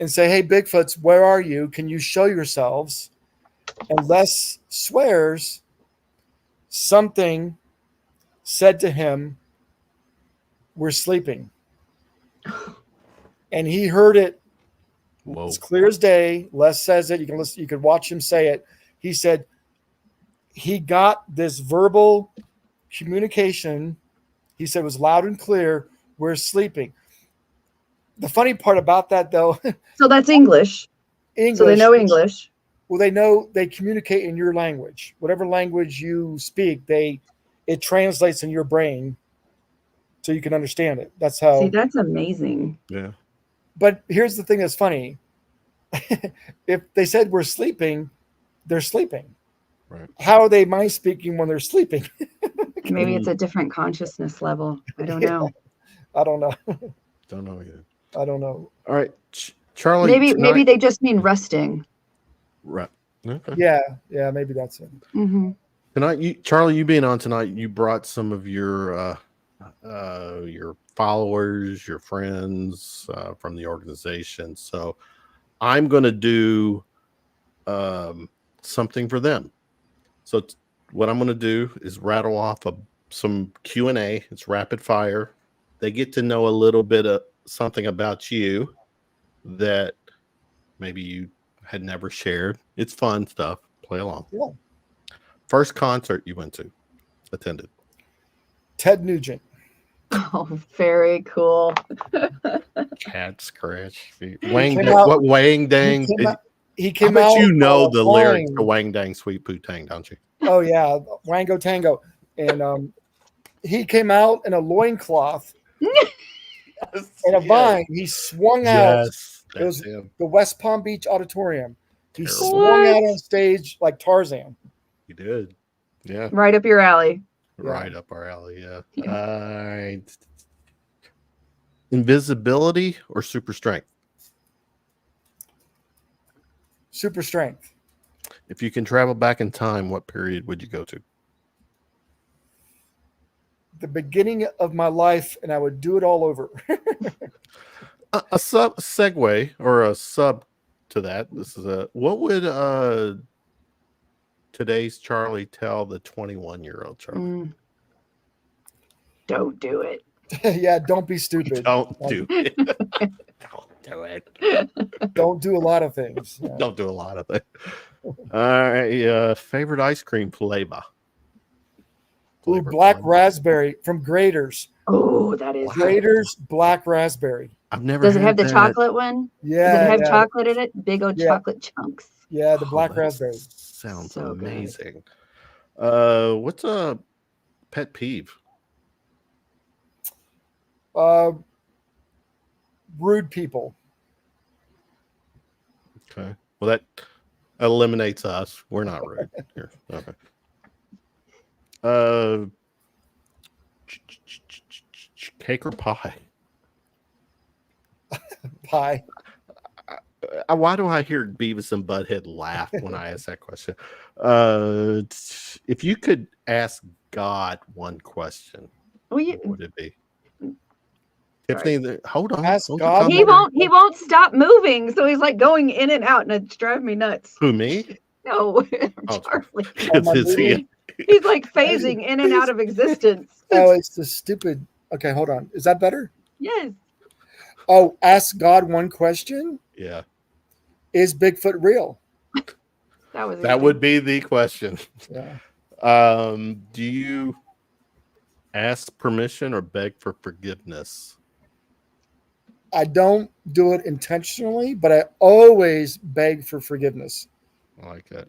and say, "Hey, Bigfoots, where are you? Can you show yourselves?" And Les swears something said to him, "We're sleeping." And he heard it. whoa. It's clear as day. Les says it. You can listen. You could watch him say it. He said he got this verbal communication. He said it was loud and clear. We're sleeping. The funny part about that, though, So that's English. So they know English. Well, they communicate in your language. Whatever language you speak, it translates in your brain so you can understand it. That's how. See, that's amazing. Yeah. But here's the thing that's funny. If they said we're sleeping, they're sleeping. Right. How are they mind speaking when they're sleeping? Maybe it's a different consciousness level. I don't know. I don't know. Don't know yet. I don't know. All right, Charlie. Maybe they just mean resting. Right. Okay. Yeah, maybe that's it. Mm-hmm. Tonight, Charlie, you being on tonight, you brought some of your followers, your friends from the organization. So I'm going to do something for them. So what I'm going to do is rattle off some Q&A. It's rapid fire. They get to know a little bit of something about you that maybe you had never shared. It's fun stuff. Play along. Yeah. First concert you attended. Ted Nugent. Oh, very cool. Cat scratch. Wang Dang. He came I bet out. you know the lyrics flying. to Wang Dang Sweet Poo Tang, don't you? Oh yeah, Wango Tango, and he came out in a loincloth and a vine. He swung out. It was him. the West Palm Beach Auditorium. He Terrible. swung out on stage like Tarzan. He did. Yeah. Right up your alley. Right up our alley. Yeah. All right. Invisibility or super strength? Super strength. If you can travel back in time, what period would you go to? The beginning of my life, and I would do it all over. a segue or a sub to that. This is what would today's Charlie tell the 21-year-old Charlie? Don't do it. Yeah, don't be stupid. Don't do it. Don't do it. Don't do a lot of things. Yeah. Don't do a lot of things. All right. Favorite ice cream flavor? Ooh, black raspberry from Graders. Oh, that is Graders black raspberry. I've never. Does it have had the that. chocolate one? Yeah. Does it have chocolate in it? Big old chocolate chunks. Yeah, the black raspberry. Sounds So amazing. What's a pet peeve? Rude people. Okay. Well, that eliminates us. We're not rude here. Okay. Cake or pie? Pie. Why do I hear Beavis and Butthead laugh when I ask that question? If you could ask God one question, Well, what would it be? sorry. Tiffany, hold on. Ask Don't you God talk He over- won't stop moving, so he's like going in and out, and it's driving me nuts. Who, me? No, Oh, Charlie. it's he. He's like phasing in and out of existence. Oh, it's the stupid. Okay, hold on. Is that better? Yes. Oh, ask God one question. Yeah, Is Bigfoot real? that would be the question. Yeah. Do you ask permission or beg for forgiveness? I don't do it intentionally, but I always beg for forgiveness. I like that.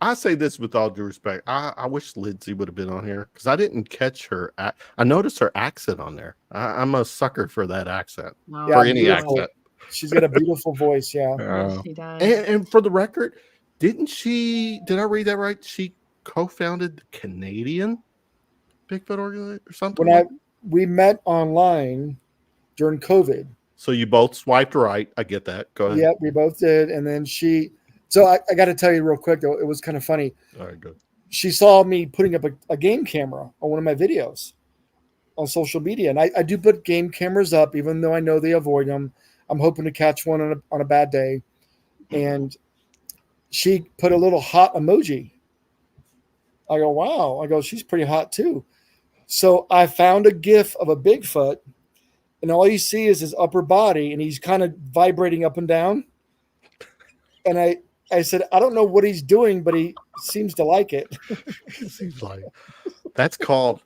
I say this with all due respect. I wish Lindsay would have been on here because I didn't catch her. I noticed her accent on there. I'm a sucker for that accent. Oh, For any beautiful. accent. She's got a beautiful voice. Yeah. Yes, she does. And for the record, did I read that right? She co-founded the Canadian Bigfoot Organization or something? When we met online during COVID. So you both swiped right. I get that. Go ahead. Yeah, we both did. And then so I got to tell you real quick, though, it was kind of funny. All right, good. She saw me putting up a game camera on one of my videos on social media. And I do put game cameras up, even though I know they avoid them. I'm hoping to catch one on a bad day. And she put a little hot emoji. I go, wow. I go, she's pretty hot too. So I found a GIF of a Bigfoot, and all you see is his upper body, and he's kind of vibrating up and down. And I said, I don't know what he's doing, but he seems to like it. Seems like that's called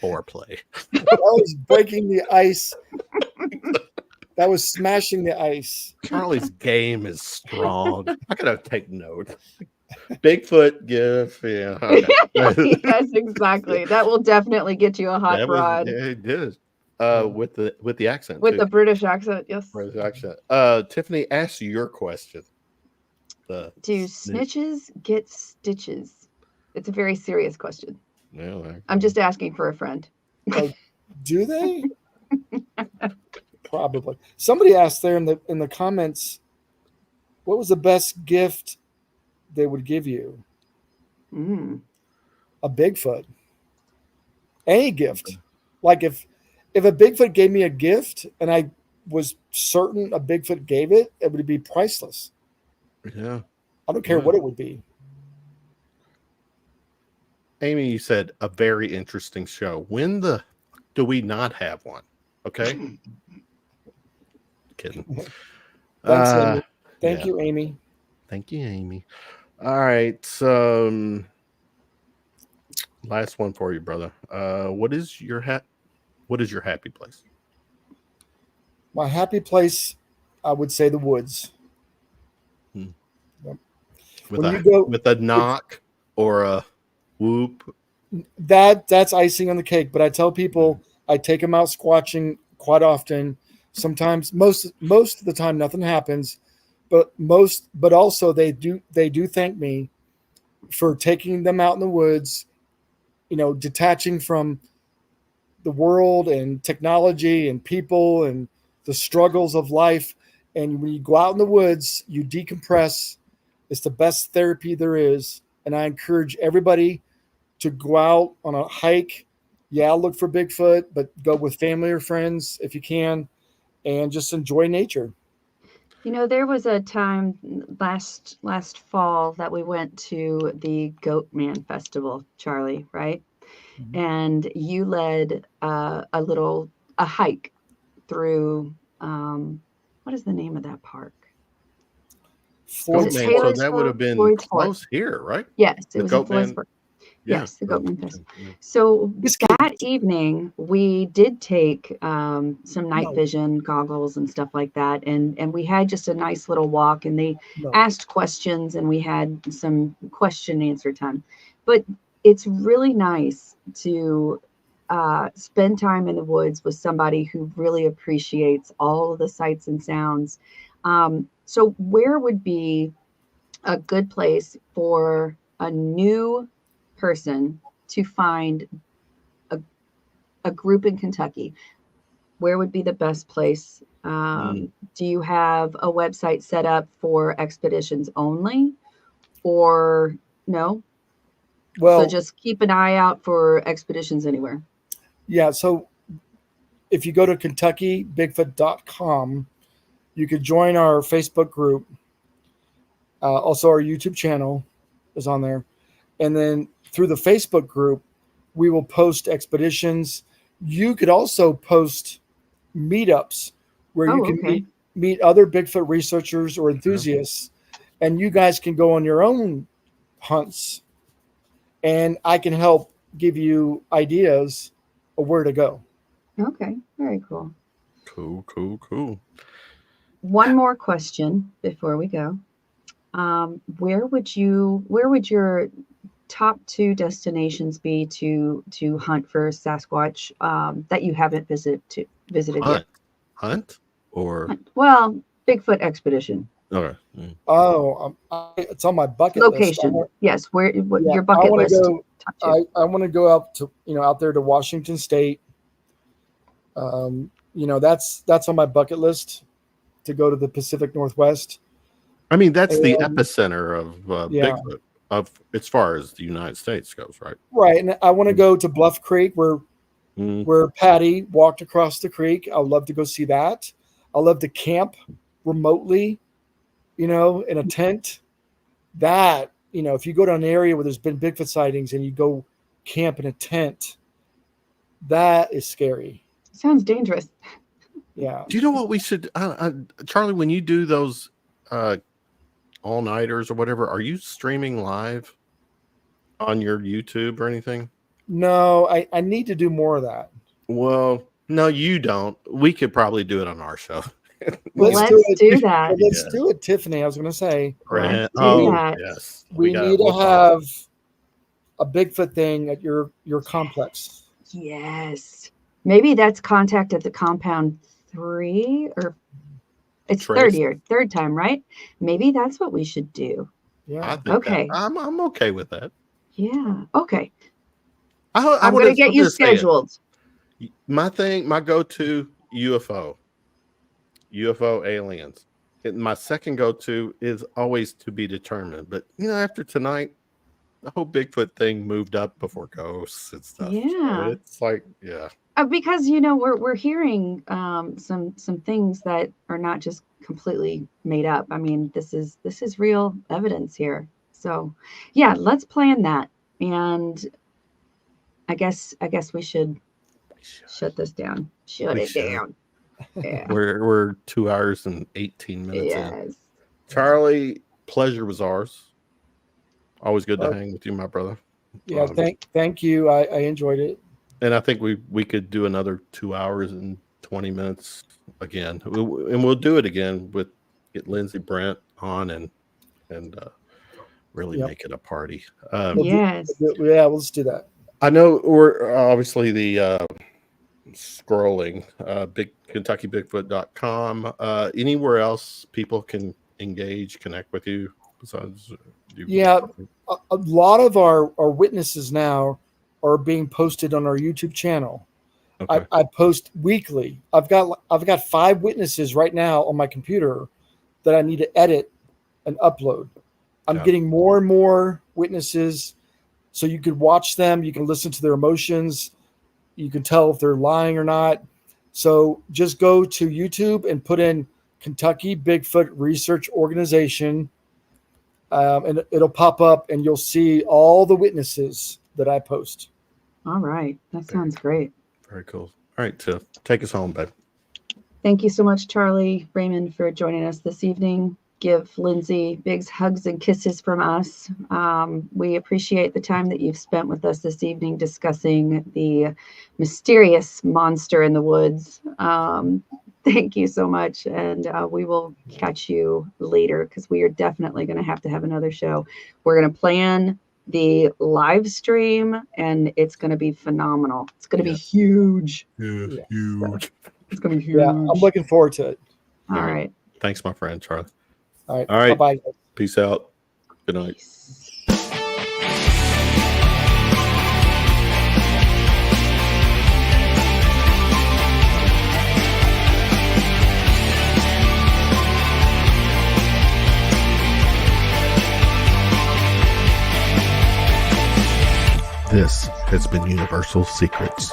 foreplay. That was breaking the ice. That was smashing the ice. Charlie's game is strong. I gotta take note. Bigfoot GIF, yeah. Okay. Yes, exactly. That will definitely get you a hot rod. Yeah, it did. With the accent. With too. the British accent, yes. British accent. Tiffany, ask your question. Do snitches get stitches? It's a very serious question. No, I'm just asking for a friend. Do they? Probably. Somebody asked there in the comments, what was the best gift they would give you? A Bigfoot. Any gift. Like if a Bigfoot gave me a gift and I was certain a Bigfoot gave it, it would be priceless. Yeah. I don't care what it would be. Amy, you said a very interesting show. When do we not have one? Okay. Kidding. Thanks, Amy. Thank you, Amy. Thank you, Amy. All right. So last one for you, brother. What is your happy place? My happy place, I would say the woods. Yep. With a knock or a whoop. That's icing on the cake. But I tell people I take them out squatching quite often. Sometimes, most of the time, nothing happens. But also they do thank me for taking them out in the woods. You know, detaching from the world and technology and people and the struggles of life. And when you go out in the woods, you decompress. It's the best therapy there is. And I encourage everybody to go out on a hike. Yeah, look for Bigfoot, but go with family or friends if you can, and just enjoy nature. You know, there was a time last fall that we went to the Goatman Festival, Charlie, right? Mm-hmm. And you led a hike through, what is the name of that park? So that would have been close here, right? Yes, it was in Floydsburg. Yes, the Goatman Festival. So that evening, we did take some night vision goggles and stuff like that, and we had just a nice little walk. And they asked questions, and we had some question and answer time. But it's really nice to spend time in the woods with somebody who really appreciates all of the sights and sounds. So where would be a good place for a new person to find a group in Kentucky? Where would be the best place do you have a website set up for expeditions only, or no? Well, So just keep an eye out for expeditions anywhere. yeah. So if you go to KentuckyBigfoot.com, you could join our Facebook group. Also, our YouTube channel is on there. And then through the Facebook group, we will post expeditions. You could also post meetups where you can meet other Bigfoot researchers or enthusiasts, and you guys can go on your own hunts, and I can help give you ideas of where to go. Okay, very cool. Cool. One more question before we go. Where would your top 2 destinations be to hunt for Sasquatch that you haven't visited yet? Hunt or Well, Bigfoot expedition. okay. Oh, it's on my bucket Location. list. Yes, your bucket list. Top 2. I want to go out to out there to Washington State. That's on my bucket list to go to the Pacific Northwest. I mean, that's the epicenter of Yeah. Bigfoot, as far as the United States goes, right? Right, and I want to go to Bluff Creek where Patty walked across the creek. I'd love to go see that. I love to camp remotely, in a tent. That, if you go to an area where there's been Bigfoot sightings and you go camp in a tent, that is scary. Sounds dangerous. Yeah. Do you know what we should, Charlie? When you do those all-nighters or whatever, are you streaming live on your YouTube or anything? No, I need to do more of that. Well, no, you don't. We could probably do it on our show. Let's do that. Let's do it, Tiffany. I was going to say. Let's do that. Yes. We need to have a Bigfoot thing at your complex. Yes. Maybe that's Contact at the Compound 3, or it's third time, right? Maybe that's what we should do. Yeah. Okay. I'm okay with that. Yeah. Okay. I'm going to get you scheduled. My go-to UFO aliens. My second go-to is always to be determined. But after tonight, the whole Bigfoot thing moved up before ghosts and stuff. Yeah. So it's like, yeah. Because we're hearing some things that are not just completely made up. I mean, this is real evidence here. So yeah, let's plan that. And I guess we should shut this down. Shut it down. Yeah. We're 2 hours and 18 minutes in. Yes. Charlie, pleasure was ours. Always good to hang with you, my brother. Yeah, thank you. I enjoyed it. And I think we could do another 2 hours and 20 minutes again. And we'll do it again get Lindsay Brent on and really make it a party. Yes. Yeah, let's do that. I know we're obviously the scrolling KentuckyBigfoot.com. Anywhere else people can engage, connect with you besides you? Yeah, a lot of our witnesses now are being posted on our YouTube channel. Okay. I post weekly. I've got 5 witnesses right now on my computer that I need to edit and upload. I'm getting more and more witnesses, so you could watch them. You can listen to their emotions. You can tell if they're lying or not. So just go to YouTube and put in Kentucky Bigfoot Research Organization, and it'll pop up, and you'll see all the witnesses that I post. All right. That sounds great. Very cool. All right, Tiff, take us home, babe. Thank you so much, Charlie Raymond, for joining us this evening. Give Lindsay big hugs and kisses from us. We appreciate the time that you've spent with us this evening discussing the mysterious monster in the woods. Thank you so much. And we will catch you later, because we are definitely going to have another show. We're going to plan the live stream, and it's going to be phenomenal. It's going to be huge. Huge. It's going to be huge. Yeah, I'm looking forward to it. All right. Thanks, my friend, Charlie. All right. Bye-bye. Peace out. Good night. Peace. This has been Universal Secrets.